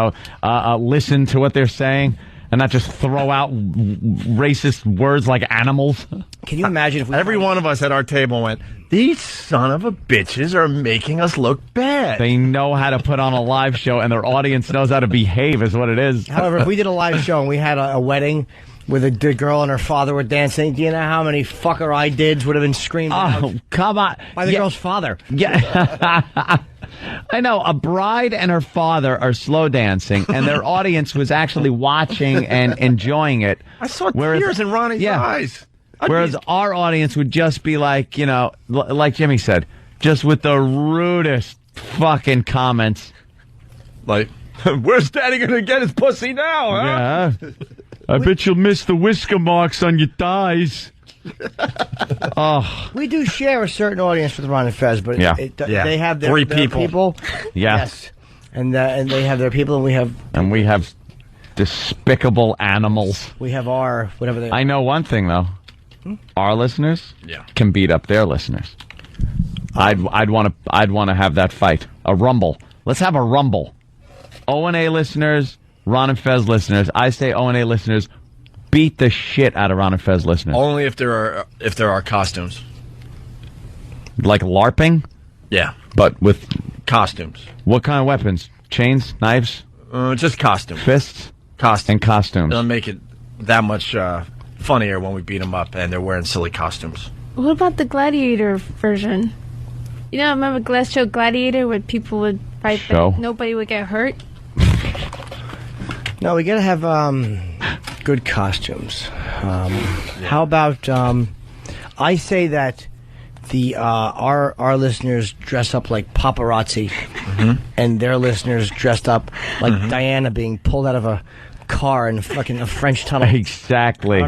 listen to what they're saying and not just throw out racist words like animals. Can you imagine if every one of us at our table went, these son of a bitches are making us look bad. They know how to put on a live show, and their audience knows how to behave, is what it is. However, if we did a live show and we had a wedding where the girl and her father were dancing, do you know how many fucker I dids would have been screamed out? Come on. By the girl's father. Yeah. I know. A bride and her father are slow dancing, and their audience was actually watching and enjoying it. I saw tears in Ronnie's eyes. Whereas our audience would just be like, like Jimmy said, just with the rudest fucking comments. Like, where's Daddy going to get his pussy now, huh? Yeah. I bet you'll miss the whisker marks on your thighs. Oh. We do share a certain audience with Ron and Fez, but they have their people. Yeah. Yes. And they have their people, and we have... And we have despicable animals. We have our... whatever they are. I know one thing, though. Our listeners can beat up their listeners. I'd want to have that fight. A rumble. Let's have a rumble. O&A listeners, Ron and Fez listeners. I say O&A listeners beat the shit out of Ron and Fez listeners. Only if there are costumes. Like LARPing? Yeah. But with costumes. What kind of weapons? Chains? Knives? Just costumes. Fists? Costumes. And costumes. It'll make it that much funnier when we beat them up and they're wearing silly costumes. What about the Gladiator version? Remember last show Gladiator where people would fight but nobody would get hurt? No, we gotta have good costumes. How about I say that the our listeners dress up like paparazzi, and their listeners dressed up like Diana being pulled out of a car in fucking a French tunnel. Exactly.